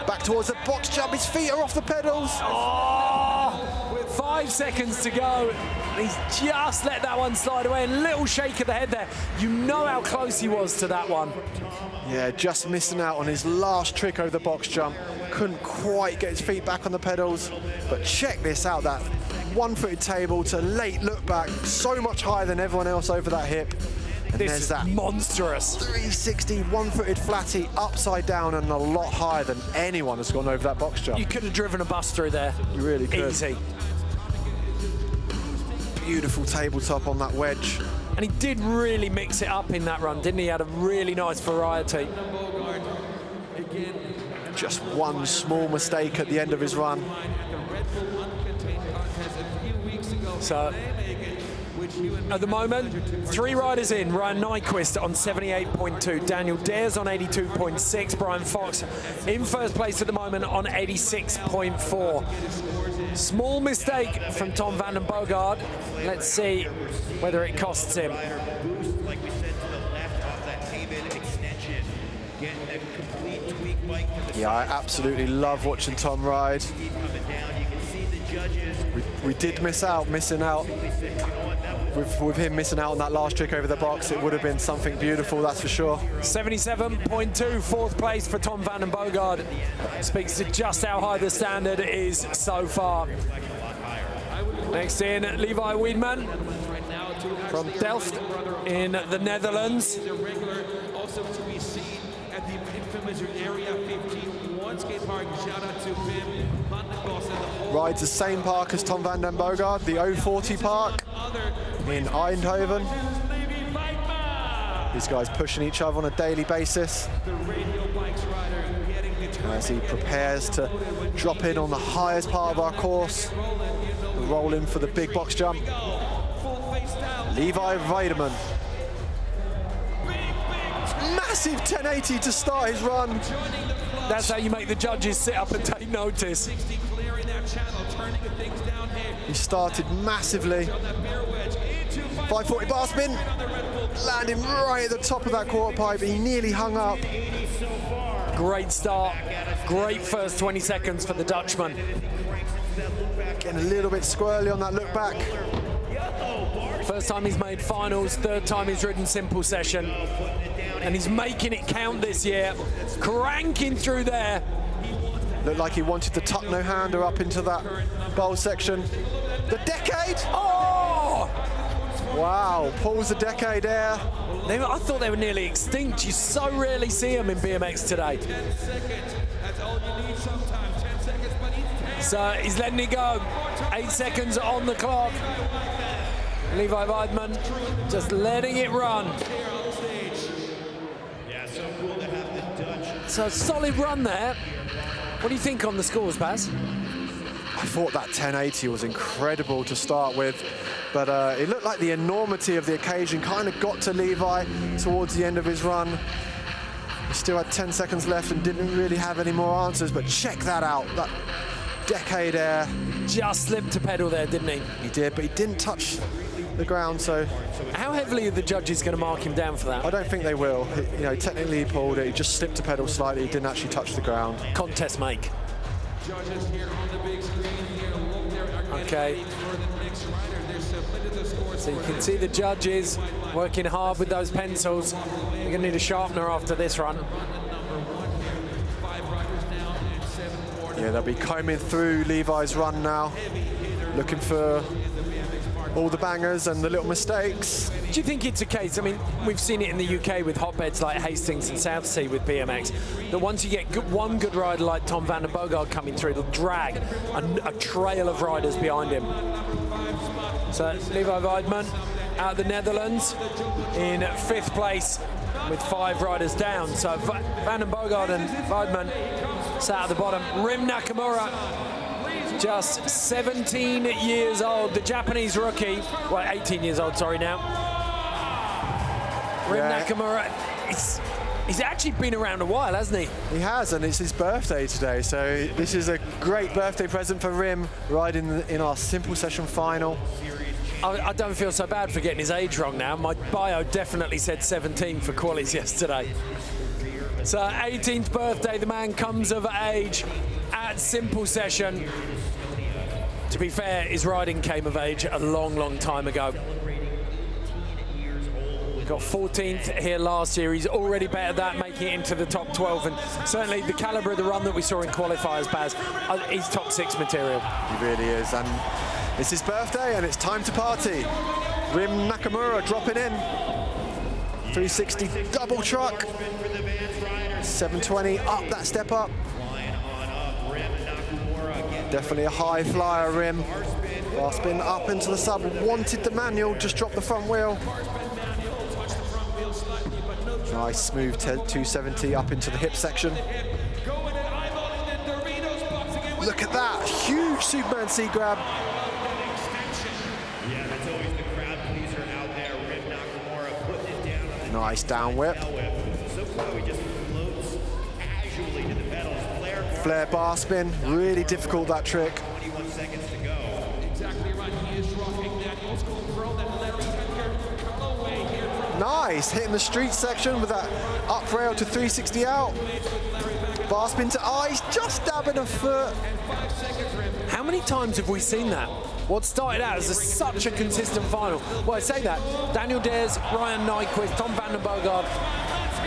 Back towards the box jump, his feet are off the pedals. Oh, 5 seconds to go. He's just let that one slide away. A little shake of the head there. You know how close he was to that one. Yeah, just missing out on his last trick over the box jump. Couldn't quite get his feet back on the pedals. But check this out, that one-footed table to late look back, so much higher than everyone else over that hip. And this there's is that monstrous. 360 one-footed flatty upside down and a lot higher than anyone has gone over that box jump. You could have driven a bus through there. You really could. Easy. Beautiful tabletop on that wedge. And he did really mix it up in that run, didn't he? He had a really nice variety. Just one small mistake at the end of his run. So at the moment. 3 riders in. Ryan Nyquist on 78.2. Daniel Dhers on 82.6. Brian Fox in first place at the moment on 86.4. Small mistake from Tom van den Bogaard. Let's see whether it costs him. Yeah, I absolutely love watching Tom ride. We did missing out. With him missing out on that last trick over the box, it would have been something beautiful, that's for sure. 77.2, 4th place for Tom van den Bogaard. Speaks to just how high the standard is so far. Next in, Levi Weidman from Delft in the Netherlands. Also to be seen at the infamous Area 51 skate park. Shout out to Pim, Rides the same park as Tom van den Bogaard, the 040 park in Eindhoven. These guys pushing each other on a daily basis as he prepares to drop in on the highest part of our course, roll in for the big box jump. Levi Weidman. Massive 1080 to start his run. That's how you make the judges sit up and take notice. He started massively. 540 bar spin, landing right at the top of that quarter pipe. He nearly hung up. Great start, great first 20 seconds for the Dutchman. Getting a little bit squirrely on that look back. First time he's made finals, 3rd time he's ridden simple session. And he's making it count this year, cranking through there. Looked like he wanted to tuck no-hander up into that bowl section. The decade! Oh! Wow, pulls the decade air. I thought they were nearly extinct. You so rarely see them in BMX today. 10 seconds, that's all you need sometimes. 10 seconds, but So he's letting it go. 8 seconds on the clock. Levi Weidman just letting it run. So a solid run there. What do you think on the scores, Baz? I thought that 1080 was incredible to start with, but it looked like the enormity of the occasion kind of got to Levi towards the end of his run. He still had 10 seconds left and didn't really have any more answers, but check that out, that decade air. Just slipped to pedal there, didn't he? He did, but he didn't touch the ground, so... How heavily are the judges going to mark him down for that? I don't think they will. You know, technically he pulled it, he just slipped to pedal slightly, he didn't actually touch the ground. Contest make. Okay. So you can see the judges working hard with those pencils. You're going to need a sharpener after this run. Yeah, they'll be combing through Levi's run now, looking for all the bangers and the little mistakes. Do you think it's a case, I mean, we've seen it in the UK with hotbeds like Hastings and Southsea with BMX, that once you get one good rider like Tom van den Bogaard coming through, it'll drag a trail of riders behind him. So Levi Weidman out of the Netherlands in 5th place with 5 riders down. So van den Bogaard and Weidman sat at the bottom. Rim Nakamura, just 17 years old, the Japanese rookie, well, 18 years old, sorry now. Rim Nakamura, he's actually been around a while, hasn't he? He has, and it's his birthday today, so this is a great birthday present for Rim, riding in our simple session final. I don't feel so bad for getting his age wrong now. My bio definitely said 17 for qualies yesterday. So 18th birthday, the man comes of age at simple session. To be fair, his riding came of age a long, long time ago. Got 14th here last year. He's already better that, making it into the top 12. And certainly the caliber of the run that we saw in qualifiers, Baz, he's top 6 material. He really is. And it's his birthday and it's time to party. Rim Nakamura dropping in. 360 double truck. 720 up, that step up. Definitely a high flyer, Rim. Bar spin up into the sub. Wanted the manual, just dropped the front wheel. Nice smooth 270 up into the hip section. Look at that, huge Superman C grab. Nice down whip. Flare bar spin, really difficult that trick. Nice, hitting the street section with that up rail to 360 out. Bar spin to ice, just dabbing a foot. How many times have we seen that? What started out as such a consistent final. Well, I say that, Daniel Dhers, Ryan Nyquist, Tom van den Bogaard,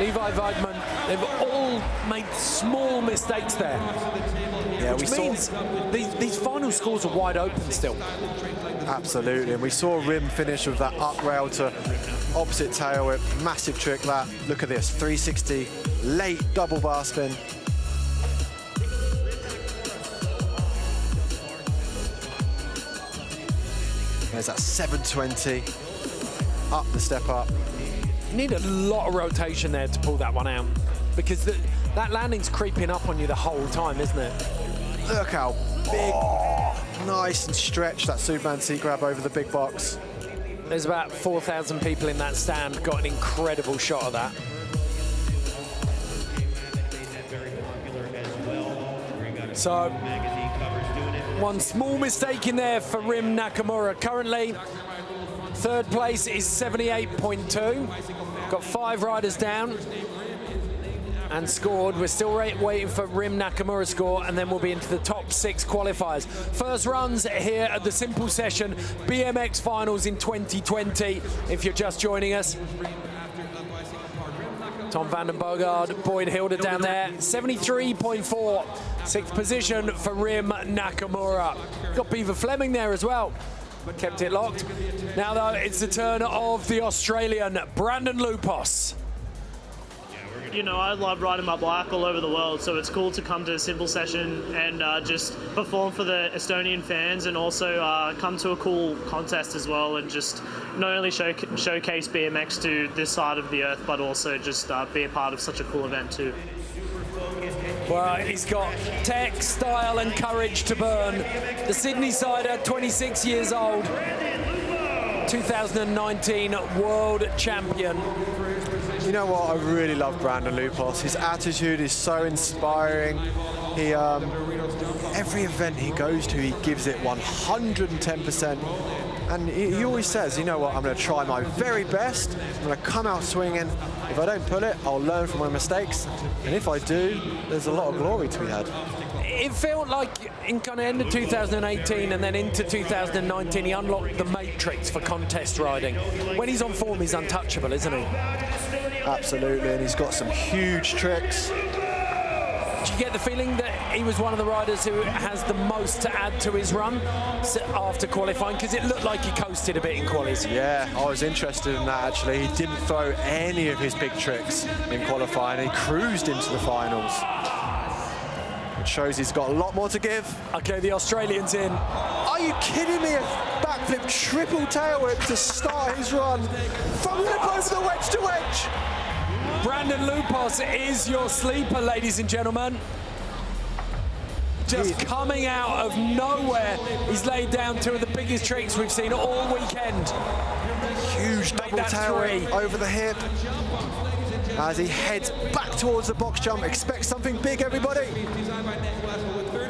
Levi Weidman, they've all made small mistakes there. Yeah, which means these final scores are wide open still. Absolutely, and we saw Rim finish with that up rail to opposite tail whip. Massive trick that. Look at this, 360, late double bar spin. There's that 720, up the step up. You need a lot of rotation there to pull that one out, because that landing's creeping up on you the whole time, isn't it? Look how big, nice and stretched that Superman seat grab over the big box. There's about 4,000 people in that stand, got an incredible shot of that. So, one small mistake in there for Rim Nakamura. Currently, third place is 78.2. Got 5 riders down and scored. We're still waiting for Rim Nakamura's score, and then we'll be into the top 6 qualifiers. First runs here at the Simple Session BMX Finals in 2020, if you're just joining us. Tom van den Bogaard, Boyd Hilder down there, 73.4. 6th position for Rim Nakamura. Got Beaver Fleming there as well. Kept it locked. Now though, it's the turn of the Australian, Brandon Loupos. You know, I love riding my bike all over the world, so it's cool to come to a Simple Session and just perform for the Estonian fans, and also come to a cool contest as well, and just not only showcase BMX to this side of the earth, but also just be a part of such a cool event too. Well, he's got tech, style and courage to burn. The Sydney sider, 26 years old, 2019 world champion. You know what, I really love Brandon Loupos. His attitude is so inspiring. He, every event he goes to, he gives it 110%. And he always says, you know what, I'm going to try my very best. I'm going to come out swinging. If I don't pull it, I'll learn from my mistakes. And if I do, there's a lot of glory to be had. It felt like in kind of end of 2018 and then into 2019, he unlocked the matrix for contest riding. When he's on form, he's untouchable, isn't he? Absolutely, and he's got some huge tricks. Did you get the feeling that he was one of the riders who has the most to add to his run after qualifying? Because it looked like he coasted a bit in qualies. Yeah, I was interested in that actually. He didn't throw any of his big tricks in qualifying. He cruised into the finals. It shows he's got a lot more to give. Okay, the Australian's in. Are you kidding me? A backflip triple tail whip to start his run. From lip over the wedge to wedge. Brandon Loupos is your sleeper, ladies and gentlemen. Just coming out of nowhere, he's laid down 2 of the biggest tricks we've seen all weekend. Huge double tail whip over the hip. As he heads back towards the box jump, expect something big, everybody.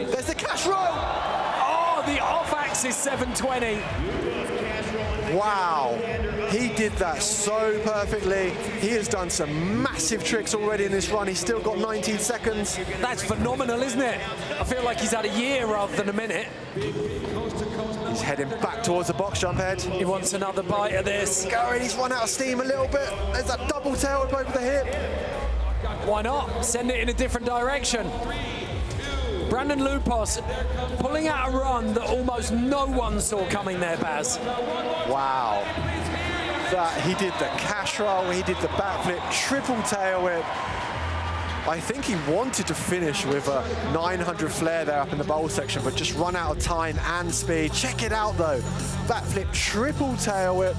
There's the cash roll. Oh, the off-axis 720. Wow, he did that so perfectly. He has done some massive tricks already in this run. He's still got 19 seconds. That's phenomenal, isn't it? I feel like he's had a year rather than a minute. He's heading back towards the box jump head. He wants another bite of this. Going, he's run out of steam a little bit. There's that double tail whip over the hip. Why not? Send it in a different direction. Brandon Loupos pulling out a run that almost no one saw coming there, Baz. Wow. He did the cash roll, he did the backflip, triple tail whip. I think he wanted to finish with a 900 flare there up in the bowl section, but just run out of time and speed. Check it out though. Backflip, triple tail whip.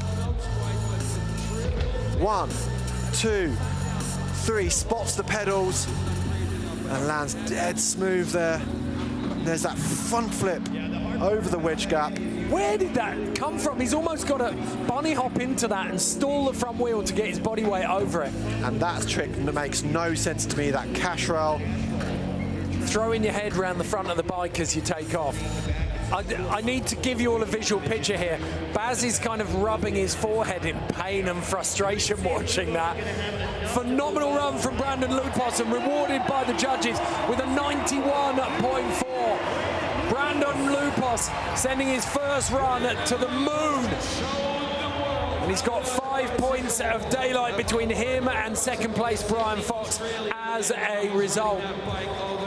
1, 2, 3, spots the pedals and lands dead smooth there. And there's that front flip over the wedge gap. Where did that come from? He's almost got to bunny hop into that and stall the front wheel to get his body weight over it. And that trick that makes no sense to me, that cash roll. Throwing your head around the front of the bike as you take off. I need to give you all a visual picture here. Baz is kind of rubbing his forehead in pain and frustration watching that. Phenomenal run from Brandon Loupos and rewarded by the judges with a 91.4. Brandon Loupos sending his first run to the moon. And he's got 5 points of daylight between him and second place Brian Fox as a result.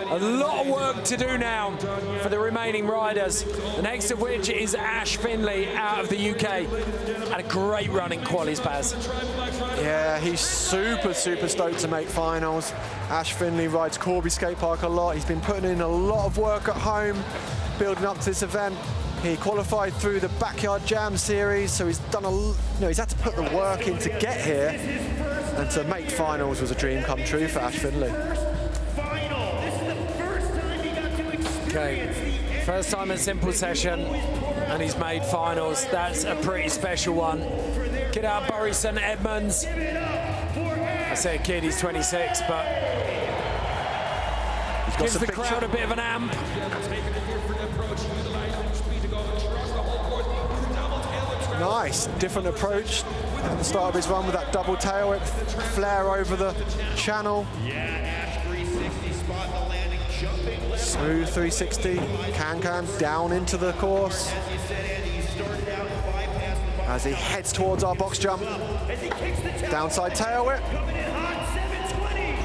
A lot of work to do now for the remaining riders, the next of which is Ash Finlay out of the UK. Had a great run in qualies, Baz. Yeah, he's super stoked to make finals. Ash Finlay rides Corby Skate Park a lot. He's been putting in a lot of work at home, building up to this event. He qualified through the Backyard Jam series, so he's done he's had to put the work in to get here, and to make finals was a dream come true for Ash Finlay. Okay, first time at Simple Session, and he's made finals. That's a pretty special one. Kid out of Bury St Edmunds. I say a kid, he's 26, but gives the crowd a bit of an amp. Nice, different approach at the start of his run with that double tail whip, flare over the channel. Smooth 360, can down into the course as he heads towards our box jump. Downside tail whip.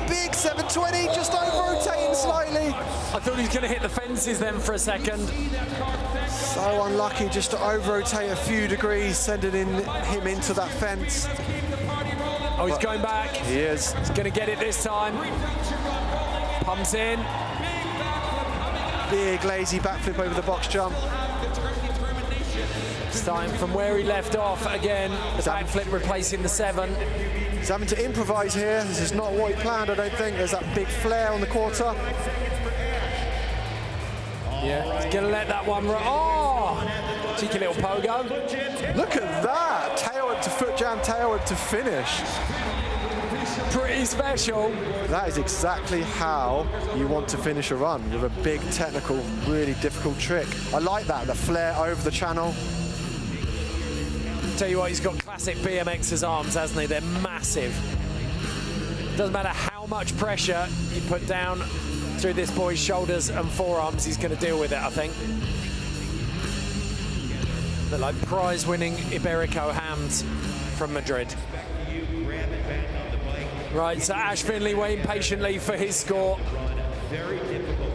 Big 720, just over rotating slightly. I thought he was going to hit the fences then for a second. So unlucky just to over-rotate a few degrees, sending him into that fence. Oh, he's going back. He is. He's going to get it this time. Pumps in. Big lazy backflip over the box jump. Starting from where he left off again. The backflip replacing the 7. He's having to improvise here. This is not what he planned, I don't think. There's that big flare on the quarter. Yeah, he's going to let that one run. Oh! Cheeky little pogo. Look at that! Tail whip to foot jam, tail whip to finish. Pretty special. That is exactly how you want to finish a run, with a big technical, really difficult trick. I like that, the flare over the channel. Tell you what, he's got classic BMX's arms, hasn't he? They're massive. Doesn't matter how much pressure you put down through this boy's shoulders and forearms, he's going to deal with it, I think. Look like prize-winning Iberico hams from Madrid. Right, so Ash Finlay waiting patiently for his score.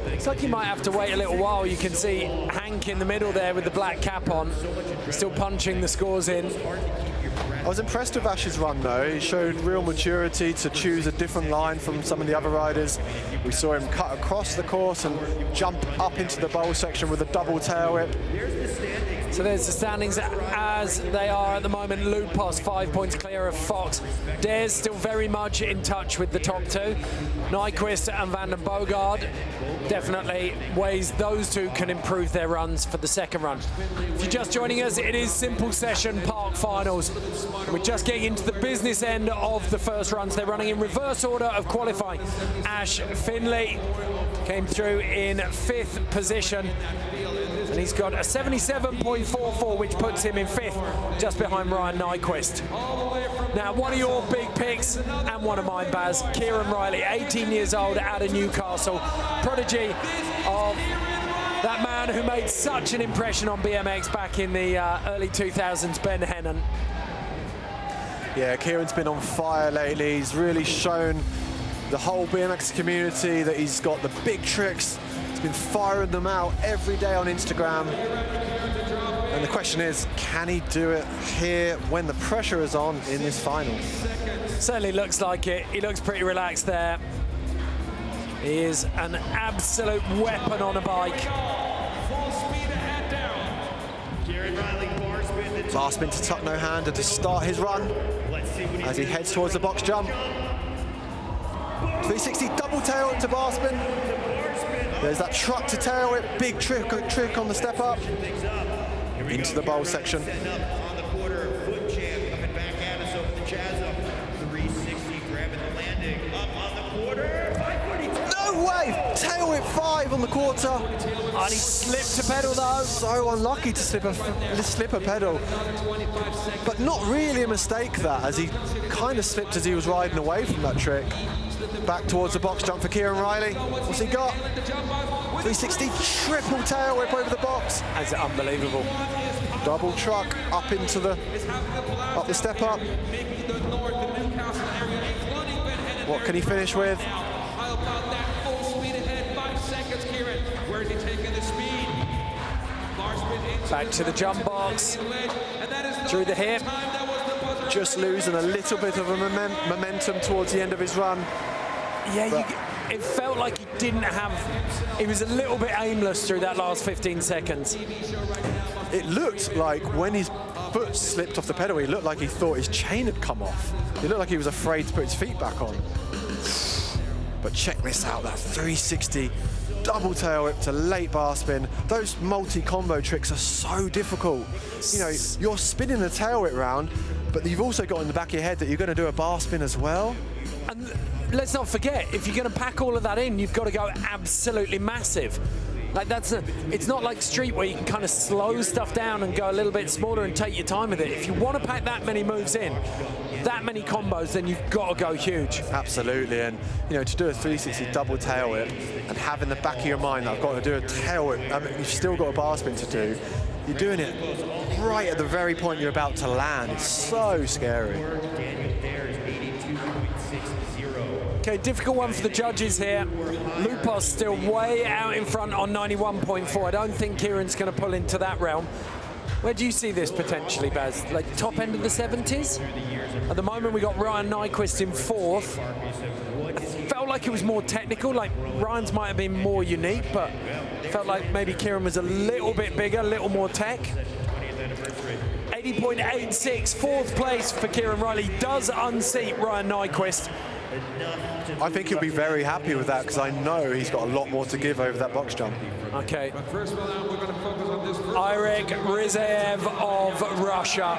Looks like he might have to wait a little while. You can see Hank in the middle there with the black cap on, still punching the scores in. I was impressed with Ash's run though. He showed real maturity to choose a different line from some of the other riders. We saw him cut across the course and jump up into the bowl section with a double tail whip. So there's the standings as they are at the moment. Loupos 5 points clear of Fox. Dhers still very much in touch with the top 2. Nyquist and Den Bogaard definitely ways those two can improve their runs for the second run. If you're just joining us, it is Simple Session Park Finals. We're just getting into the business end of the first runs. They're running in reverse order of qualifying. Ash Finlay came through in 5th position. And he's got a 77.44, which puts him in 5th, just behind Ryan Nyquist. Now, one of your big picks, and one of mine, Baz, Kieran REILLY, 18 years old, out of Newcastle, prodigy of that man who made such an impression on BMX back in the early 2000s, Ben Hennon. Yeah, Kieran's been on fire lately. He's really shown the whole BMX community that he's got the big tricks. He's been firing them out every day on Instagram. And the question is, can he do it here when the pressure is on in this final? Certainly looks like it. He looks pretty relaxed there. He is an absolute weapon on a bike. Bar spin to tuck no hander to start his run as he heads towards the box jump. 360 double tail to bar spin. There's that truck to tail whip, big trick on the step up. into the bowl section. On the quarter, foot champ coming back at us over the jazz up. 360, grabbing the landing. Up on the quarter, 542. No way! Tail whip 5 on the quarter. And he slipped a pedal though. So unlucky to slip a pedal. But not really a mistake that, as he kind of slipped as he was riding away from that trick. Back towards the box jump for Kieran REILLY. What's he got? 360 triple tail whip over the box. That's unbelievable. Double truck up into the step up. What can he finish with? Back to the jump box. Through the hip. Just losing a little bit of a momentum towards the end of his run. Yeah, it felt like he didn't have... He was a little bit aimless through that last 15 seconds. It looked like when his foot slipped off the pedal, he looked like he thought his chain had come off. He looked like he was afraid to put his feet back on. But check this out, that 360 double tail whip to late bar spin. Those multi-combo tricks are so difficult. You know, you're spinning the tail whip round, but you've also got in the back of your head that you're going to do a bar spin as well. And let's not forget, if you're going to pack all of that in, you've got to go absolutely massive. Like it's not like street where you can kind of slow stuff down and go a little bit smaller and take your time with it. If you want to pack that many moves in, that many combos, then you've got to go huge. Absolutely, and you know, to do a 360 double tail whip and have in the back of your mind that I've got to do a tail whip, I mean, you've still got a bar spin to do. You're doing it right at the very point you're about to land. It's so scary. Okay, difficult one for the judges here. Loupos still way out in front on 91.4. I don't think Kieran's going to pull into that realm. Where do you see this potentially, Baz? Like top end of the 70s? At the moment, we got Ryan Nyquist in 4th. It felt like it was more technical, like Ryan's might have been more unique, but felt like maybe Kieran was a little bit bigger, a little more tech. 80.86, 4th place for Kieran REILLY. Does unseat Ryan Nyquist. I think he'll be very happy with that because I know he's got a lot more to give over that box jump. Okay. Irek RIZAEV of Russia.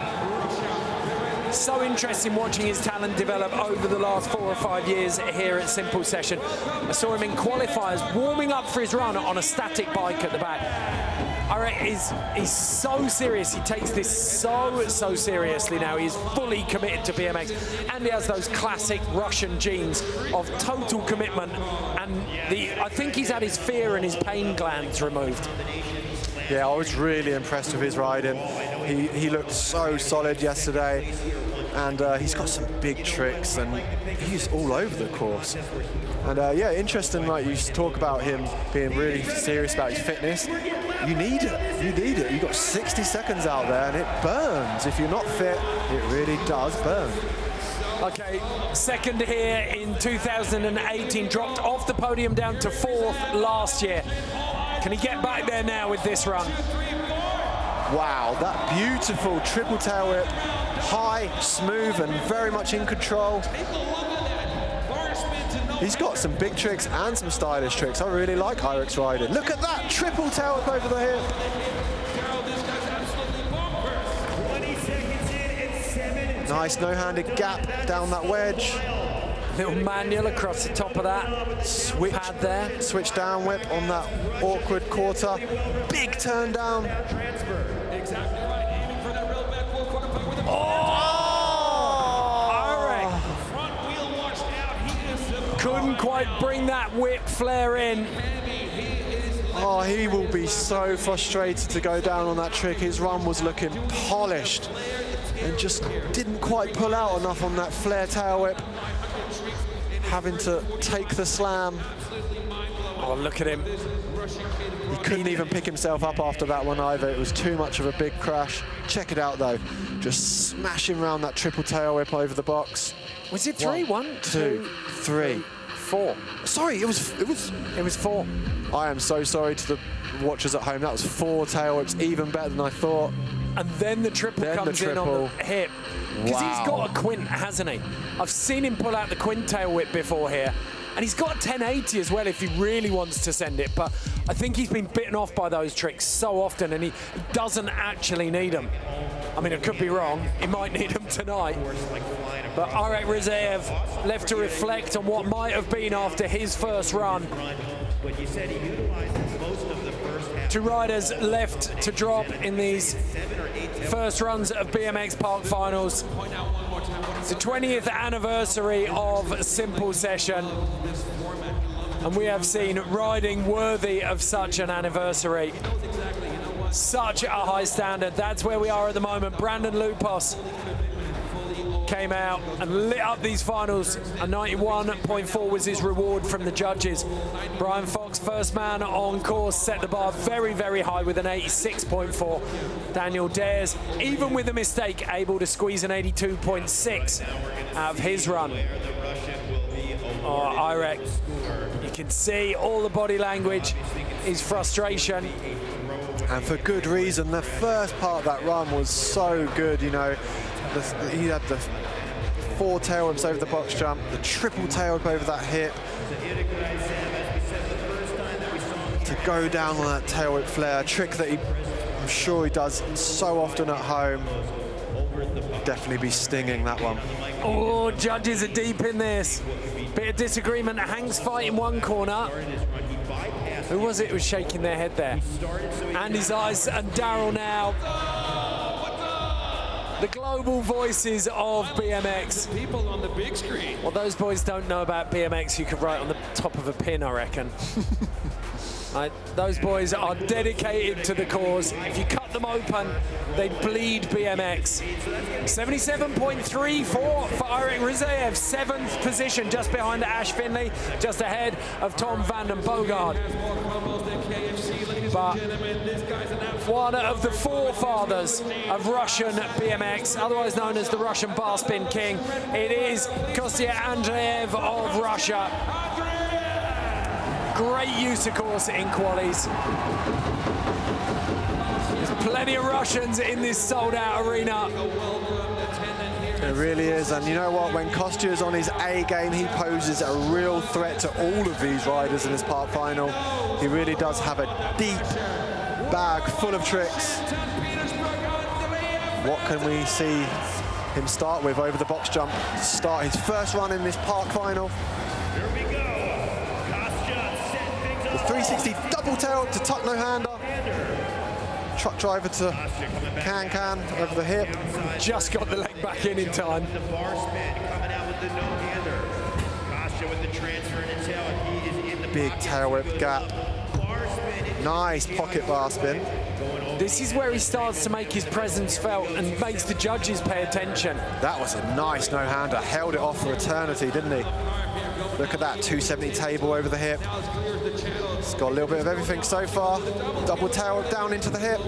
So interesting watching his talent develop over the last 4 or 5 years here at Simple Session. I saw him in qualifiers warming up for his run on a static bike at the back. Irek is so serious. He takes this so seriously now. He's fully committed to BMX, and he has those classic Russian genes of total commitment. And I think he's had his fear and his pain glands removed. Yeah, I was really impressed with his riding. He looked so solid yesterday, and he's got some big tricks, and he's all over the course. And yeah, interesting, like you talk about him being really serious about his fitness. You need it, you need it. You've got 60 seconds out there and it burns. If you're not fit, it really does burn. Okay, second here in 2018, dropped off the podium down to 4th last year. Can he get back there now with this run? Wow, that beautiful triple tail whip, high, smooth, and very much in control. He's got some big tricks and some stylish tricks. I really like Irek's riding. Look at that triple tail whip over the hip. Nice no-handed gap down that wedge. Little manual across the top of that pad there. Switch down whip on that awkward quarter. Big turn down. Couldn't quite bring that whip flare in. Oh, he will be so frustrated to go down on that trick. His run was looking polished and just didn't quite pull out enough on that flare tail whip. Having to take the slam. Oh, look at him. He couldn't even pick himself up after that one either. It was too much of a big crash. Check it out though. Just smashing around that triple tail whip over the box. Was it 3? 1, 2, 3, 4. Sorry, it was 4. I am so sorry to the watchers at home. That was 4 tail whips, even better than I thought. And then the triple comes in on the hip. Because he's got a quint, hasn't he? I've seen him pull out the quint tail whip before here. And he's got 1080 as well if he really wants to send it, but I think he's been bitten off by those tricks so often, and he doesn't actually need them. I mean, I could be wrong. He might need them tonight. But Irek RIZAEV left to reflect on what might have been after his first run. Two riders left to drop in these first runs of BMX Park Finals. It's the 20th anniversary of Simple Session, and we have seen riding worthy of such an anniversary. Such a high standard. That's where we are at the moment. Brandon Loupos came out and lit up these finals. A 91.4 was his reward from the judges. Brian Fox, first man on course, set the bar very, very high with an 86.4. Daniel Dhers, even with a mistake, able to squeeze an 82.6 out of his run. Oh, Irek, you can see all the body language, his frustration. And for good reason. The first part of that run was so good, you know. He had the 4 tail whips over the box jump, the triple tail whip over that hip. To go down on that tail whip flare, a trick that I'm sure he does so often at home. Definitely be stinging that one. Oh, judges are deep in this. Bit of disagreement. Hank's fight in one corner. Who was it who was shaking their head there? Andy's eyes and Daryl now. The global voices of BMX. People on the big screen. What those boys don't know about BMX, you could write on the top of a pin, I reckon. Right, those boys are dedicated to the cause. If you cut them open, they bleed BMX. 77.34 for Irek RIZAEV, 7th position, just behind Ash Finlay, just ahead of Tom van den Bogaard. But one of the forefathers of Russian BMX, otherwise known as the Russian bar spin king, it is Kostya ANDREEV of Russia. Great use, of course, in qualies. There's plenty of Russians in this sold-out arena. It really is, and you know what? When Kostya is on his A game, he poses a real threat to all of these riders in this park final. He really does have a deep bag full of tricks. What can we see him start with over the box jump to start his first run in this park final? The 360 double tail to tuck no hander. Truck driver to can over the hip. Just got the leg back in time. The bar spin coming out with the no hander. Kostya with the transfer in his tail, and he is in the big tail whip gap. Nice pocket bar spin. This is where he starts to make his presence felt and makes the judges pay attention. That was a nice no-hander. Held it off for eternity, didn't he? Look at that 270 table over the hip. It's got a little bit of everything so far. Double tail down into the hip.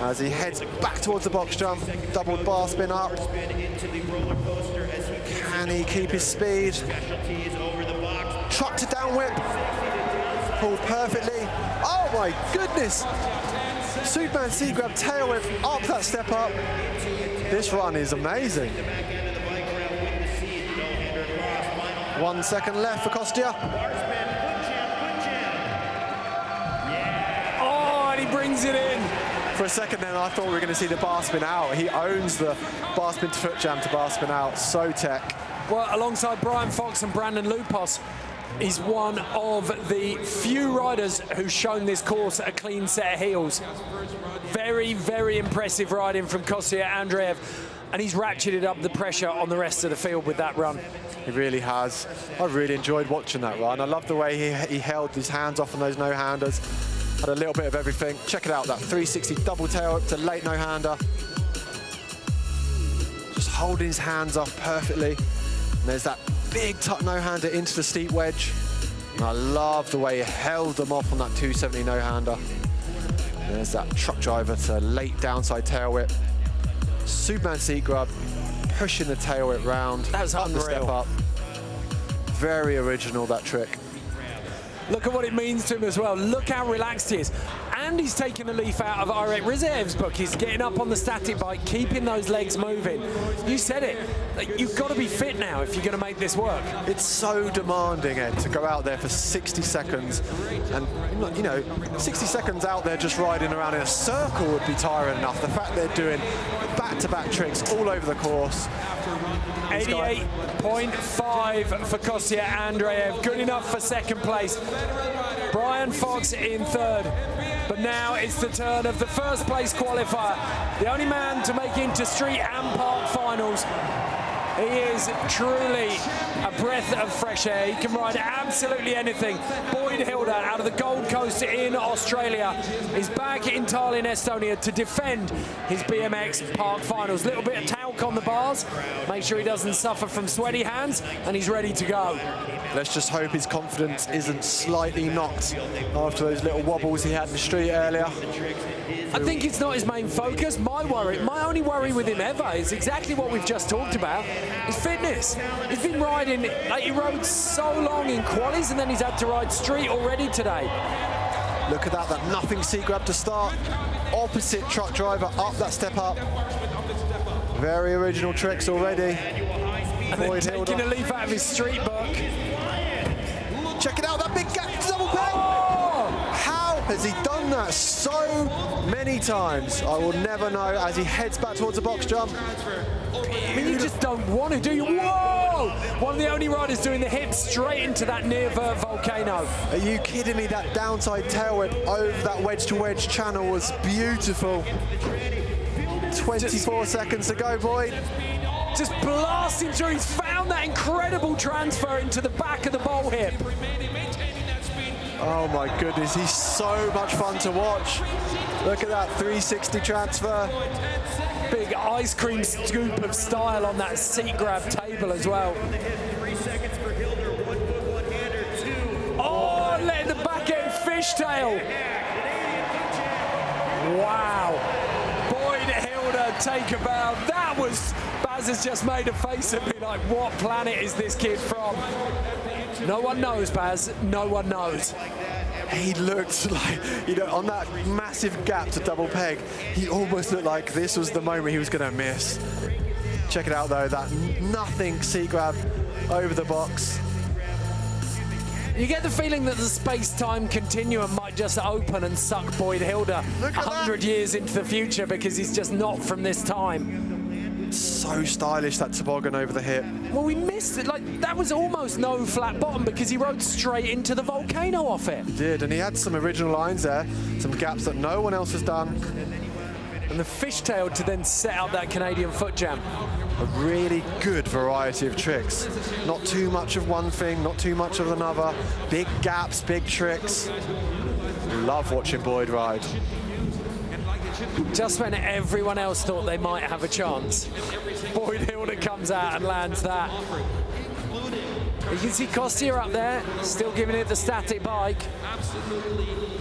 As he heads back towards the box jump, double bar spin up. Can he keep his speed? Truck to down whip. Pulled perfectly. Oh my goodness! Superman C grab tail whip up that step up. This run is amazing. 1 second left for Kostya. Oh, and he brings it in. For a second then I thought we were going to see the bar spin out. He owns the bar spin to foot jam to bar spin out. So tech. Well, alongside Brian Fox and Brandon Loupos, he's one of the few riders who's shown this course a clean set of heels. Very, very impressive riding from Kostya ANDREEV, and he's ratcheted up the pressure on the rest of the field with that run. He really has. I really enjoyed watching that run. I love the way he held his hands off on those no-handers. Had a little bit of everything. Check it out, that 360 double tail up to late no-hander. Just holding his hands off perfectly. And there's that big tuck no-hander into the steep wedge. And I love the way he held them off on that 270 no-hander. There's that truck driver to late downside tail whip. Superman seat grub, pushing the tail whip round. That was up the step up. Very original, that trick. Look at what it means to him as well. Look how relaxed he is. And he's taking a leaf out of Irek RIZAEV's book. He's getting up on the static bike, keeping those legs moving. You said it. Like, you've got to be fit now if you're going to make this work. It's so demanding, Ed, to go out there for 60 seconds. And, you know, 60 seconds out there just riding around in a circle would be tiring enough. The fact they're doing back-to-back tricks all over the course. 88.5 for Kostya ANDREEV. Good enough for second place. Brian Fox in third. But now it's the turn of the first place qualifier. The only man to make into street and park finals. He is truly a breath of fresh air. He can ride absolutely anything. Boyd Hilder out of the Gold Coast in Australia is back in Tallinn, Estonia to defend his BMX park finals. Little bit of talc on the bars. Make sure he doesn't suffer from sweaty hands, and he's ready to go. Let's just hope his confidence isn't slightly knocked after those little wobbles he had in the street earlier. I think it's not his main focus. My only worry with him ever is exactly what we've just talked about, is fitness. He's been riding, like, he rode so long in qualies and then he's had to ride street already today. Look at that nothing seat grab to start. Opposite truck driver, up that step up. Very original tricks already. And then taking a leaf out of his street book. Check it out, that big gap double peg. Oh! How has he done that so many times? I will never know as he heads back towards the box jump. I mean, you just don't want to, do you? Whoa! One of the only riders doing the hip straight into that near vert volcano. Are you kidding me? That downside tail whip over that wedge-to-wedge channel was beautiful. 24 seconds to go, Boyd. Just blasting through. He's found that incredible transfer into the back of the bowl hip. Oh my goodness, he's so much fun to watch. Look at that 360 transfer. Big ice cream scoop of style on that seat grab table as well. 3 seconds for Hilder, 1 foot, 1 hander, 2. Oh, letting the back end fishtail. Wow. Boyd Hilder, take a bow. That was, Baz has just made a face at me like, what planet is this kid from? No one knows, Baz, no one knows. He looked like, you know, on that massive gap to double peg, he almost looked like this was the moment he was going to miss. Check it out though, that nothing seat grab over the box. You get the feeling that the space-time continuum might just open and suck Boyd Hilder 100 years into the future because he's just not from this time. So stylish, that toboggan over the hip. Well, we missed it. Like, that was almost no flat bottom because he rode straight into the volcano off it. He did, and he had some original lines there, some gaps that no one else has done. And the fishtail to then set up that Canadian foot jam. A really good variety of tricks. Not too much of one thing, not too much of another. Big gaps, big tricks. Love watching Boyd ride. Just when everyone else thought they might have a chance, Boyd Hilder comes out and lands that. You can see Kostya up there, still giving it the static bike.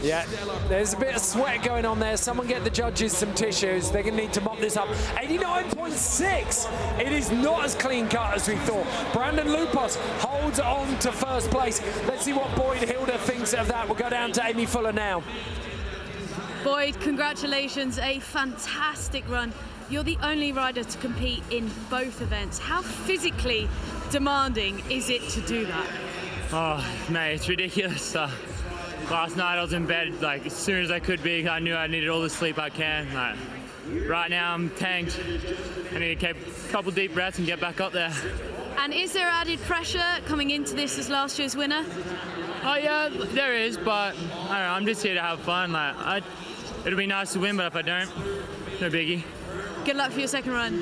Yeah, there's a bit of sweat going on there. Someone get the judges some tissues. They're going to need to mop this up. 89.6. It is not as clean cut as we thought. Brandon Loupos holds on to first place. Let's see what Boyd Hilder thinks of that. We'll go down to Amy Fuller now. Boyd, congratulations, a fantastic run. You're the only rider to compete in both events. How physically demanding is it to do that? Oh, mate, it's ridiculous. Last night I was in bed like as soon as I could be. I knew I needed all the sleep I can. Like, right now I'm tanked. I need to take a couple deep breaths and get back up there. And is there added pressure coming into this as last year's winner? Oh yeah, there is, but I don't know, I'm just here to have fun. Like, it'll be nice to win, but if I don't, no biggie. Good luck for your second run.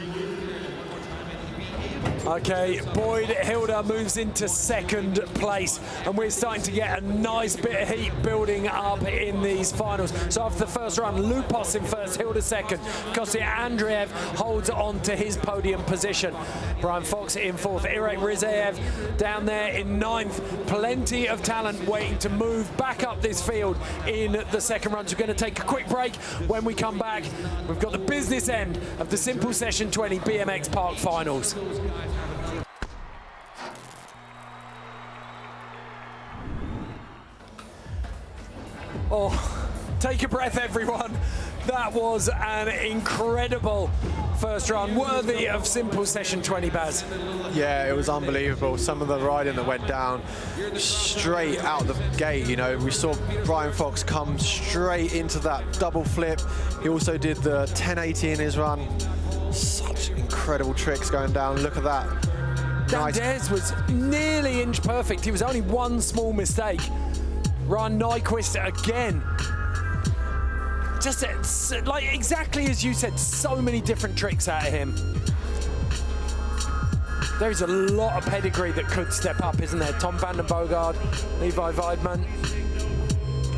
Okay, Boyd Hilder moves into second place, and we're starting to get a nice bit of heat building up in these finals. So after the first run, Loupos in first, Hilder second. Kostya ANDREEV holds on to his podium position. Brian Fox in fourth, Irek RIZAEV down there in ninth. Plenty of talent waiting to move back up this field in the second run. So we're going to take a quick break. When we come back, we've got the business end of the Simple Session 20 BMX Park Finals. Oh, Take a breath, everyone. That was an incredible first run, worthy of simple session 20, Baz. Yeah, it was unbelievable. Some of the riding that went down straight out the gate, you know. We saw Brian Fox come straight into that double flip. He also did the 1080 in his run. Such incredible tricks going down. Look at that. Dan Dhers was nearly inch perfect. He was only one small mistake. Ryan Nyquist again. Just like exactly as you said, so many different tricks out of him. There's a lot of pedigree that could step up, isn't there? Tom van den Boogaard, Levi Weidman.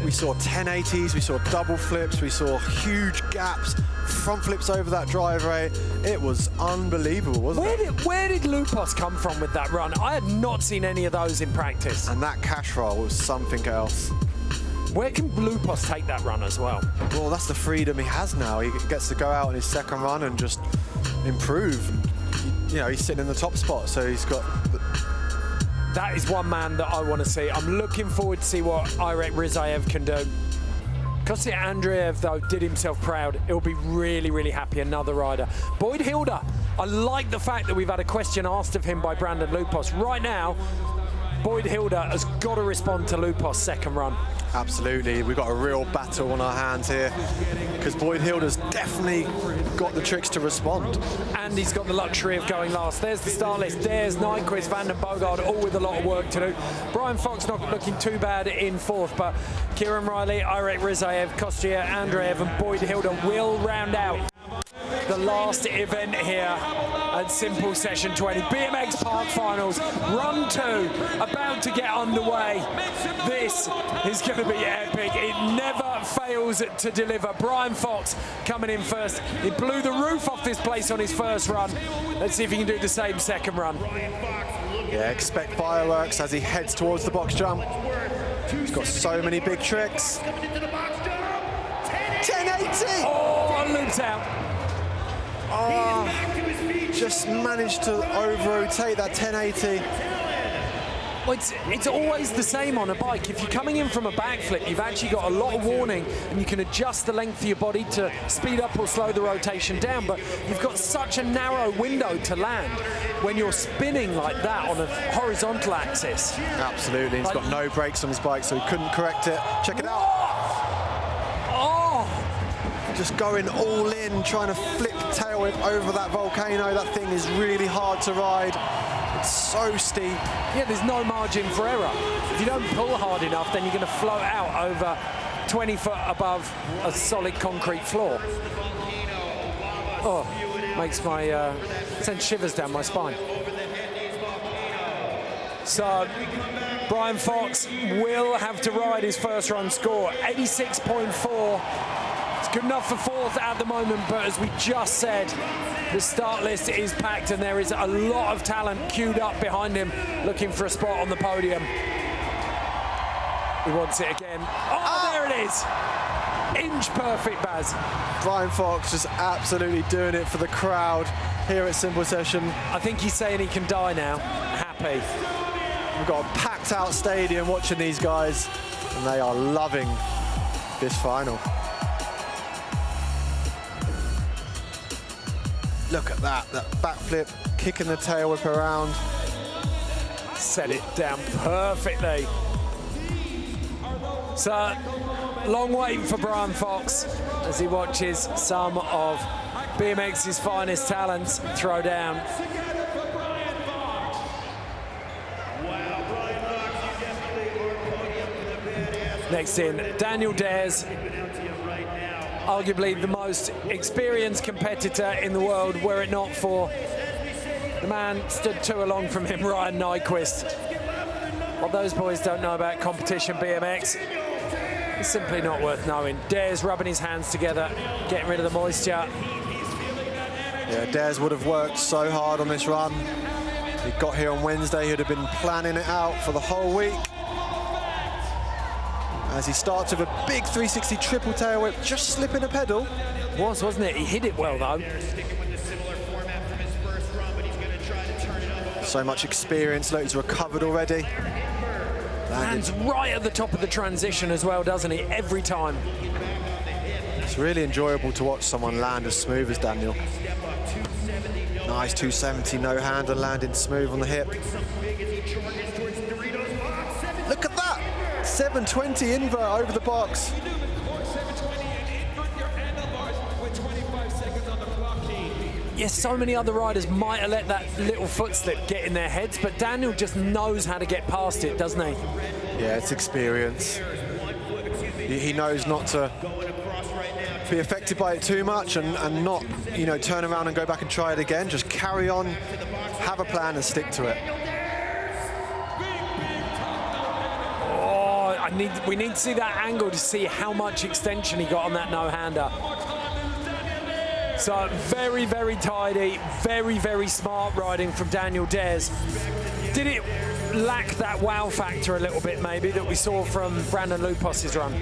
We saw 1080s, we saw double flips, we saw huge gaps, front flips over that drive rate. It was unbelievable, wasn't it? Where did Loupos come from with that run? I had not seen any of those in practice. And that cash roll was something else. Where can Loupos take that run as well? Well, that's the freedom he has now. He gets to go out on his second run and just improve. You know, he's sitting in the top spot, so he's got... That is one man that I want to see. I'm looking forward to see what Irek RIZAEV can do. Kostya ANDREEV, though, did himself proud. He'll be really, really happy, another rider. Boyd Hilder, I like the fact that we've had a question asked of him by Brandon Loupos. Right now, Boyd Hilder has got to respond to Loupos' second run. Absolutely, we've got a real battle on our hands here because Boyd Hilder's definitely got the tricks to respond. And he's got the luxury of going last. There's the start list. Dhers, Nyquist, van den Boogaard, all with a lot of work to do. Brian Fox not looking too bad in fourth, but Kieran REILLY, Irek RIZAEV, Kostya ANDREEV and Boyd Hilder will round out the last event here at Simple Session 20. BMX Park Finals, Run 2, about to get underway. This is going to be epic. It never fails to deliver. Brian Fox coming in first. He blew the roof off this place on his first run. Let's see if he can do the same second run. Yeah, expect fireworks as he heads towards the box jump. He's got so many big tricks. 1080! Oh, looped out. Oh, just managed to over-rotate that 1080. Well, it's always the same on a bike. If you're coming in from a backflip, you've actually got a lot of warning and you can adjust the length of your body to speed up or slow the rotation down, but you've got such a narrow window to land when you're spinning like that on a horizontal axis. Absolutely, he's got no brakes on his bike, so he couldn't correct it. Check it out. Oh! Just going all in, trying to flip tail whip over that volcano. That thing is really hard to ride. It's so steep. Yeah, there's no margin for error. If you don't pull hard enough, then you're going to float out over 20 foot above a solid concrete floor. Oh, makes my, sends shivers down my spine. So, Brian Fox will have to ride his first run score, 86.4. It's good enough for fourth at the moment, but as we just said, the start list is packed and there is a lot of talent queued up behind him looking for a spot on the podium. He wants it again. Oh, there it is. Inch perfect, Baz. Brian Fox just absolutely doing it for the crowd here at Simple Session. I think he's saying he can die now. Happy. We've got a packed out stadium watching these guys and they are loving this final. Look at that backflip, kicking the tail whip around. Set it down perfectly. So, long wait for Brian Fox as he watches some of BMX's finest talents throw down. Next in, Daniel Dhers. Arguably the most experienced competitor in the world, were it not for the man stood two along from him, Ryan Nyquist. What those boys don't know about competition BMX, it's simply not worth knowing. Dhers rubbing his hands together, getting rid of the moisture. Yeah, Dhers would have worked so hard on this run. He got here on Wednesday, he'd have been planning it out for the whole week. As he starts with a big 360 triple tail whip, just slipping a pedal. Wasn't it? He hit it well, though. So much experience, look, he's recovered already. Lands right at the top of the transition as well, doesn't he? Every time. It's really enjoyable to watch someone land as smooth as Daniel. Nice 270 no-hand and landing smooth on the hip. Look at that! 720 invert over the box. Yes, so many other riders might have let that little foot slip get in their heads, but Daniel just knows how to get past it, doesn't he? Yeah, it's experience. He knows not to be affected by it too much and not, you know, turn around and go back and try it again. Just carry on, have a plan and stick to it. Oh, we need to see that angle to see how much extension he got on that no-hander. So very, very tidy, very, very smart riding from Daniel Dhers. Did it lack that wow factor a little bit, maybe, that we saw from Brandon Loupos' run?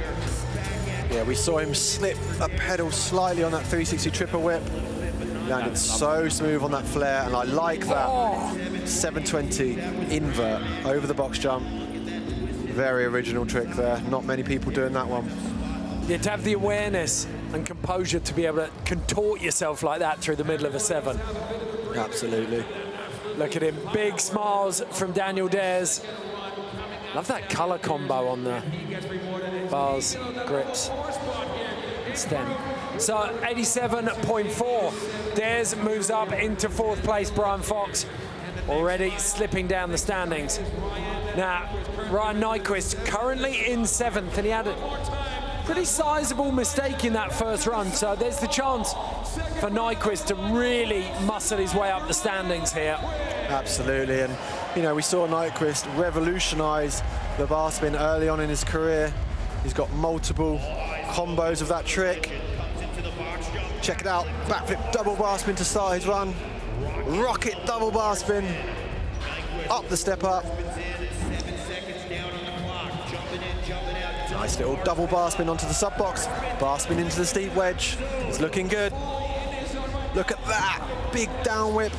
Yeah, we saw him slip a pedal slightly on that 360 triple whip. Landed so smooth on that flare, and I like that 720 invert over the box jump. Very original trick there. Not many people doing that one. Yeah, to have the awareness and composure to be able to contort yourself like that through the middle of a 7. Absolutely. Look at him, big smiles from Daniel Dhers. Love that color combo on the bars, grips, and stem. So 87.4. Dhers moves up into 4th place. Brian Fox already slipping down the standings. Now, Ryan Nyquist currently in 7th, and he had a pretty sizable mistake in that first run, so there's the chance for Nyquist to really muscle his way up the standings here. Absolutely, and you know, we saw Nyquist revolutionize the bar spin early on in his career. He's got multiple combos of that trick. Check it out, backflip double bar spin to start his run. Rocket double bar spin, up the step up. Nice little double bar spin onto the sub box. Bar spin into the steep wedge. It's looking good. Look at that, big down whip.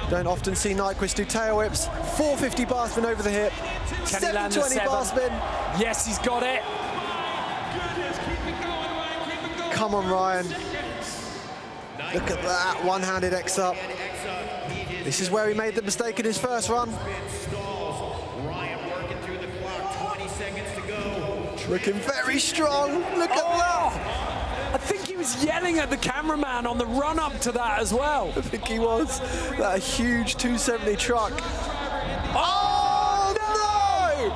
Don't often see Nyquist do tail whips. 450 bar spin over the hip. 720 bar spin. Yes, he's got it. Come on, Ryan. Look at that, one-handed X up. This is where he made the mistake in his first run. Looking very strong. Look at that. I think he was yelling at the cameraman on the run up to that as well. I think he was. That huge 270 truck. Oh, no!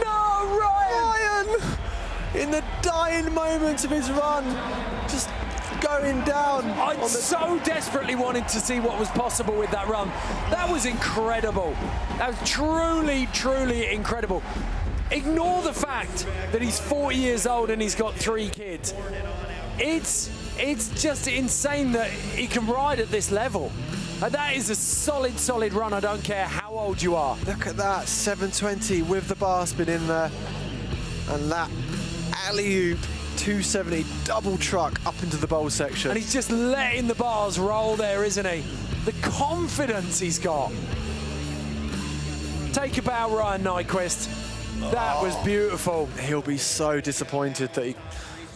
No, Ryan! In the dying moments of his run, just going down. I so desperately wanted to see what was possible with that run. That was incredible. That was truly, truly incredible. Ignore the fact that he's 40 years old and he's got 3 kids. It's just insane that he can ride at this level. That is a solid, solid run. I don't care how old you are. Look at that, 720 with the bar spin in there. And that alley-oop 270 double truck up into the bowl section. And he's just letting the bars roll there, isn't he? The confidence he's got. Take a bow, Ryan Nyquist. That was beautiful. He'll be so disappointed that he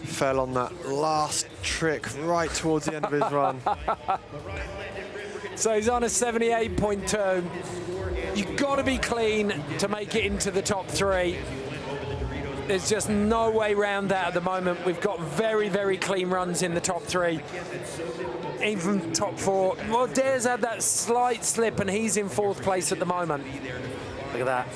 fell on that last trick right towards the end of his run. So he's on a 78.2. You've got to be clean to make it into the top 3. There's just no way around that at the moment. We've got very, very clean runs in the top 3. Even top 4. Well, Dhers had that slight slip and he's in 4th place at the moment. Look at that.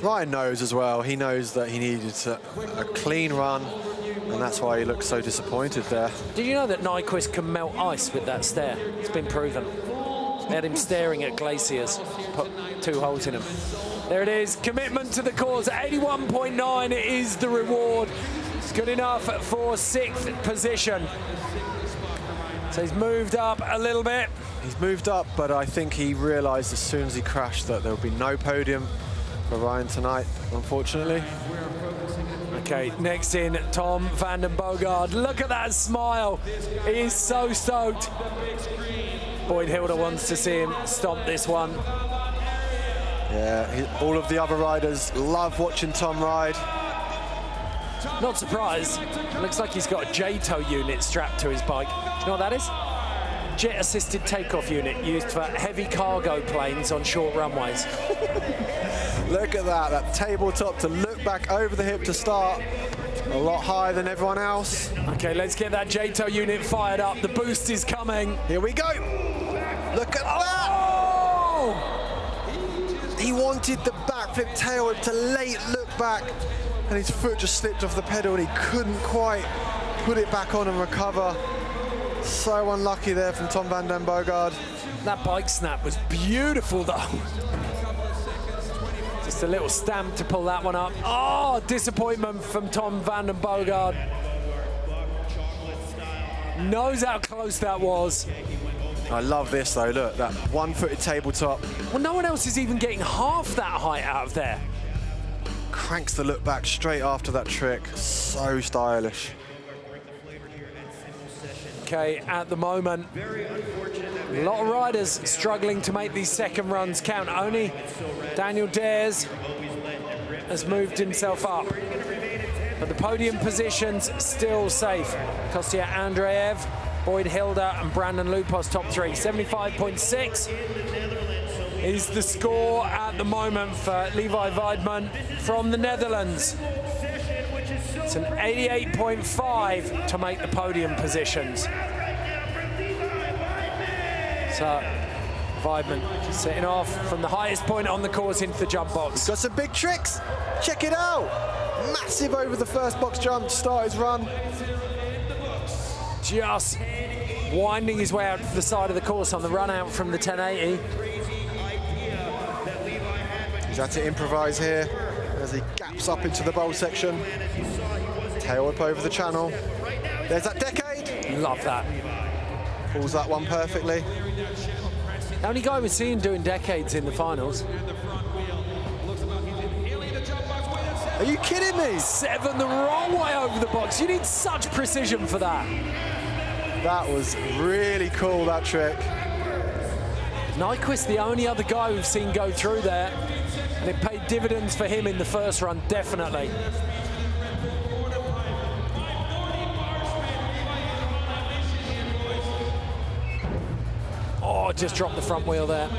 Ryan knows as well. He knows that he needed a clean run, and that's why he looks so disappointed there. Did you know that Nyquist can melt ice with that stare? It's been proven. They had him staring at glaciers, put 2 holes in them. There it is, commitment to the cause. 81.9 is the reward. It's good enough for 6th position. So he's moved up a little bit. He's moved up, but I think he realized as soon as he crashed that there would be no podium for Ryan tonight, unfortunately. Okay, next in, Tom van den Boggaard. Look at that smile. He is so stoked. Boyd Hilder wants to see him stomp this one. Yeah, all of the other riders love watching Tom ride. Not surprised. It looks like he's got a JTOW unit strapped to his bike. Do you know what that is? Jet-assisted takeoff unit used for heavy cargo planes on short runways. Look at that tabletop to look back over the hip to start. A lot higher than everyone else. Okay, let's get that JTOW unit fired up. The boost is coming. Here we go. Look at that. Oh! He wanted the backflip tail whip to late look back, and his foot just slipped off the pedal and he couldn't quite put it back on and recover. So unlucky there from Tom van den Bogaard. That bike snap was beautiful though. Just a little stamp to pull that one up. Oh, disappointment from Tom van den Bogaard. Knows how close that was. I love this though, look, that one-footed tabletop. Well, no one else is even getting half that height out of there. Cranks the look back straight after that trick. So stylish. Okay, at the moment, a lot of riders struggling to make these second runs count. Only Daniel Dhers has moved himself up. But the podium positions still safe. Kostya ANDREEV, Boyd Hilder and Brandon Loupos top three. 75.6 is the score at the moment for Levi Weidman from the Netherlands. It's an 88.5 to make the podium positions. So Weidman just setting off from the highest point on the course into the jump box. He's got some big tricks. Check it out. Massive over the first box jump to start his run. Just winding his way out to the side of the course on the run out from the 1080. He's had to improvise here as he gaps up into the bowl section. Tail whip over the channel. There's that decade. Love that. Pulls that one perfectly. The only guy we've seen doing decades in the finals. Are you kidding me? 7 the wrong way over the box. You need such precision for that. That was really cool, that trick. Nyquist, the only other guy we've seen go through there. And it paid dividends for him in the first run, definitely. Oh, just dropped the front wheel there.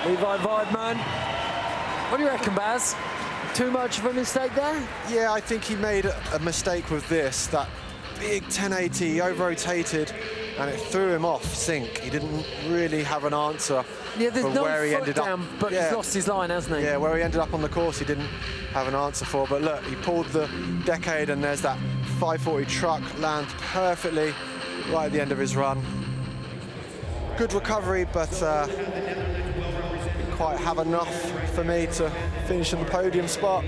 Levi Weidman. What do you reckon, Baz? Too much of a mistake there? Yeah, I think he made a mistake with this. That big 1080 over-rotated, and it threw him off sync. He didn't really have an answer yeah, there's for no where he ended down, up. But he's lost his line, hasn't he? Yeah, where he ended up on the course, he didn't have an answer for. But look, he pulled the decade, and there's that 540 truck, lands perfectly right at the end of his run. Good recovery, but didn't quite have enough for me to finish in the podium spot.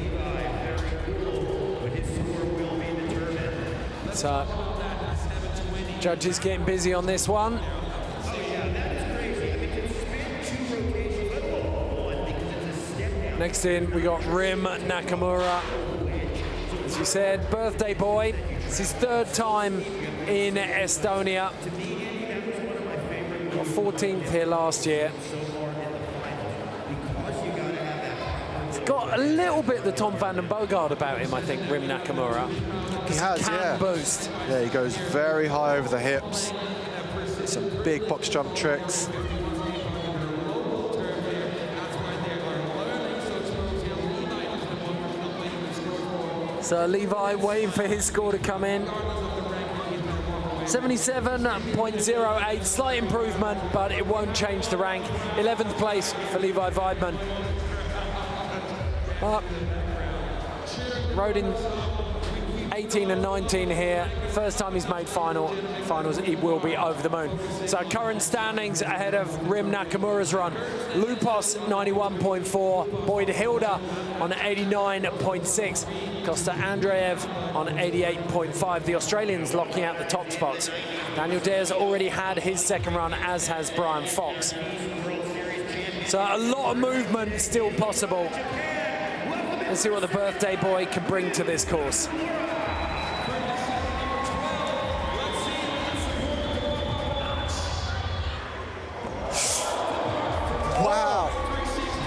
So, judges getting busy on this one. Next in, we got Rim Nakamura. As you said, birthday boy. It's his third time in Estonia. Got 14th here last year. He's got a little bit the Tom van den Bogaard about him, I think, Rim Nakamura. He has, yeah. Boost. Yeah, he goes very high over the hips. Some big box jump tricks. So Levi waiting for his score to come in. 77.08, slight improvement, but it won't change the rank. 11th place for Levi Weidman. Rode in 18 and 19 here. First time he's made finals, he will be over the moon. So current standings ahead of Rim Nakamura's run. Loupos 91.4, Boyd Hilder on 89.6, Kostya ANDREEV on 88.5. The Australians locking out the top spots. Daniel Dhers already had his second run, as has Brian Fox. So a lot of movement still possible. Let's see what the birthday boy can bring to this course.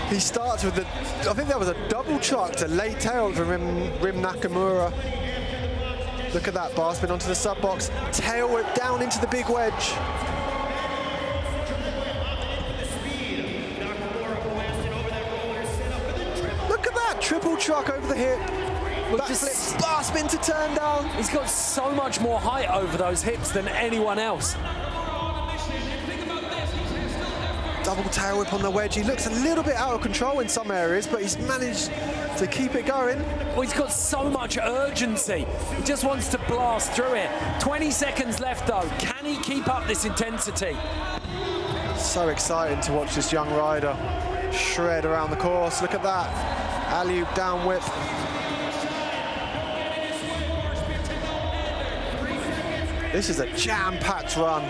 He starts with I think that was a double chuck to late tail from Rim Nakamura. Look at that, bar spin onto the sub box, tail whip down into the big wedge. Look at that, triple chuck over the hip. Backflip, bar spin to turn down. He's got so much more height over those hips than anyone else. Double tail whip on the wedge. He looks a little bit out of control in some areas, but he's managed to keep it going. Well, he's got so much urgency. He just wants to blast through it. 20 seconds left though. Can he keep up this intensity? So exciting to watch this young rider shred around the course. Look at that. Alley-oop down whip. This is a jam-packed run.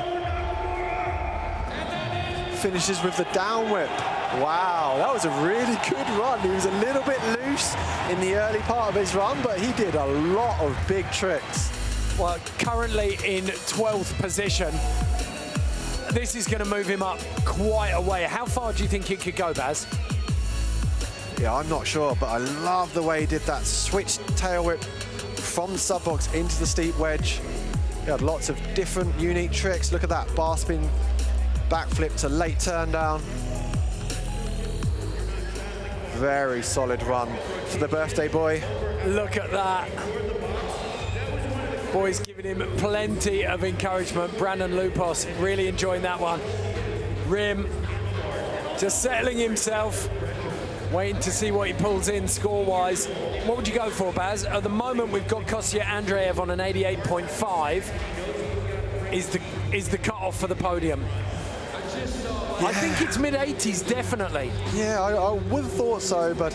Finishes with the down whip. Wow, that was a really good run. He was a little bit loose in the early part of his run, but he did a lot of big tricks. Well, currently in 12th position. This is going to move him up quite a way. How far do you think it could go, Baz? Yeah, I'm not sure, but I love the way he did that switch tail whip from the sub box into the steep wedge. He had lots of different unique tricks. Look at that bar spin, backflip to late turn down. Very solid run for the birthday boy. Look at that. Boys giving him plenty of encouragement. Brandon Loupos really enjoying that one. Rim just settling himself, waiting to see what he pulls in score-wise. What would you go for, Baz? At the moment, we've got Kostya ANDREEV on an 88.5. Is the cut-off for the podium? Yeah. I think it's mid-80s, definitely. Yeah, I would have thought so, but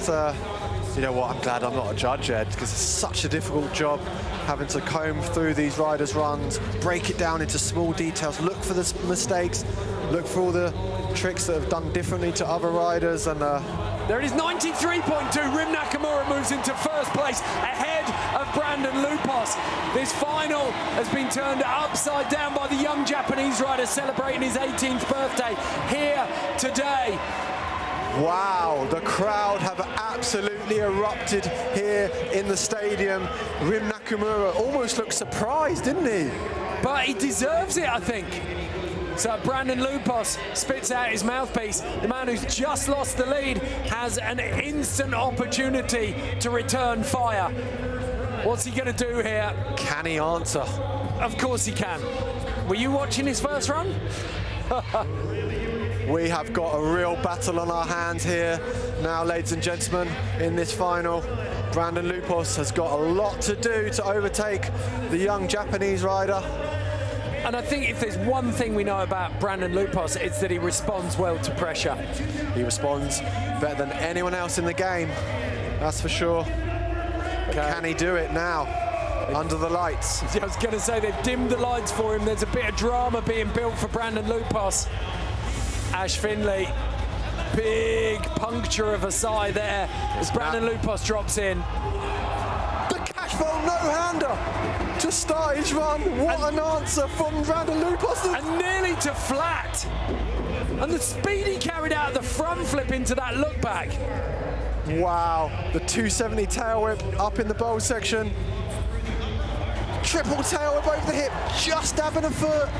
you know what? I'm glad I'm not a judge, Ed, because it's such a difficult job having to comb through these riders' runs, break it down into small details, look for the mistakes, look for all the tricks that have done differently to other riders, and there it is, 93.2. Rim Nakamura moves into first place ahead of Brandon Loupos. This final has been turned upside down by the young Japanese rider celebrating his 18th birthday here today. Wow, the crowd have absolutely erupted here in the stadium. Rim Nakamura almost looked surprised, didn't he? But he deserves it, I think. So Brandon Loupos spits out his mouthpiece. The man who's just lost the lead has an instant opportunity to return fire. What's he going to do here? Can he answer? Of course he can. Were you watching his first run? We have got a real battle on our hands here now, ladies and gentlemen, in this final. Brandon Loupos has got a lot to do to overtake the young Japanese rider. And I think if there's one thing we know about Brandon Loupos, it's that he responds well to pressure. He responds better than anyone else in the game, that's for sure. But can he do it now, under the lights? I was going to say, they've dimmed the lights for him. There's a bit of drama being built for Brandon Loupos. Ash Finlay, big puncture of a sigh there as Brandon Loupos drops in. The cash roll no-hander to start his run. What an answer from Brandon Loupos. And nearly to flat. And the speed he carried out of the front flip into that look back. Wow, the 270 tail whip up in the bowl section. Triple tail whip over the hip, just dabbing a foot.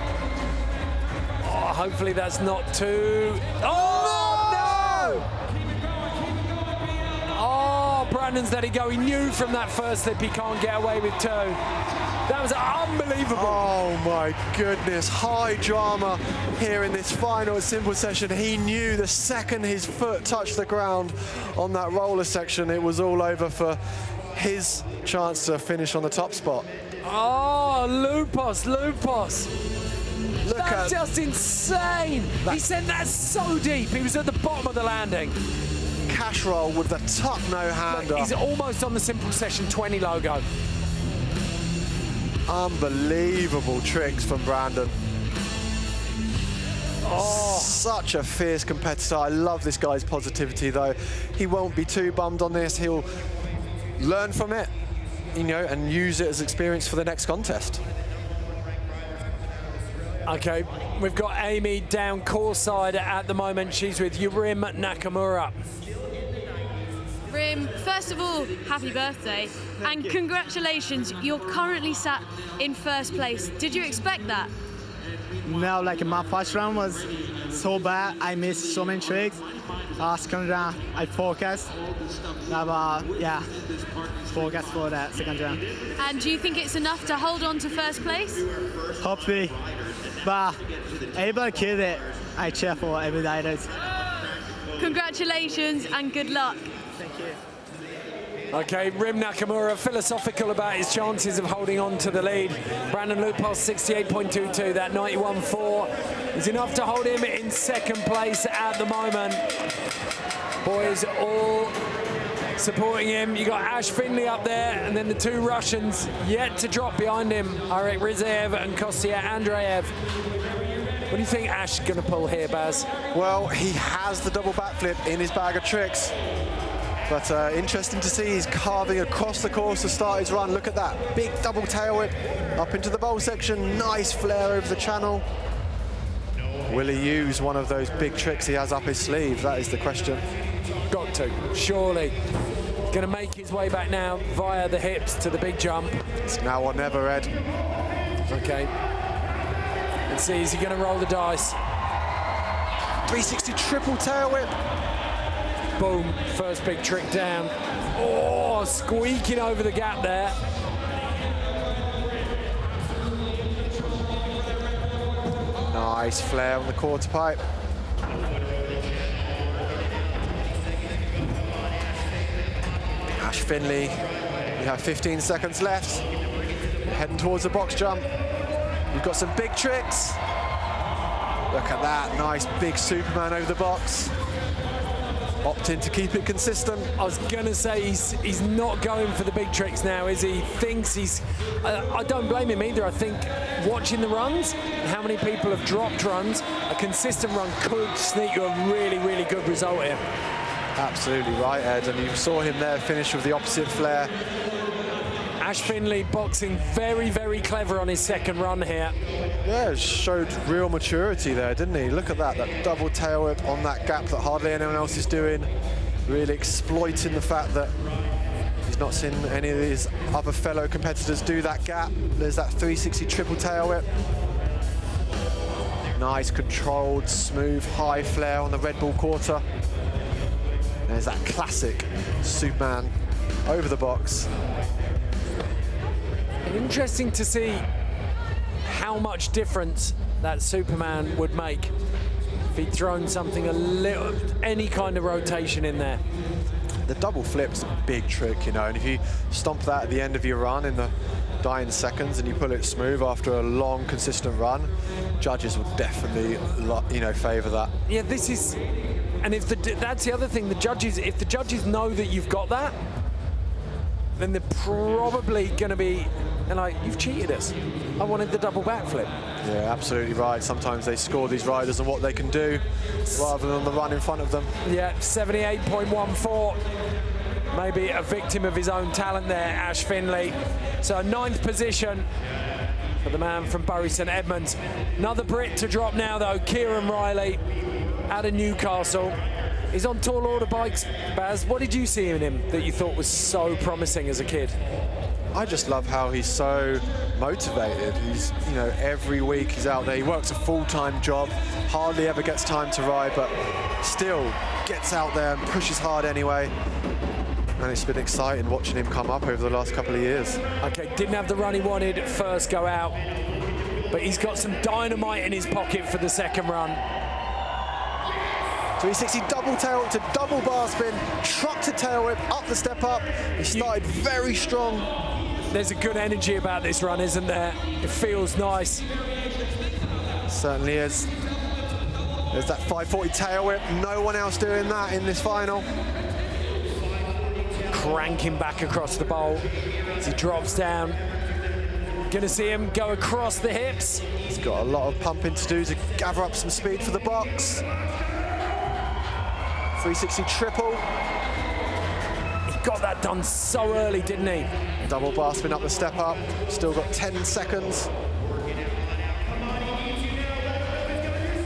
Oh, hopefully that's not too... Oh, no! Oh, Brandon's let it go. He knew from that first slip he can't get away with two. That was unbelievable. Oh my goodness, high drama here in this final simple session. He knew the second his foot touched the ground on that roller section, it was all over for his chance to finish on the top spot. Oh, Loupos. That's just insane. He sent that so deep. He was at the bottom of the landing. Cash roll with the tuck no-hander. He's almost on the simple session 20 logo. Unbelievable tricks from Brandon. Oh, such a fierce competitor. I love this guy's positivity, though. He won't be too bummed on this. He'll learn from it, you know, and use it as experience for the next contest. Okay, we've got Amy down course side at the moment. She's with Rim Nakamura. Rim, first of all, happy birthday and congratulations. You're currently sat in first place. Did you expect that? No, like my first round was so bad. I missed so many tricks. Second round, I focused. Yeah, focus for that second round. And do you think it's enough to hold on to first place? Hopefully, but able to kill it. I cheer for every riders. Congratulations and good luck. Thank you. Okay, Rim Nakamura philosophical about his chances of holding on to the lead. Brandon Loupos 68.22, that 91.4 is enough to hold him in second place at the moment. Boys all supporting him. You got Ash Finlay up there, and then the two Russians yet to drop behind him, Irek RIZAEV and Kostya ANDREEV. What do you think Ash is going to pull here, Baz? Well, he has the double backflip in his bag of tricks. But interesting to see he's carving across the course to start his run. Look at that, big double tail whip up into the bowl section. Nice flare over the channel. Will he use one of those big tricks he has up his sleeve? That is the question. Got to, surely. Going to make his way back now via the hips to the big jump. It's now or never, Ed. Okay. Let's see, is he going to roll the dice? 360 triple tail whip. Boom, first big trick down. Oh, squeaking over the gap there. Nice flare on the quarter pipe. Ash Finlay, you have 15 seconds left. Heading towards the box jump. You've got some big tricks. Look at that, nice big Superman over the box. Opting to keep it consistent. I was going to say he's not going for the big tricks now, is he? Thinks he's... I don't blame him either. I think watching the runs, how many people have dropped runs, a consistent run could sneak you a really, really good result here. Absolutely right, Ed. And you saw him there finish with the opposite flare. Ash Finlay boxing very, very clever on his second run here. Yeah, showed real maturity there, didn't he? Look at that double tail whip on that gap that hardly anyone else is doing. Really exploiting the fact that he's not seen any of his other fellow competitors do that gap. There's that 360 triple tail whip. Nice, controlled, smooth, high flare on the Red Bull quarter. There's that classic Superman over the box. Interesting to see how much difference that Superman would make if he'd thrown something a little, any kind of rotation in there. The double flip's a big trick, you know, and if you stomp that at the end of your run in the dying seconds and you pull it smooth after a long, consistent run, judges will definitely, you know, favour that. Yeah, this is, and if that's the other thing, the judges, if the judges know that you've got that, then they're probably going to be, and like, you've cheated us. I wanted the double backflip. Yeah, absolutely right. Sometimes they score these riders on what they can do rather than on the run in front of them. Yeah, 78.14. Maybe a victim of his own talent there, Ash Finlay. So 9th position for the man from Bury St Edmunds. Another Brit to drop now though, Kieran REILLY out of Newcastle. He's on tall order bikes. Baz, what did you see in him that you thought was so promising as a kid? I just love how he's so motivated. He's, you know, every week he's out there. He works a full-time job, hardly ever gets time to ride, but still gets out there and pushes hard anyway. And it's been exciting watching him come up over the last couple of years. Okay, didn't have the run he wanted at first go out, but he's got some dynamite in his pocket for the second run. 360 double tail whip to double bar spin, truck to tail whip, up the step up. He started very strong. There's a good energy about this run, isn't there? It feels nice. Certainly is. There's that 540 tail whip. No one else doing that in this final. Cranking back across the bowl as he drops down. Gonna see him go across the hips. He's got a lot of pumping to do to gather up some speed for the box. 360 triple. He got that done so early, didn't he? Double bar spin up the step up. Still got 10 seconds.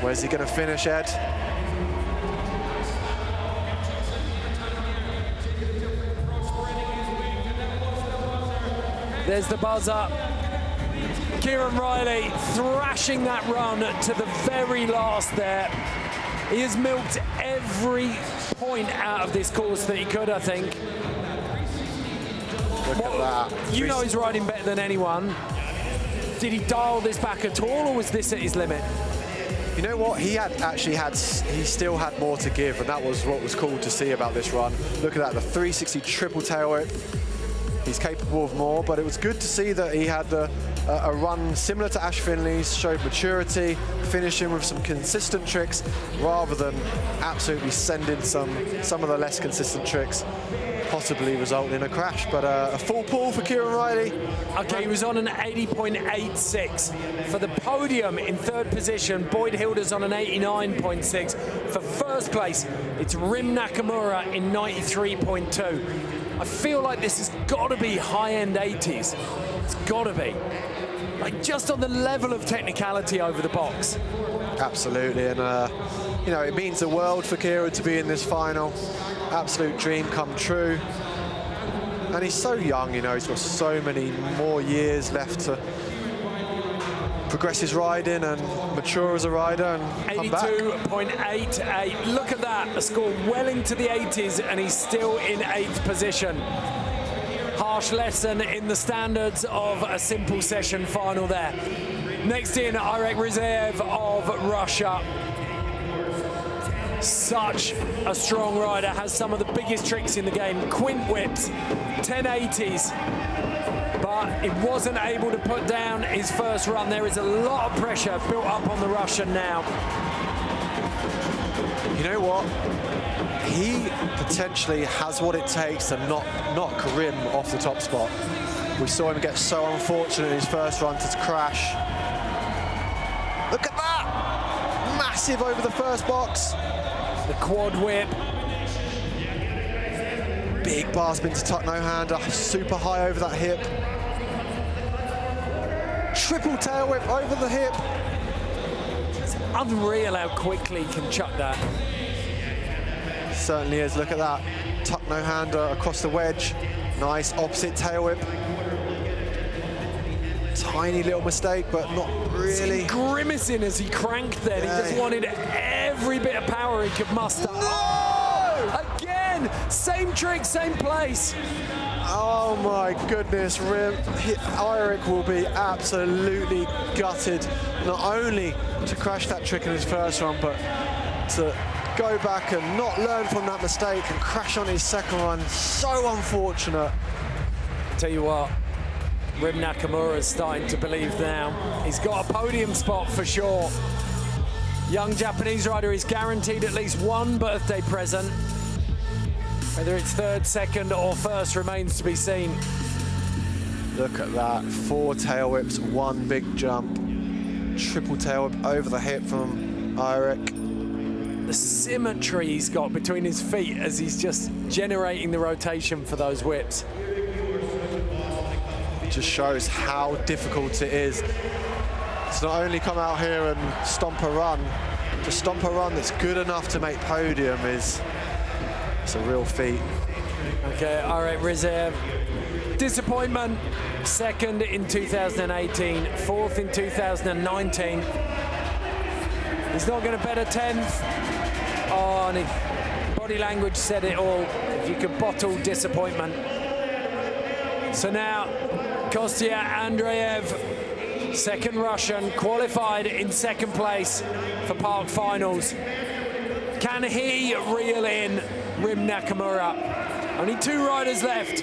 Where's he going to finish, Ed? There's the buzzer. Kieran REILLY thrashing that run to the very last there. He has milked every point out of this course that he could, I think. Look at that. You know he's riding better than anyone. Did he dial this back at all, or was this at his limit? You know what? He still had more to give, and that was what was cool to see about this run. Look at that, the 360 triple tail whip. He's capable of more, but it was good to see that he had a run similar to Ash Finley's, showed maturity, finishing with some consistent tricks rather than absolutely sending some of the less consistent tricks, possibly resulting in a crash. But a full pull for Kieran REILLY. Okay, he was on an 80.86. For the podium in third position, Boyd Hilder's on an 89.6. For first place, it's Rim Nakamura in 93.2. I feel like this has got to be high-end 80s. It's got to be. Like, just on the level of technicality over the box. Absolutely, and you know, it means the world for Kieran to be in this final. Absolute dream come true. And he's so young, you know, he's got so many more years left to progress his riding and mature as a rider and come back. 82.88. Look at that, a score well into the 80s, and he's still in 8th position. Harsh lesson in the standards of a simple session final there. Next in, Irek RIZAEV of Russia. Such a strong rider, has some of the biggest tricks in the game. Quint whips, 1080s. But it wasn't able to put down his first run. There is a lot of pressure built up on the Russian now. You know what? He potentially has what it takes to knock Rim off the top spot. We saw him get so unfortunate in his first run to crash. Look at that! Massive over the first box. The quad whip. Big bar spin to tuck no-hander, super high over that hip. Triple tail whip over the hip. It's unreal how quickly he can chuck that. Certainly is, look at that. Tuck no-hander across the wedge. Nice opposite tail whip. Tiny little mistake, but not really. He's grimacing as he cranked then. He just wanted every bit of power he could muster. No! Oh! Again! Same trick, same place. Oh my goodness, Irek will be absolutely gutted. Not only to crash that trick in his first run, but to go back and not learn from that mistake and crash on his second run. So unfortunate. Tell you what, Rim Nakamura is starting to believe now. He's got a podium spot for sure. Young Japanese rider is guaranteed at least one birthday present. Whether it's third, second, or first remains to be seen. Look at that, 4 tail whips, 1 big jump. Triple tail whip over the hip from Irek. The symmetry he's got between his feet as he's just generating the rotation for those whips. It just shows how difficult it is to not only come out here and stomp a run, to stomp a run that's good enough to make podium it's a real feat. Okay, Irek RIZAEV. Disappointment. Second in 2018, fourth in 2019. He's not going to bet a 10th. Oh, and body language said it all. If you could bottle disappointment. So now, Kostya ANDREEV, second Russian, qualified in second place for park finals. Can he reel in Rim Nakamura? Only 2 riders left.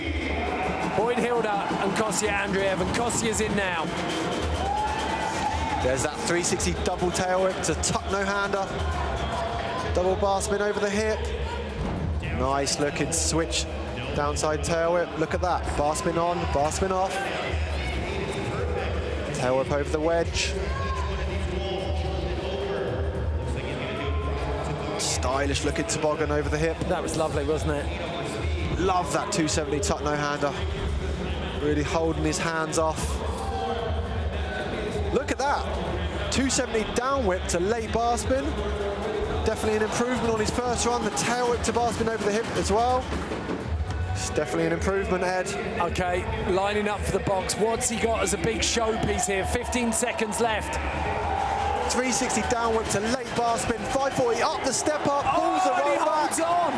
Boyd Hilder and Kostya ANDREEV, and Kostya's in now. There's that 360 double tail whip to tuck no-hander. Double bar spin over the hip. Nice looking switch downside tail whip. Look at that, bar spin on, bar spin off. Tail whip over the wedge. Stylish looking toboggan over the hip. That was lovely, wasn't it? Love that 270 tuck no-hander. Really holding his hands off. Look at that. 270 down whip to late bar spin. Definitely an improvement on his first run. The tail whip to bar spin over the hip as well. It's definitely an improvement, Ed. Okay, lining up for the box. What's he got as a big showpiece here? 15 seconds left. 360 down whip to late bar spin. 540 up the step up. Pulls the roll back. Holds on.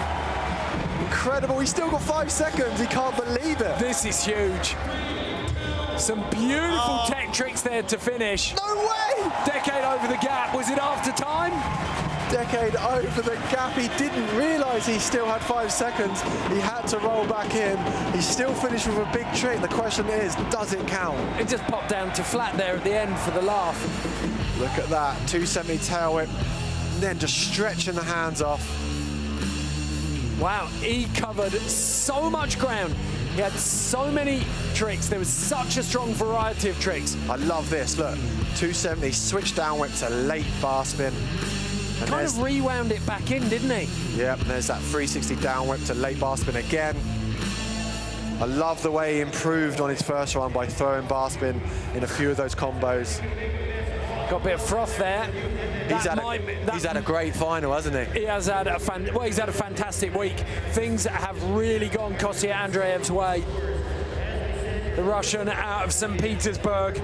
Incredible. He's still got 5 seconds. He can't believe it. This is huge. Some beautiful tech tricks there to finish. No way! Decade over the gap. Was it after time? Decade over the gap. He didn't realise he still had 5 seconds. He had to roll back in. He still finished with a big trick. The question is, does it count? It just popped down to flat there at the end for the laugh. Look at that, 270 tail whip, and then just stretching the hands off. Wow, he covered so much ground. He had so many tricks. There was such a strong variety of tricks. I love this, look. 270, switch down whip to late bar spin. And kind of rewound it back in, didn't he? Yep, and there's that 360 down whip to late bar spin again. I love the way he improved on his first run by throwing bar spin in a few of those combos. Got a bit of froth there. He's had a great final, hasn't he? He has had he's had a fantastic week. Things have really gone Kostya Andreev's way. The Russian out of St. Petersburg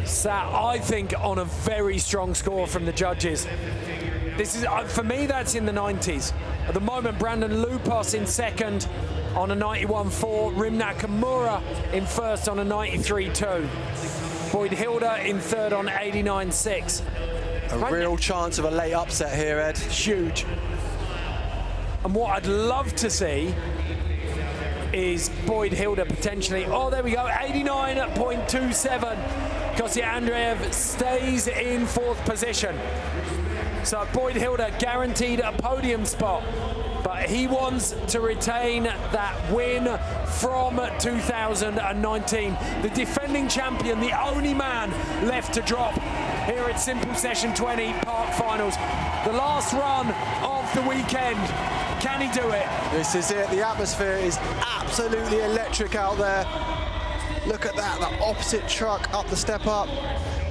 sat, I think, on a very strong score from the judges. This is, for me, that's in the 90s. At the moment, Brandon Loupos in second on a 91.4. Rim Nakamura in first on a 93.2. Boyd Hilder in third on 89.6. A real chance of a late upset here, Ed. Huge. And what I'd love to see is Boyd Hilder potentially, oh, there we go, 89.27. Kostya Andreev stays in fourth position. So Boyd Hilder guaranteed a podium spot, but he wants to retain that win from 2019. The defending champion, the only man left to drop here at Simple Session 20 Park Finals. The last run of the weekend. Can he do it? This is it. The atmosphere is absolutely electric out there. Look at that, the opposite truck up the step up.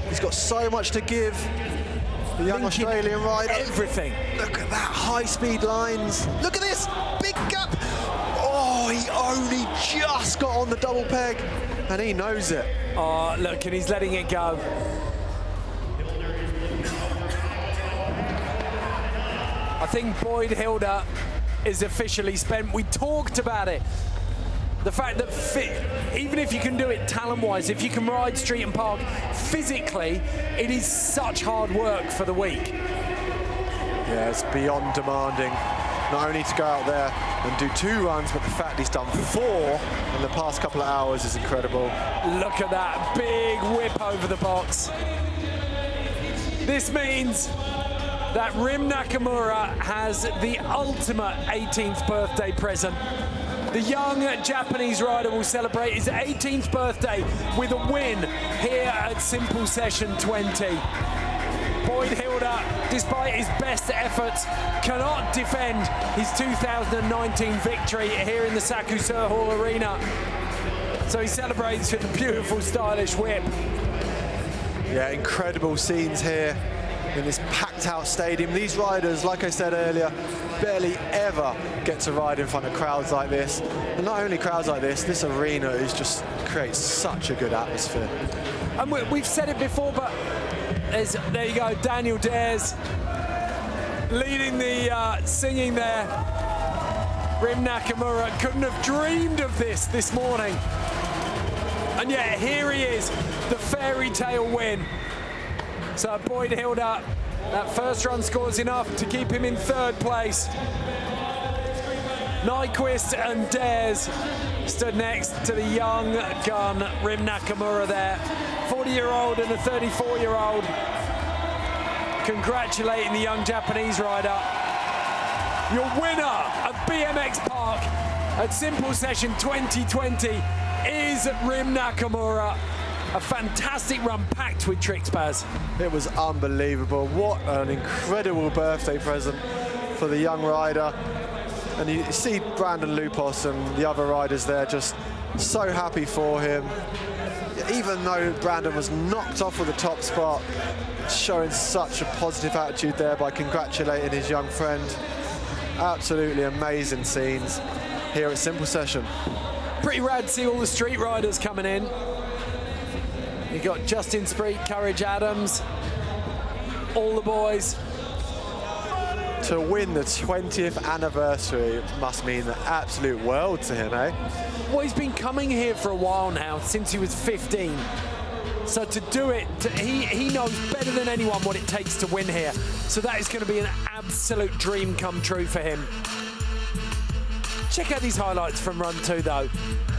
He's got so much to give. The young Australian rider. Everything. Look at that, high-speed lines. Look at this, big gap. Oh, he only just got on the double peg, and he knows it. Oh, look, and he's letting it go. I think Boyd Hilder is officially spent. We talked about it. The fact that even if you can do it talent-wise, if you can ride street and park, physically, it is such hard work for the week. Yeah, it's beyond demanding. Not only to go out there and do 2 runs, but the fact he's done 4 in the past couple of hours is incredible. Look at that big whip over the box. This means that Rim Nakamura has the ultimate 18th birthday present. The young Japanese rider will celebrate his 18th birthday with a win here at Simple Session 20. Boyd Hilder, despite his best efforts, cannot defend his 2019 victory here in the Saku-Sur Hall Arena. So he celebrates with a beautiful, stylish whip. Yeah, incredible scenes here in this packed-out stadium. These riders, like I said earlier, barely ever get to ride in front of crowds like this. And not only crowds like this arena is just creates such a good atmosphere. And we've said it before, but there you go, Daniel Dhers leading the singing there. Rim Nakamura couldn't have dreamed of this morning. And yet here he is, the fairy tale win. So Boyd Hilder, that first run scores enough to keep him in third place. Nyquist and Dhers stood next to the young gun, Rim Nakamura there. 40-year-old and a 34-year-old. Congratulating the young Japanese rider. Your winner of BMX Park at Simple Session 2020 is Rim Nakamura. A fantastic run packed with tricks, Baz. It was unbelievable. What an incredible birthday present for the young rider. And you see Brandon Loupos and the other riders there just so happy for him. Even though Brandon was knocked off with the top spot, showing such a positive attitude there by congratulating his young friend. Absolutely amazing scenes here at Simple Session. Pretty rad to see all the street riders coming in. You got Justin Spriet, Courage Adams, all the boys. To win the 20th anniversary must mean the absolute world to him, eh? Well, he's been coming here for a while now, since he was 15. So to do it, he knows better than anyone what it takes to win here. So that is going to be an absolute dream come true for him. Check out these highlights from run 2, though.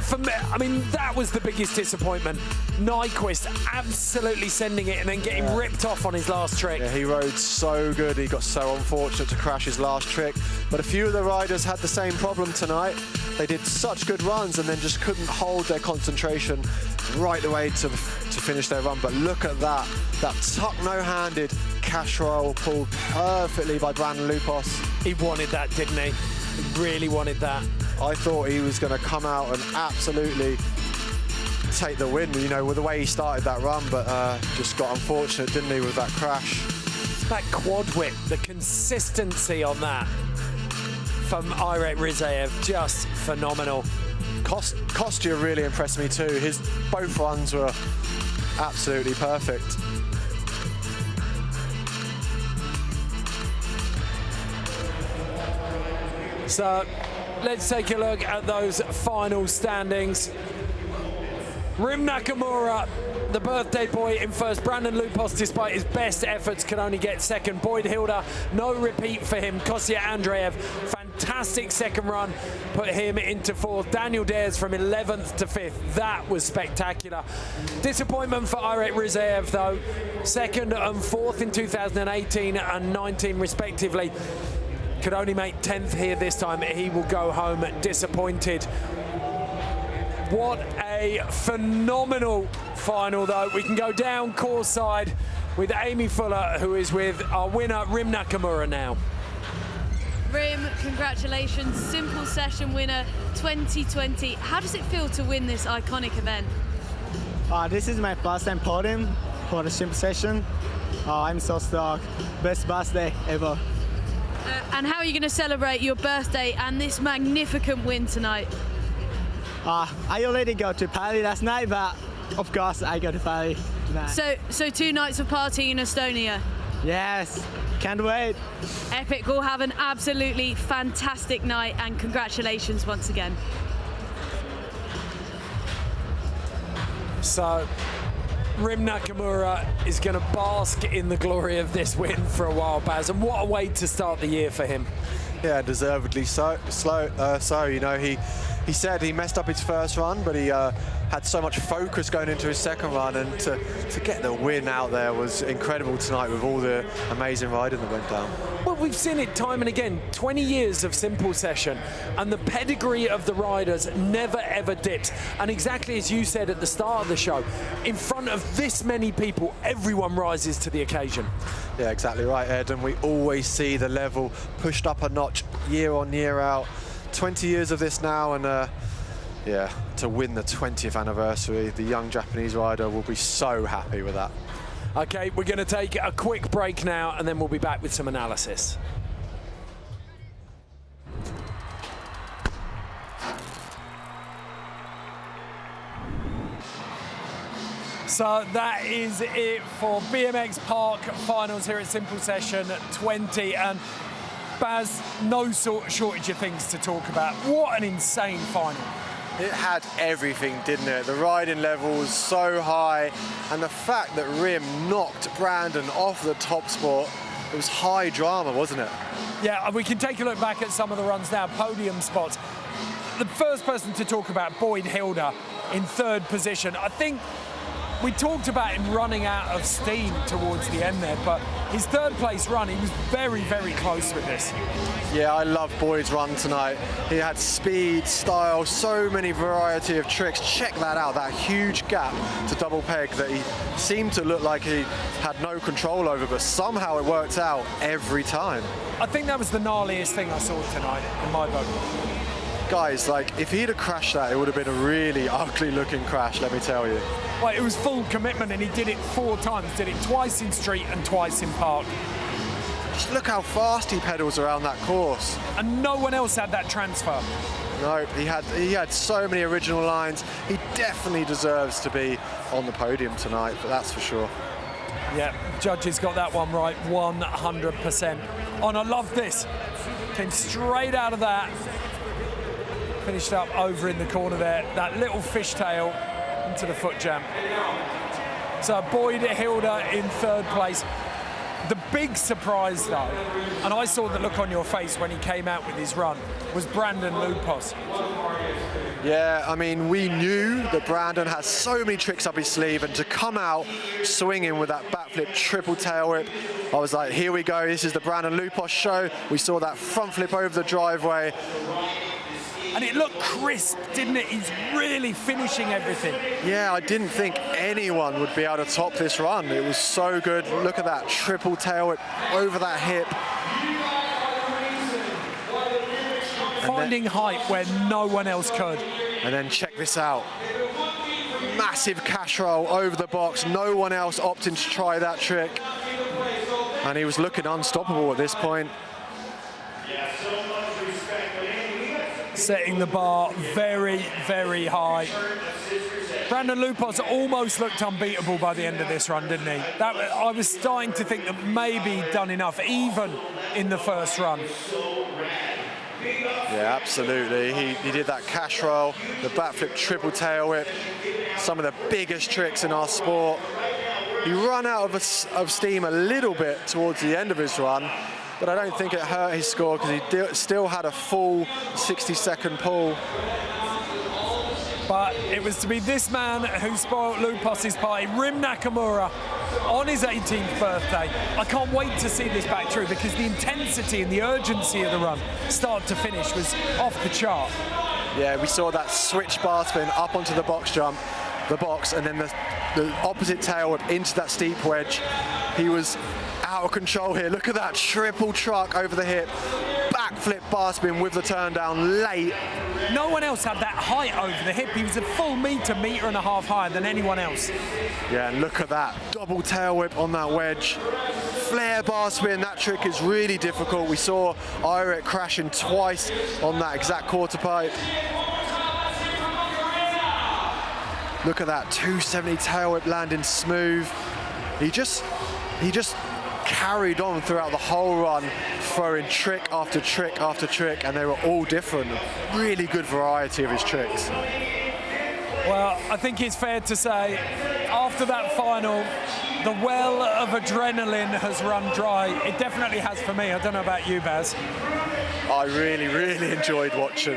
For me, I mean, that was the biggest disappointment. Nyquist absolutely sending it and then getting ripped off on his last trick. Yeah, he rode so good. He got so unfortunate to crash his last trick. But a few of the riders had the same problem tonight. They did such good runs and then just couldn't hold their concentration right the way to finish their run. But look at that tuck no-handed cash roll pulled perfectly by Brandon Loupos. He wanted that, didn't he? He really wanted that. I thought he was going to come out and absolutely take the win, you know, with the way he started that run, but just got unfortunate, didn't he, with that crash. It's that quad whip, the consistency on that from Irek RIZAEV, just phenomenal. Kostya really impressed me too. His both runs were absolutely perfect. So let's take a look at those final standings. Nakamura, the birthday boy, in first. Brandon Loupos, despite his best efforts, could only get second. Hilder, no repeat for him. Kostya ANDREEV, fantastic second run, put him into fourth. Dhers from 11th to 5th. That was spectacular. Disappointment for Irek RIZAEV, though. Second and fourth in 2018 and 19, respectively. Could only make 10th here this time. He will go home disappointed. What a phenomenal final, though. We can go down course side with Amy Fuller, who is with our winner, Nakamura now. Rim, congratulations, Simple Session winner 2020. How does it feel to win this iconic event? This is my first time podium for the Simple Session. I'm so stoked. Best birthday ever. And how are you going to celebrate your birthday and this magnificent win tonight? I already got to party last night, but of course I got to party tonight. So 2 nights of partying in Estonia? Yes, can't wait. Epic. We'll have an absolutely fantastic night, and congratulations once again. So Nakamura is going to bask in the glory of this win for a while, Baz, and what a way to start the year for him. Yeah, deservedly so. You know, he said he messed up his first run, but he had so much focus going into his second run, and to get the win out there was incredible tonight with all the amazing riding that went down. Well, we've seen it time and again. 20 years of Simple Session, and the pedigree of the riders never ever dips. And exactly as you said at the start of the show, in front of this many people, everyone rises to the occasion. Yeah, exactly right, Ed, and we always see the level pushed up a notch year on year out. 20 years of this now, and yeah, to win the 20th anniversary, the young Japanese rider will be so happy with that. Okay, we're going to take a quick break now, and then we'll be back with some analysis. So that is it for BMX Park finals here at Simple Session 20. And Baz, no shortage of things to talk about. What an insane final. It had everything, didn't it? The riding level was so high, and the fact that Rim knocked Brandon off the top spot, it was high drama, wasn't it? Yeah, we can take a look back at some of the runs now, podium spots. The first person to talk about, Hilder, in third position. I think We talked about him running out of steam towards the end there, but his third place run, he was very, very close with this. Yeah, I love Boyd's run tonight. He had speed, style, so many variety of tricks. Check that out, that huge gap to double peg that he seemed to look like he had no control over, but somehow it worked out every time. I think that was the gnarliest thing I saw tonight, in my book. Guys, like, if he'd have crashed that, it would have been a really ugly looking crash, let me tell you. Well, it was full commitment, and he did it 4 times. Did it twice in street and twice in park. Just look how fast he pedals around that course. And no one else had that transfer. No, he had so many original lines. He definitely deserves to be on the podium tonight, but that's for sure. Yeah, judges got that one right, 100%. Oh, and I love this. Came straight out of that. Finished up over in the corner there. That little fishtail into the foot jam. So Boyd Hilder in third place. The big surprise though, and I saw the look on your face when he came out with his run, was Brandon Loupos. Yeah, I mean, we knew that Brandon has so many tricks up his sleeve, and to come out swinging with that backflip triple tail whip, I was like, here we go, this is the Brandon Loupos show. We saw that front flip over the driveway. And it looked crisp, didn't it? He's really finishing everything. Yeah, I didn't think anyone would be able to top this run. It was so good. Look at that triple tail whip over that hip. Finding height where no one else could. And then check this out. Massive cash roll over the box. No one else opting to try that trick. And he was looking unstoppable at this point. Setting the bar very, very high. Brandon Loupos almost looked unbeatable by the end of this run, didn't he? I was starting to think that maybe he'd done enough, even in the first run. Yeah, absolutely. He did that cash roll, the backflip triple tail whip, some of the biggest tricks in our sport. He ran out of steam a little bit towards the end of his run, but I don't think it hurt his score because he still had a full 60-second pull. But it was to be this man who spoiled Loupos's party, Rim Nakamura, on his 18th birthday. I can't wait to see this back through because the intensity and the urgency of the run, start to finish, was off the chart. Yeah, we saw that switch bar spin up onto the box jump, and then the opposite tail whip into that steep wedge. He was out of control here. Look at that triple truck over the hip, backflip bar spin with the turn down late. No one else had that height over the hip. He was a full meter and a half higher than anyone else. Yeah, and look at that double tail whip on that wedge. Flare bar spin, that trick is really difficult. We saw Irek crashing twice on that exact quarter pipe. Look at that 270 tail whip landing smooth. He just carried on throughout the whole run, throwing trick after trick after trick, and they were all different. Really good variety of his tricks. Well, I think it's fair to say, after that final, the well of adrenaline has run dry. It definitely has for me. I don't know about you, Baz. I really, really enjoyed watching.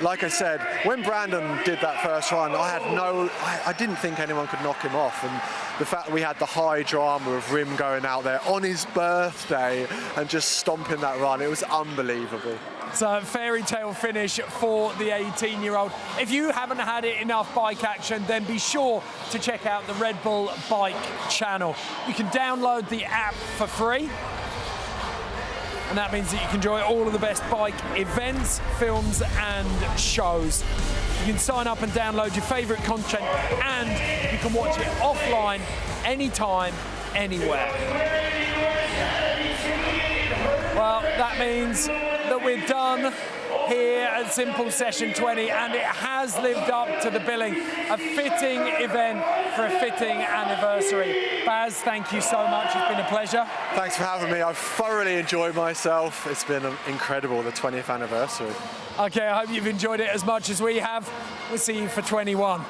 Like I said, when Brandon did that first run, I didn't think anyone could knock him off. And the fact that we had the high drama of Rim going out there on his birthday and just stomping that run, it was unbelievable. So fairy tale finish for the 18-year-old. If you haven't had enough bike action, then be sure to check out the Red Bull Bike channel. You can download the app for free. And that means that you can enjoy all of the best bike events, films and shows. You can sign up and download your favourite content, and you can watch it offline, anytime, anywhere. Well, that means that we're done here at Simple Session 20, and it has lived up to the billing. A fitting event for a fitting anniversary. Baz, thank you so much. It's been a pleasure. Thanks for having me. I've thoroughly enjoyed myself. It's been incredible, the 20th anniversary. Okay, I hope you've enjoyed it as much as we have. We'll see you for 21.